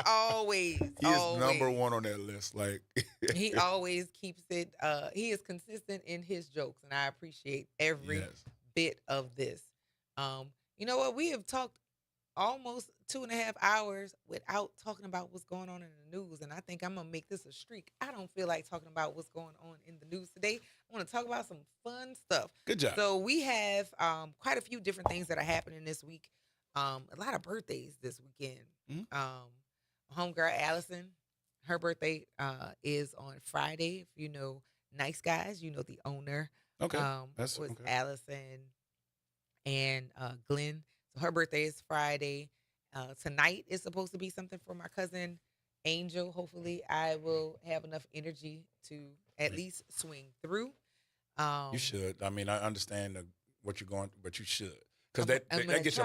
always. He is number 1 on that list. Like He always keeps it. He is consistent in his jokes, and I appreciate every bit of this. You know what? We have talked almost 2.5 hours without talking about what's going on in the news, and I think I'm gonna make this a streak. I don't feel like talking about what's going on in the news today. I want to talk about some fun stuff. Good job. So we have quite a few different things that are happening this week. A lot of birthdays this weekend. Homegirl Allison, her birthday is on Friday. If you know Nice Guys, you know the owner. Okay. Was Allison and Glenn. So her birthday is Friday. Tonight is supposed to be something for my cousin Angel. Hopefully, I will have enough energy to at least swing through. You should. I mean, I understand what you're going, but you should. Because that gets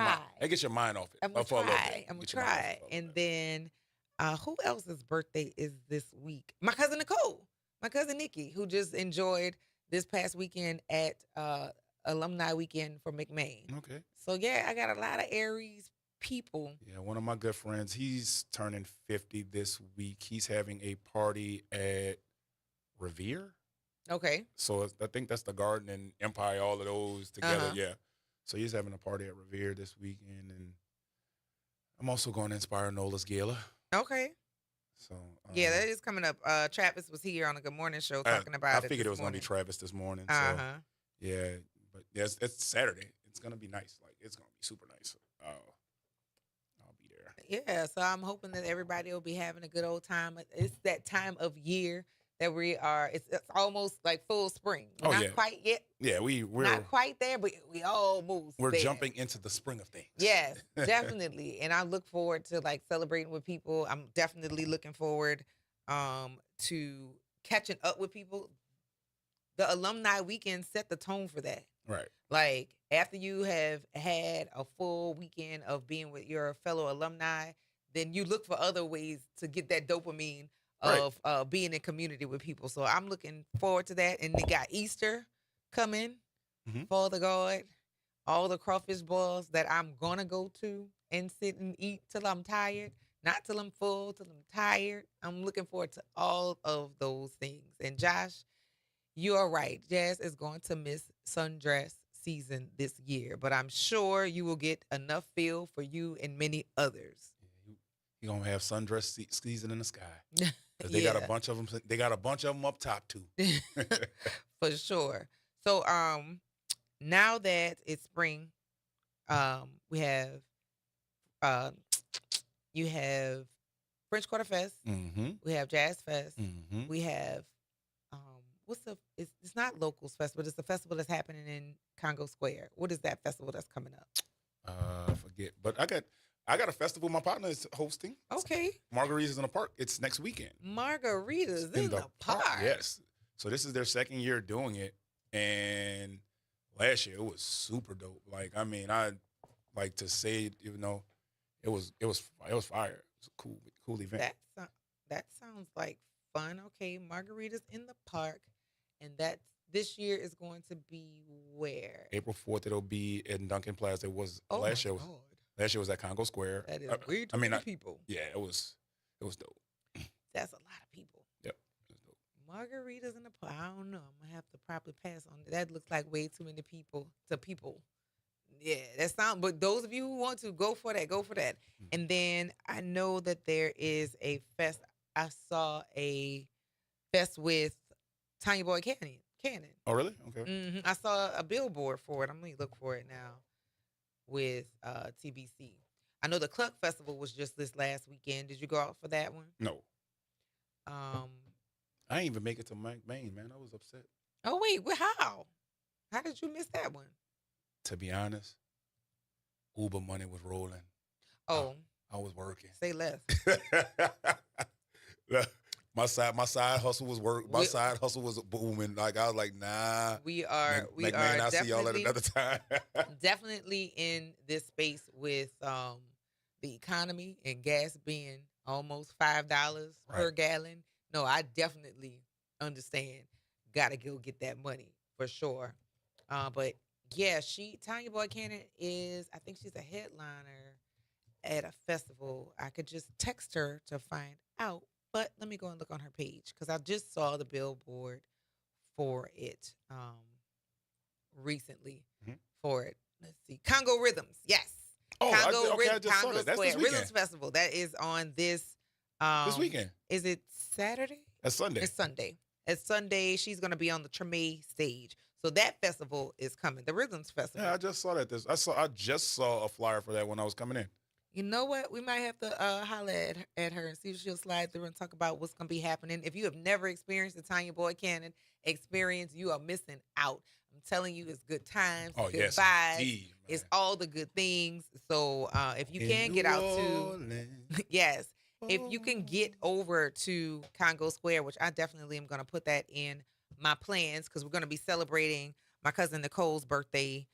your mind off it. I'm gonna for a little try. bit. I'm gonna Get your mind try. off it. And then Who else's birthday is this week? My cousin Nicole, my cousin Nikki, who just enjoyed this past weekend at alumni weekend for McMain. Okay. So yeah, I got a lot of Aries people. Yeah, one of my good friends, he's turning 50 this week. He's having a party at Revere. Okay. So I think that's the Garden and Empire, all of those together. Uh-huh. Yeah. So he's having a party at Revere this weekend, and I'm also going to Inspire Nola's Gala. Okay. So Yeah, that is coming up. Travis was here on the Good Morning Show talking about it. I figured it was going to be Travis this morning. Uh So huh. yeah, but yeah, it's Saturday. It's gonna be nice. Like it's gonna be super nice. I'll be there. Yeah, so I'm hoping that everybody will be having a good old time. It's that time of year that we are. It's almost like full spring. We're not quite yet. Yeah, we're Not quite there, but we almost. we're there. jumping into the spring of things. Yes, definitely. And I look forward to like celebrating with people. I'm definitely looking forward to catching up with people. The alumni weekend set the tone for that. Right. Like after you have had a full weekend of being with your fellow alumni, then you look for other ways to get that dopamine of being in community with people. So I'm looking forward to that. And they got Easter coming for the God, all the crawfish balls that I'm gonna go to and sit and eat till I'm tired. Not till I'm full, till I'm tired. I'm looking forward to all of those things. And Josh, you are right. Jazz is going to miss sundress season this year, but I'm sure you will get enough feel for you and many others. You're gonna have sundress season in the sky. Because they got a bunch of them. They got a bunch of them up top too. For sure. So now that it's spring, we have you have French Quarter Fest. Mm-hmm. We have Jazz Fest. Mm-hmm. We have it's not Locals Fest, but it's the festival that's happening in Congo Square. What is that festival that's coming up? I forget, but I got a festival my partner is hosting. Okay. Margaritas in the Park. It's next weekend. Margaritas in the park. Yes. So this is their second year doing it, and last year it was super dope. Like I mean, I like to say, even though it was fire. It was a cool event. That sounds like fun. Okay, Margaritas in the Park, and this year is going to be where? April 4th. It'll be in Duncan Plaza. It was last year. Last year was at Congo Square. That is way too many people. Yeah, it was dope. That's a lot of people. Yep, it was dope. Margaritas in the park. I don't know. I'm gonna have to probably pass on it. That looks like way too many people to people. Yeah, that sounds. But those of you who want to go for that, go for that. And then I know that there is a fest. I saw a fest with Tanya Boy Cannon. Oh, really? Okay. Mm-hmm. I saw a billboard for it. I'm gonna look for it now. With TBC. I know the Cluck Festival was just this last weekend. Did you go out for that one? No. I didn't even make it to Maine, man. I was upset. Oh, wait. How? How did you miss that one? To be honest, Uber money was rolling. Oh. I was working. Say less. My side hustle was work. My side hustle was booming. Like I was like, nah. We are I'll see y'all at another time. Definitely in this space with the economy and gas being almost $5 per gallon. No, I definitely understand. Gotta go get that money for sure. But yeah, Tanya Boy Cannon I think she's a headliner at a festival. I could just text her to find out. But let me go and look on her page because I just saw the billboard for it recently for it. Let's see. Congo Rhythms. Yes. Oh, Congo I just saw that. That's this weekend. Rhythms Festival. That is on this weekend. Is it Saturday? It's Sunday. It's Sunday. She's going to be on the Treme stage. So that festival is coming. The Rhythms Festival. Yeah, I just saw that. I just saw a flyer for that when I was coming in. You know what? We might have to holler at her and see if she'll slide through and talk about what's going to be happening. If you have never experienced the Tanya Boy Cannon experience, you are missing out. I'm telling you, it's good times, good vibes. Indeed, it's all the good things. So if you can get out to, yes, if you can get over to Congo Square, which I definitely am going to put that in my plans because we're going to be celebrating my cousin Nicole's birthday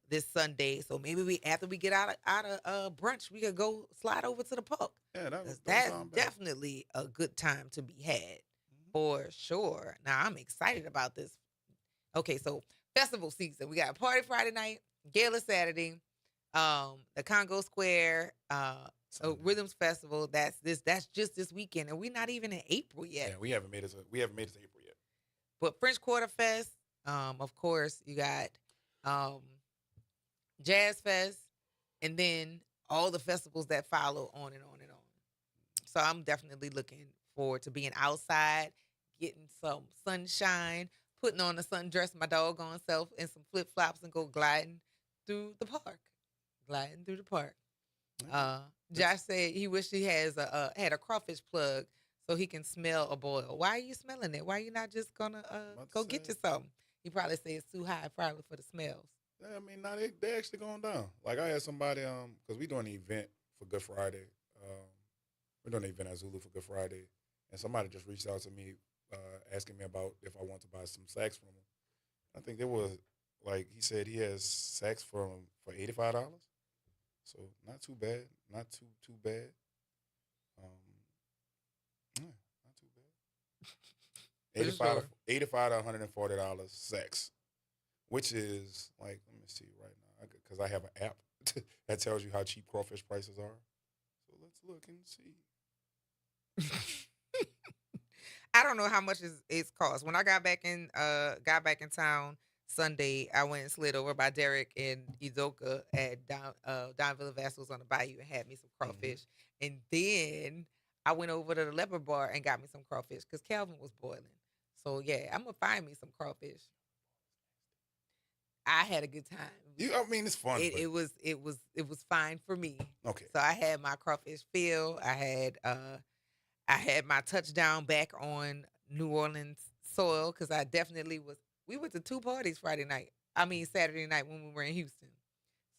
this Sunday. So maybe after we get out of brunch, we could go slide over to the park. Yeah, That's sound bad. definitely a good time to be had for sure. Now I'm excited about this. Okay, so festival season. We got a party Friday night, gala Saturday, the Congo Square, Rhythms Festival. That's just this weekend, and we're not even in April yet. Yeah, we haven't made it to April yet. But French Quarter Fest, of course, you got Jazz Fest, and then all the festivals that follow on and on and on. So I'm definitely looking forward to being outside, getting some sunshine, putting on a sundress, my doggone self, and some flip flops, and go gliding through the park. Josh said he wished he had a crawfish plug so he can smell a boil. Why are you smelling it? Why are you not just gonna go get you something? He probably said it's too high, probably for the smells. Yeah, I mean, now they actually going down. Like I had somebody, because we doing an event for Good Friday. We're doing an event at Zulu for Good Friday, and somebody just reached out to me asking me about if I want to buy some sacks from him. I think it was like he said he has sacks for $85. So not too bad, not too bad. Yeah, not too bad. $85 to $140 sacks, which is like, let me see right now, because I have an app that tells you how cheap crawfish prices are. So let's look and see. I don't know how much it's cost. When I got back in town Sunday, I went and slid over by Derek and Izoka at Don Villavasco's on the Bayou and had me some crawfish. Mm-hmm. And then I went over to the Leopard Bar and got me some crawfish because Calvin was boiling. So yeah, I'm gonna find me some crawfish. I had a good time. I mean, it's fun. It was fine for me. Okay. So I had my crawfish fill. I had my touchdown back on New Orleans soil because I definitely was. We went to 2 parties Saturday night when we were in Houston.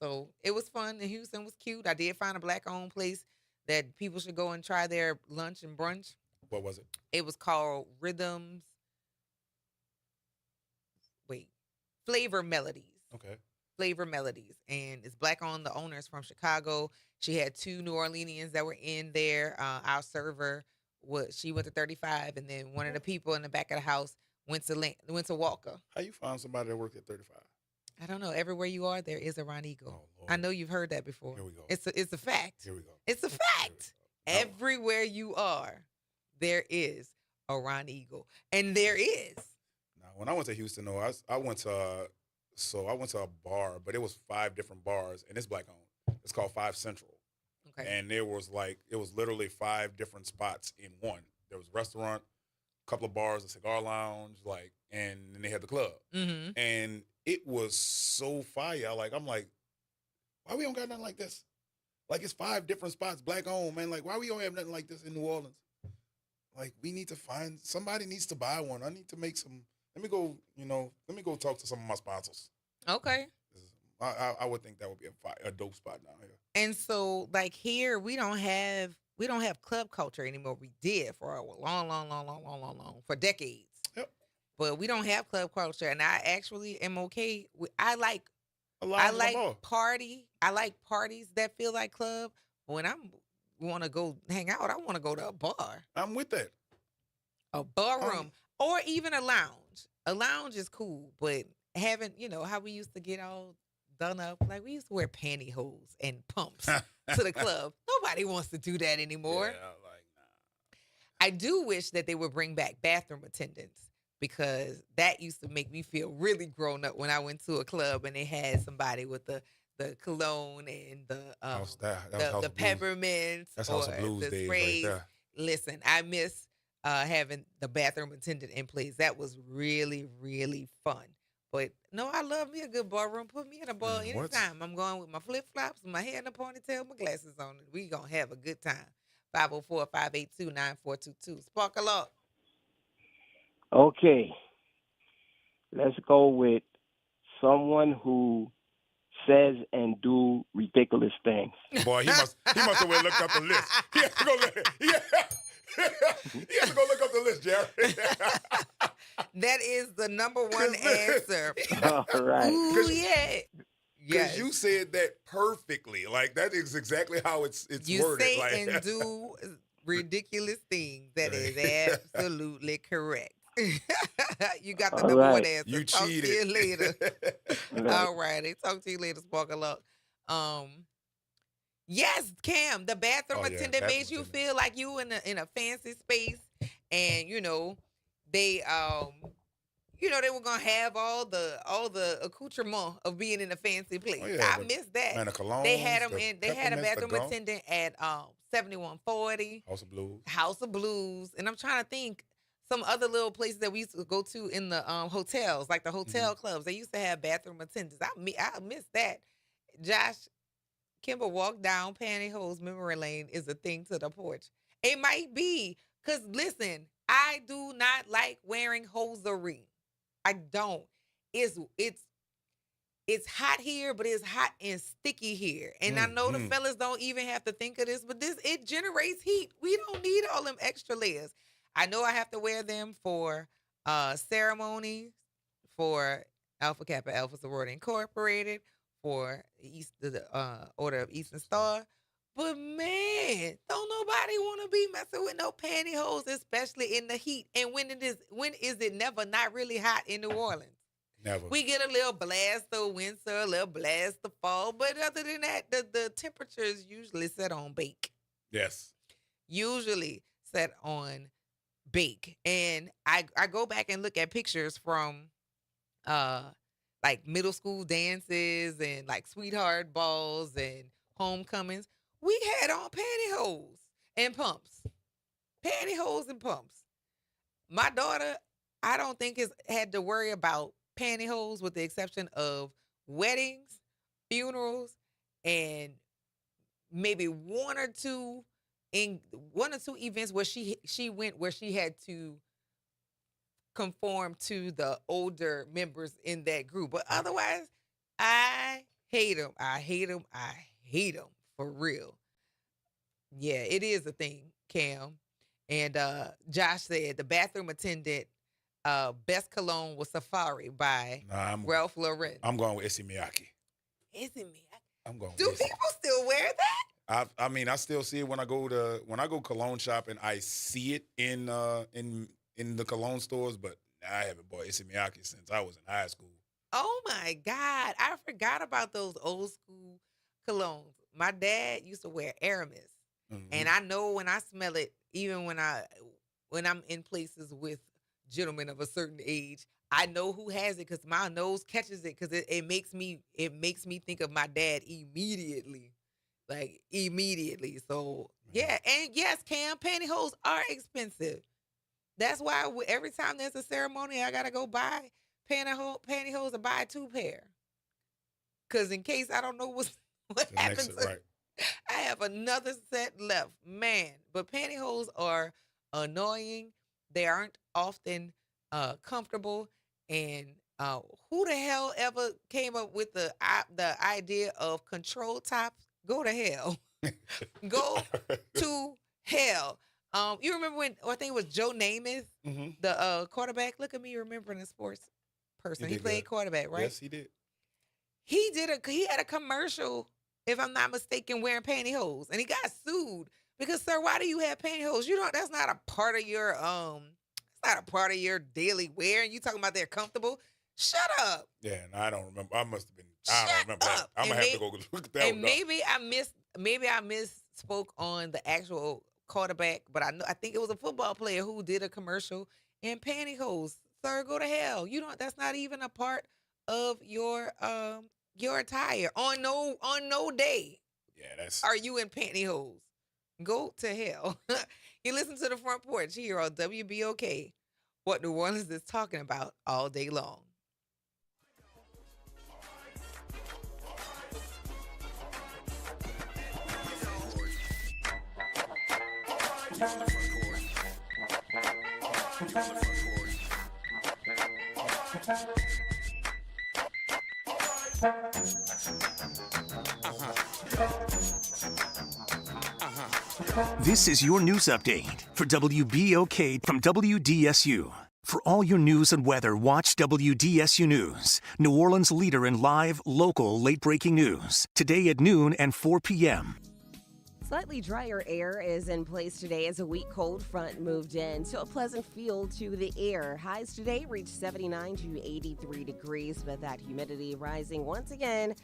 So it was fun. And Houston was cute. I did find a Black-owned place that people should go and try their lunch and brunch. What was it? It was called Flavor Melodies. Okay. Flavor Melodies. And it's Black-owned. The owner is from Chicago. She had 2 New Orleanians that were in there. Our server, she went to 35, and then one of the people in the back of the house went to Walker. How you find somebody that worked at 35? I don't know. Everywhere you are, there is a Ron Eagle. Oh, I know you've heard that before. Here we go. It's a fact. Here we go. It's a fact. Everywhere you are, there is a Ron Eagle, and there is. Now, when I went to Houston, though, I went to a bar, but it was 5 different bars, and it's Black-owned. It's called 5 Central. Okay. And it was literally 5 different spots in one. There was a restaurant, a couple of bars, a cigar lounge, and then they had the club. Mm-hmm. And it was so fire. I'm like, why we don't got nothing like this? Like, it's 5 different spots, Black-owned, man. Like, why we don't have nothing like this in New Orleans? Like, we need to find, somebody needs to buy one. I need to make some, let me go talk to some of my sponsors. Okay. I would think that would be a dope spot down here. And so, here, we don't have club culture anymore. We did for a long, for decades. Yep. But we don't have club culture, and I actually am okay with. I like parties that feel like club. When I want to go hang out, I want to go to a bar. I'm with that. A bar room or even a lounge. A lounge is cool, but having how we used to get all done up, like we used to wear pantyhose and pumps to the club. Nobody wants to do that anymore. Yeah, nah. I do wish that they would bring back bathroom attendants because that used to make me feel really grown up when I went to a club and they had somebody with the cologne and the peppermints That's or House of Blues the days sprays. right there. Listen, I miss having the bathroom attendant in place. That was really, really fun. But no, I love me a good bar room. Put me in a bar anytime. I'm going with my flip-flops, my hair in a ponytail, my glasses on. We going to have a good time. 504-582-9422. Sparkle up. Okay. Let's go with someone who says and do ridiculous things. Boy, he must have went looked up the list. He has to go look up the list, Jerry. That is the number one answer. All right. Ooh, yeah. Because you said that perfectly. Like, that is exactly how it's You worded. say Like, and do ridiculous things. That is absolutely correct. You got the All number one right. answer. You Talk cheated. to you later. Right. All righty. Talk to you later, Sparkle Luck. Yes, Cam, the bathroom Oh, yeah, attendant bathroom made you attendant. feel like you in a fancy space, and they they were gonna have all the accoutrement of being in a fancy place. Oh, yeah, I missed that. Man, the colognes, They had them the they had a peppermints, the bathroom gum. attendant at 7140 House of Blues. House of Blues, and I'm trying to think some other little places that we used to go to in the hotels, like the hotel clubs. They used to have bathroom attendants. I missed that. Josh, Kimber walk down pantyhose memory lane is a thing to the porch. It might be, because listen, I do not like wearing hosiery. I don't. It's hot here, but it's hot and sticky here. And I know the fellas don't even have to think of this, but it generates heat. We don't need all them extra layers. I know I have to wear them for ceremonies, for Alpha Kappa Alpha Sorority Incorporated, for the Order of Eastern Star. But man, don't nobody want to be messing with no pantyhose, especially in the heat. And when is it never not really hot in New Orleans? Never. We get a little blast of winter, a little blast of fall, but other than that, the temperatures usually set on bake. Yes. Usually set on bake. And I go back and look at pictures from like middle school dances and like sweetheart balls and homecomings. We had on pantyhose and pumps. Pantyhose and pumps. My daughter, I don't think has had to worry about pantyhose with the exception of weddings, funerals, and maybe one or two events where she went where she had to conform to the older members in that group. But otherwise, I hate them. I hate them. I hate them for real. Yeah, it is a thing, Cam. And Josh said the bathroom attendant best cologne was Safari by Ralph Lauren. I'm going with Issey Miyake. Issey Miyake. I'm going. Do people still wear that? I mean, I still see it when I go cologne shopping. I see it in the cologne stores, but I haven't bought Issey Miyake since I was in high school. Oh my God, I forgot about those old school colognes. My dad used to wear Aramis, and I know when I smell it, even when I'm in places with gentlemen of a certain age, I know who has it because my nose catches it because it makes me think of my dad immediately. Like immediately. So yeah, and yes, Cam, pantyhose are expensive. That's why every time there's a ceremony, I gotta go buy pantyhose and buy 2 pair. Cause in case I don't know what happens, right. I have another set left, man. But pantyhose are annoying. They aren't often comfortable. And who the hell ever came up with the idea of control tops? Go to hell. Go to hell. You remember when I think it was Joe Namath, the quarterback? Look at me remembering a sports person. He played quarterback, right? Yes, he did. He had a commercial, if I'm not mistaken, wearing pantyhose, and he got sued because, sir, why do you have pantyhose? That's not a part of your it's not a part of your daily wear. And you talking about they're comfortable? Shut up. Yeah, and I don't remember. I don't remember that. I'm gonna have to go look at that. And maybe I misspoke on the actual quarterback, but I think it was a football player who did a commercial in pantyhose. Sir, go to hell. That's not even a part of your attire on no day. Yeah, are you in pantyhose? Go to hell. You listen to the Front Porch here on WBOK. What New Orleans is talking about all day long. This is your news update for WBOK from WDSU. For all your news and weather, watch WDSU News, New Orleans' leader in live, local, late-breaking news. Today at noon and 4 p.m. Slightly drier air is in place today as a weak cold front moved in, so a pleasant feel to the air. Highs today reached 79 to 83 degrees, but that humidity rising once again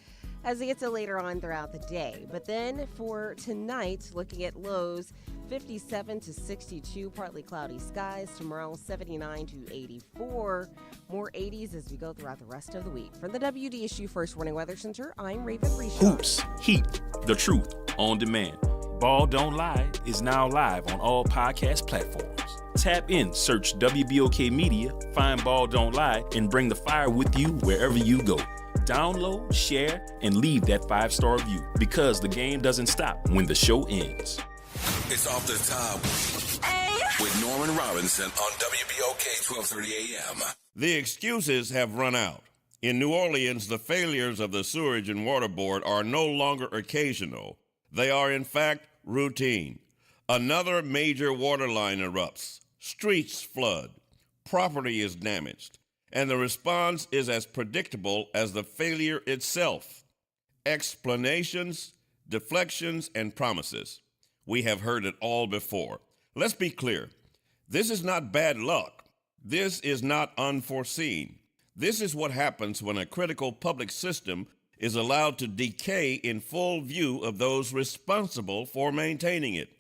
as it gets to later on throughout the day. But then for tonight, looking at lows, 57 to 62, partly cloudy skies. Tomorrow, 79 to 84. More 80s as we go throughout the rest of the week. From the WDSU First Warning Weather Center, I'm Raven Rishaw. Hoops, Heat, The Truth, On Demand. Ball Don't Lie is now live on all podcast platforms. Tap in, search WBOK Media, find Ball Don't Lie, and bring the fire with you wherever you go. Download, share, and leave that 5-star review because the game doesn't stop when the show ends. It's Off the Top with Norman Robinson on WBOK 1230 AM. The excuses have run out. In New Orleans, the failures of the Sewerage and Water Board are no longer occasional. They are, in fact, routine. Another major water line erupts. Streets flood. Property is damaged. And the response is as predictable as the failure itself. Explanations, deflections, and promises. We have heard it all before. Let's be clear. This is not bad luck. This is not unforeseen. This is what happens when a critical public system is allowed to decay in full view of those responsible for maintaining it.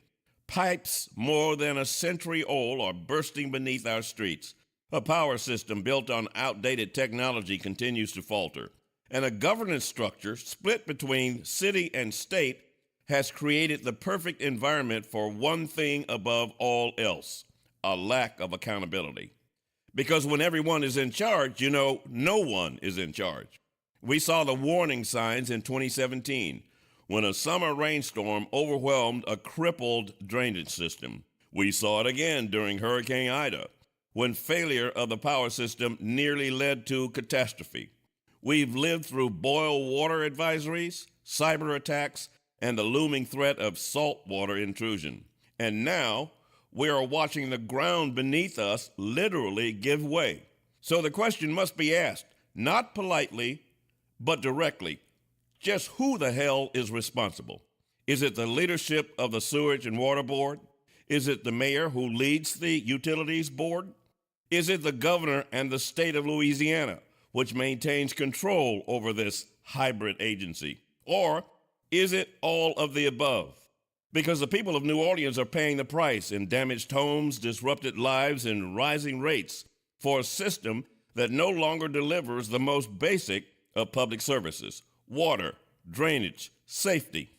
Pipes more than a century old are bursting beneath our streets. A power system built on outdated technology continues to falter. And a governance structure split between city and state has created the perfect environment for one thing above all else: a lack of accountability. Because when everyone is in charge, no one is in charge. We saw the warning signs in 2017 when a summer rainstorm overwhelmed a crippled drainage system. We saw it again during Hurricane Ida when failure of the power system nearly led to catastrophe. We've lived through boil water advisories, cyber attacks, and the looming threat of saltwater intrusion. And now we are watching the ground beneath us literally give way. So the question must be asked, not politely, but directly, just who the hell is responsible? Is it the leadership of the Sewerage and Water Board? Is it the mayor who leads the Utilities Board? Is it the governor and the state of Louisiana, which maintains control over this hybrid agency? Or is it all of the above? Because the people of New Orleans are paying the price in damaged homes, disrupted lives, and rising rates for a system that no longer delivers the most basic of public services: water, drainage, safety.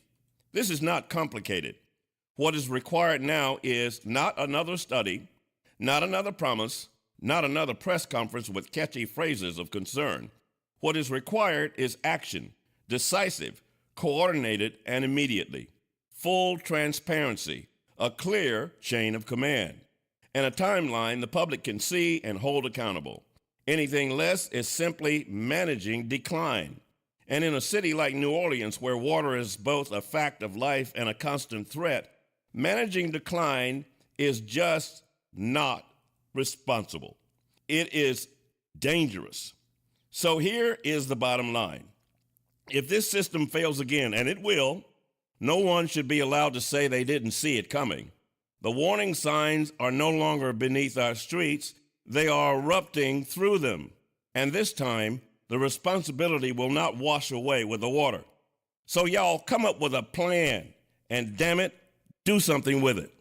This is not complicated. What is required now is not another study, not another promise, not another press conference with catchy phrases of concern. What is required is action, decisive, coordinated, and immediately. Full transparency, a clear chain of command, and a timeline the public can see and hold accountable. Anything less is simply managing decline. And in a city like New Orleans, where water is both a fact of life and a constant threat, managing decline is just not responsible. It is dangerous. So here is the bottom line. If this system fails again, and it will, no one should be allowed to say they didn't see it coming. The warning signs are no longer beneath our streets. They are erupting through them. And this time, the responsibility will not wash away with the water. So y'all come up with a plan, and damn it, do something with it.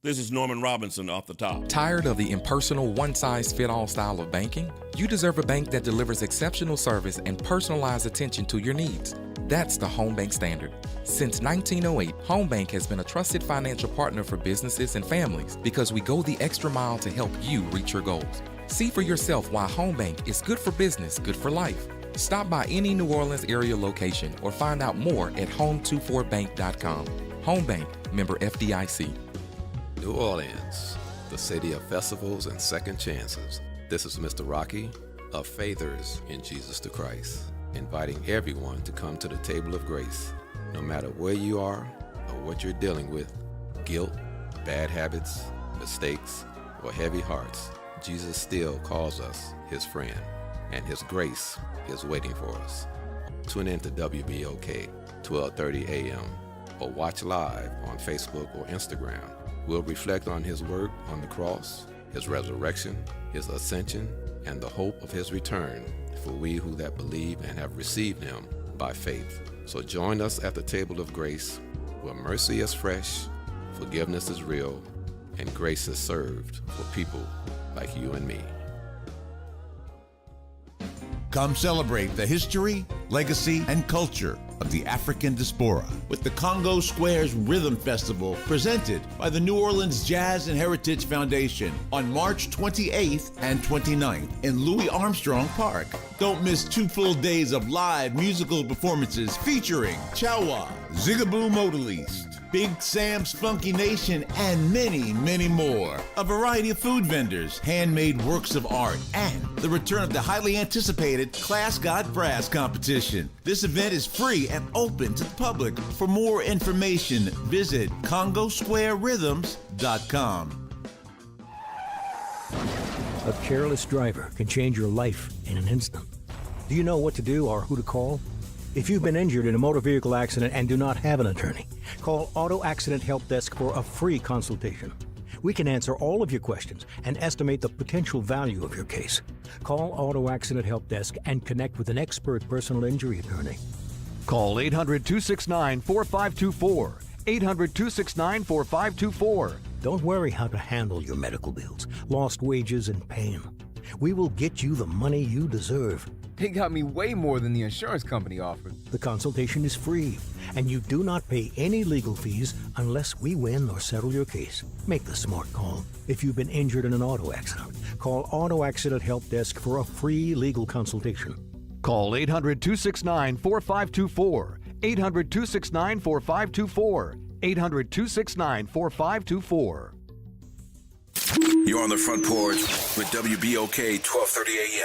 This is Norman Robinson Off the Top. Tired of the impersonal, one-size-fits-all style of banking? You deserve a bank that delivers exceptional service and personalized attention to your needs. That's the Home Bank Standard. Since 1908, Home Bank has been a trusted financial partner for businesses and families because we go the extra mile to help you reach your goals. See for yourself why Home Bank is good for business, good for life. Stop by any New Orleans area location or find out more at home24bank.com. Home Bank, member FDIC. New Orleans, the city of festivals and second chances. This is Mr. Rocky of Faithers in Jesus the Christ, inviting everyone to come to the table of grace. No matter where you are or what you're dealing with, guilt, bad habits, mistakes, or heavy hearts, Jesus still calls us his friend, and his grace is waiting for us. Tune in to WBOK 12:30 a.m. or watch live on Facebook or Instagram. We'll reflect on his work on the cross, his resurrection, his ascension, and the hope of his return for we who that believe and have received him by faith. So join us at the table of grace, where mercy is fresh, forgiveness is real, and grace is served for people like you and me. Come celebrate the history, legacy, and culture of the African diaspora with the Congo Squares Rhythm Festival presented by the New Orleans Jazz and Heritage Foundation on March 28th and 29th in Louis Armstrong Park. Don't miss 2 full days of live musical performances featuring Chawa, Zigaboo Modaliste, Big Sam's Funky Nation, and many, many more. A variety of food vendors, handmade works of art, and the return of the highly anticipated Class Got Brass competition. This event is free and open to the public. For more information, visit CongoSquareRhythms.com. A careless driver can change your life in an instant. Do you know what to do or who to call? If you've been injured in a motor vehicle accident and do not have an attorney, call Auto Accident Help Desk for a free consultation. We can answer all of your questions and estimate the potential value of your case. Call Auto Accident Help Desk and connect with an expert personal injury attorney. Call 800-269-4524. 800-269-4524. Don't worry how to handle your medical bills, lost wages, and pain. We will get you the money you deserve. They got me way more than the insurance company offered. The consultation is free, and you do not pay any legal fees unless we win or settle your case. Make the smart call. If you've been injured in an auto accident, call Auto Accident Help Desk for a free legal consultation. Call 800-269-4524. 800-269-4524. 800-269-4524. You're on the Front Porch with WBOK 1230 AM.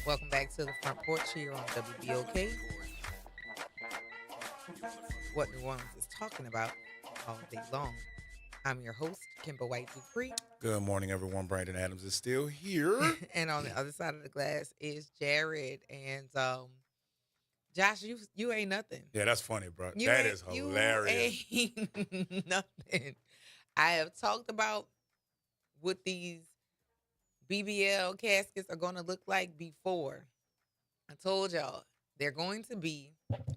Welcome back to the Front Porch here on WBOK. What New Orleans is talking about all day long. I'm your host, Kimber White Dupree. Good morning, everyone. Brandon Adams is still here. And on the other side of the glass is Jared. And Josh, you ain't nothing. Yeah, that's funny, bro. That is hilarious. You ain't nothing. I have talked about what these BBL caskets are going to look like before. I told y'all they're going to be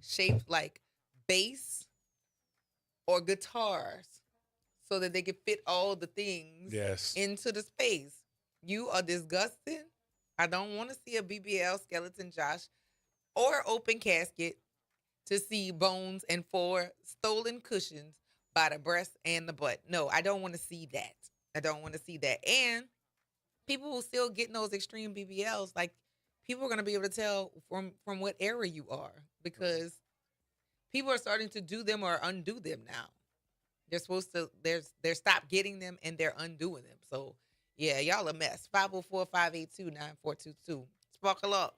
shaped like bass or guitars so that they can fit all the things into the space. You are disgusting. I don't want to see a BBL skeleton, Josh, or open casket to see bones and 4 stolen cushions by the breast and the butt. No, I don't want to see that. I don't want to see that. And people who still getting those extreme BBLs, like, people are going to be able to tell from what era you are, because people are starting to do them or undo them now. They're supposed to, they're stopped getting them and they're undoing them. So, yeah, y'all a mess. 504-582-9422. Sparkle up.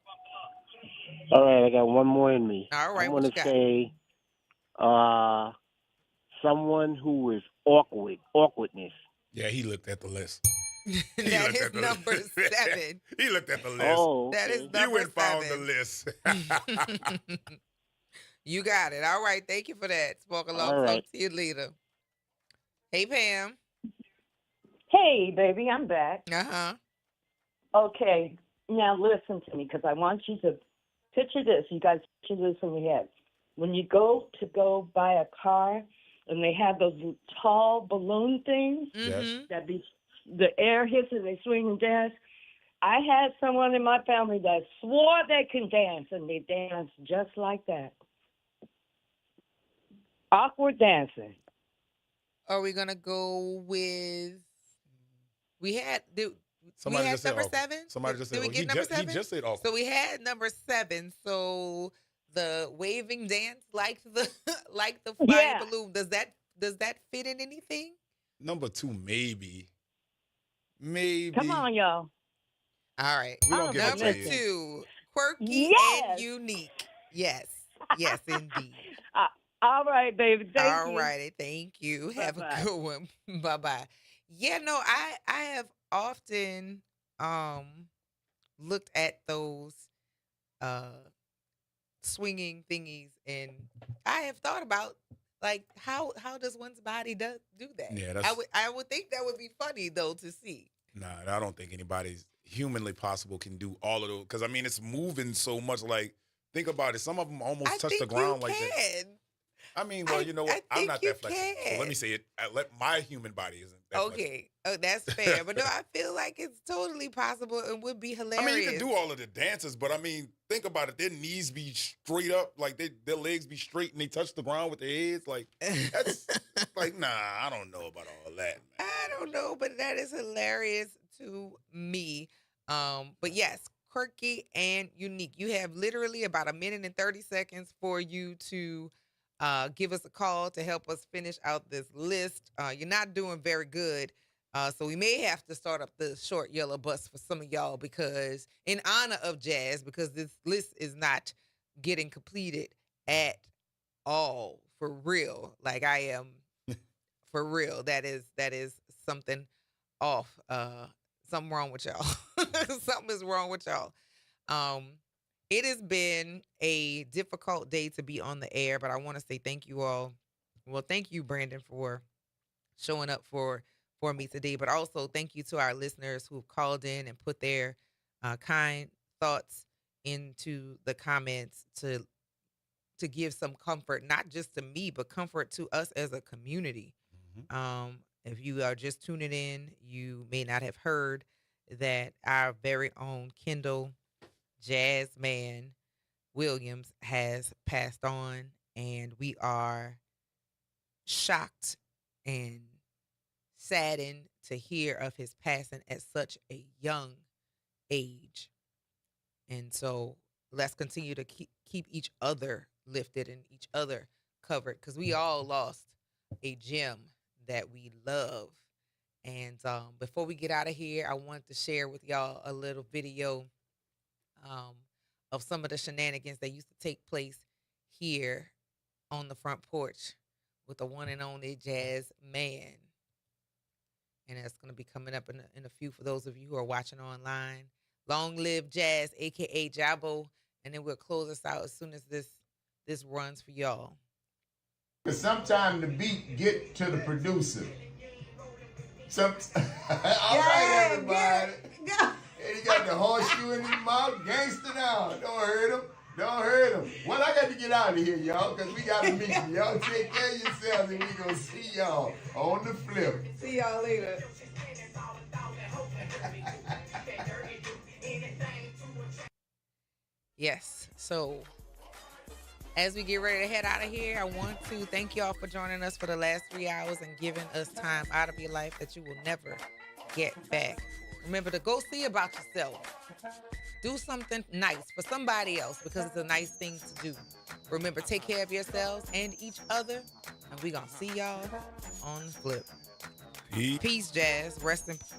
All right, I got one more in me. All right, I want to say someone who is awkwardness. Yeah, he looked at the list. That is number 7. He looked at the list. Oh, okay. That is number 7. You went found the list. You got it. All right. Thank you for that. Sparkle up. All right. Talk to you later. Hey, Pam. Hey, baby, I'm back. Uh-huh. Okay, now listen to me, because I want you to picture this. You guys picture this in your head. When you go buy a car, and they have those tall balloon things, that the air hits and they swing and dance. I had someone in my family that swore they can dance, and they dance just like that. Awkward dancing. Are we going to go with, we had number 7? Somebody just said Did we get number 7? He just said awkward. So we had number 7. So the waving dance like the like the flying balloon. Does that fit in anything? Number 2, maybe. Maybe. Come on, y'all. All right. We don't give it Number to you. 2, quirky and unique. Yes. Yes, indeed. All right, baby. Thank you. All righty. Thank you. Have Bye-bye. a good one. Bye-bye. Yeah, no, I have often looked at those swinging thingies, and I have thought about like how does one's body do that? Yeah, I would think that would be funny though to see. Nah, I don't think anybody's humanly possible can do all of those. Because, I mean, it's moving so much. Like, think about it. Some of them almost touch the ground like that. I mean, well, you know what? I'm not that flexible. So let me say it. My human body isn't that okay. Oh, that's fair. But no, I feel like it's totally possible and would be hilarious. I mean, you can do all of the dances, but I mean, think about it. Their knees be straight up, like their legs be straight, and they touch the ground with their heads. Like, that's like, nah, I don't know about all that, man. I don't know, but that is hilarious to me. But yes, quirky and unique. You have literally about 1 minute and 30 seconds for you to give us a call to help us finish out this list. You're not doing very good. So we may have to start up the short yellow bus for some of y'all because in honor of Jazz, because this list is not getting completed at all for real. Like I am for real. That is something off. Something wrong with y'all. Something is wrong with y'all. It has been a difficult day to be on the air, but I want to say thank you all. Well, thank you, Brandon, for showing up for me today, but also thank you to our listeners who've called in and put their kind thoughts into the comments to give some comfort, not just to me, but comfort to us as a community. If you are just tuning in, you may not have heard that our very own Kendall Jazzman Williams has passed on, and we are shocked and saddened to hear of his passing at such a young age. And so let's continue to keep each other lifted and each other covered, because we all lost a gem that we love. And before we get out of here, I wanted to share with y'all a little video of some of the shenanigans that used to take place here on the front porch with the one and only Jazz Man. And that's going to be coming up in a few for those of you who are watching online. Long live Jazz, a.k.a. Jabo. And then we'll close us out as soon as this runs for y'all. Sometimes the beat get to the producer. All right, everybody. And he got the horseshoe in his mouth. Gangster down. Don't hurt him. Don't hurt him. Well, I got to get out of here, y'all, because we got a meeting. Y'all take care of yourselves, and we going to see y'all on the flip. See y'all later. Yes. So as we get ready to head out of here, I want to thank y'all for joining us for the last 3 hours and giving us time out of your life that you will never get back. Remember to go see about yourself. Do something nice for somebody else because it's a nice thing to do. Remember, take care of yourselves and each other, and we're going to see y'all on the flip. Peace, Jazz. Rest in peace.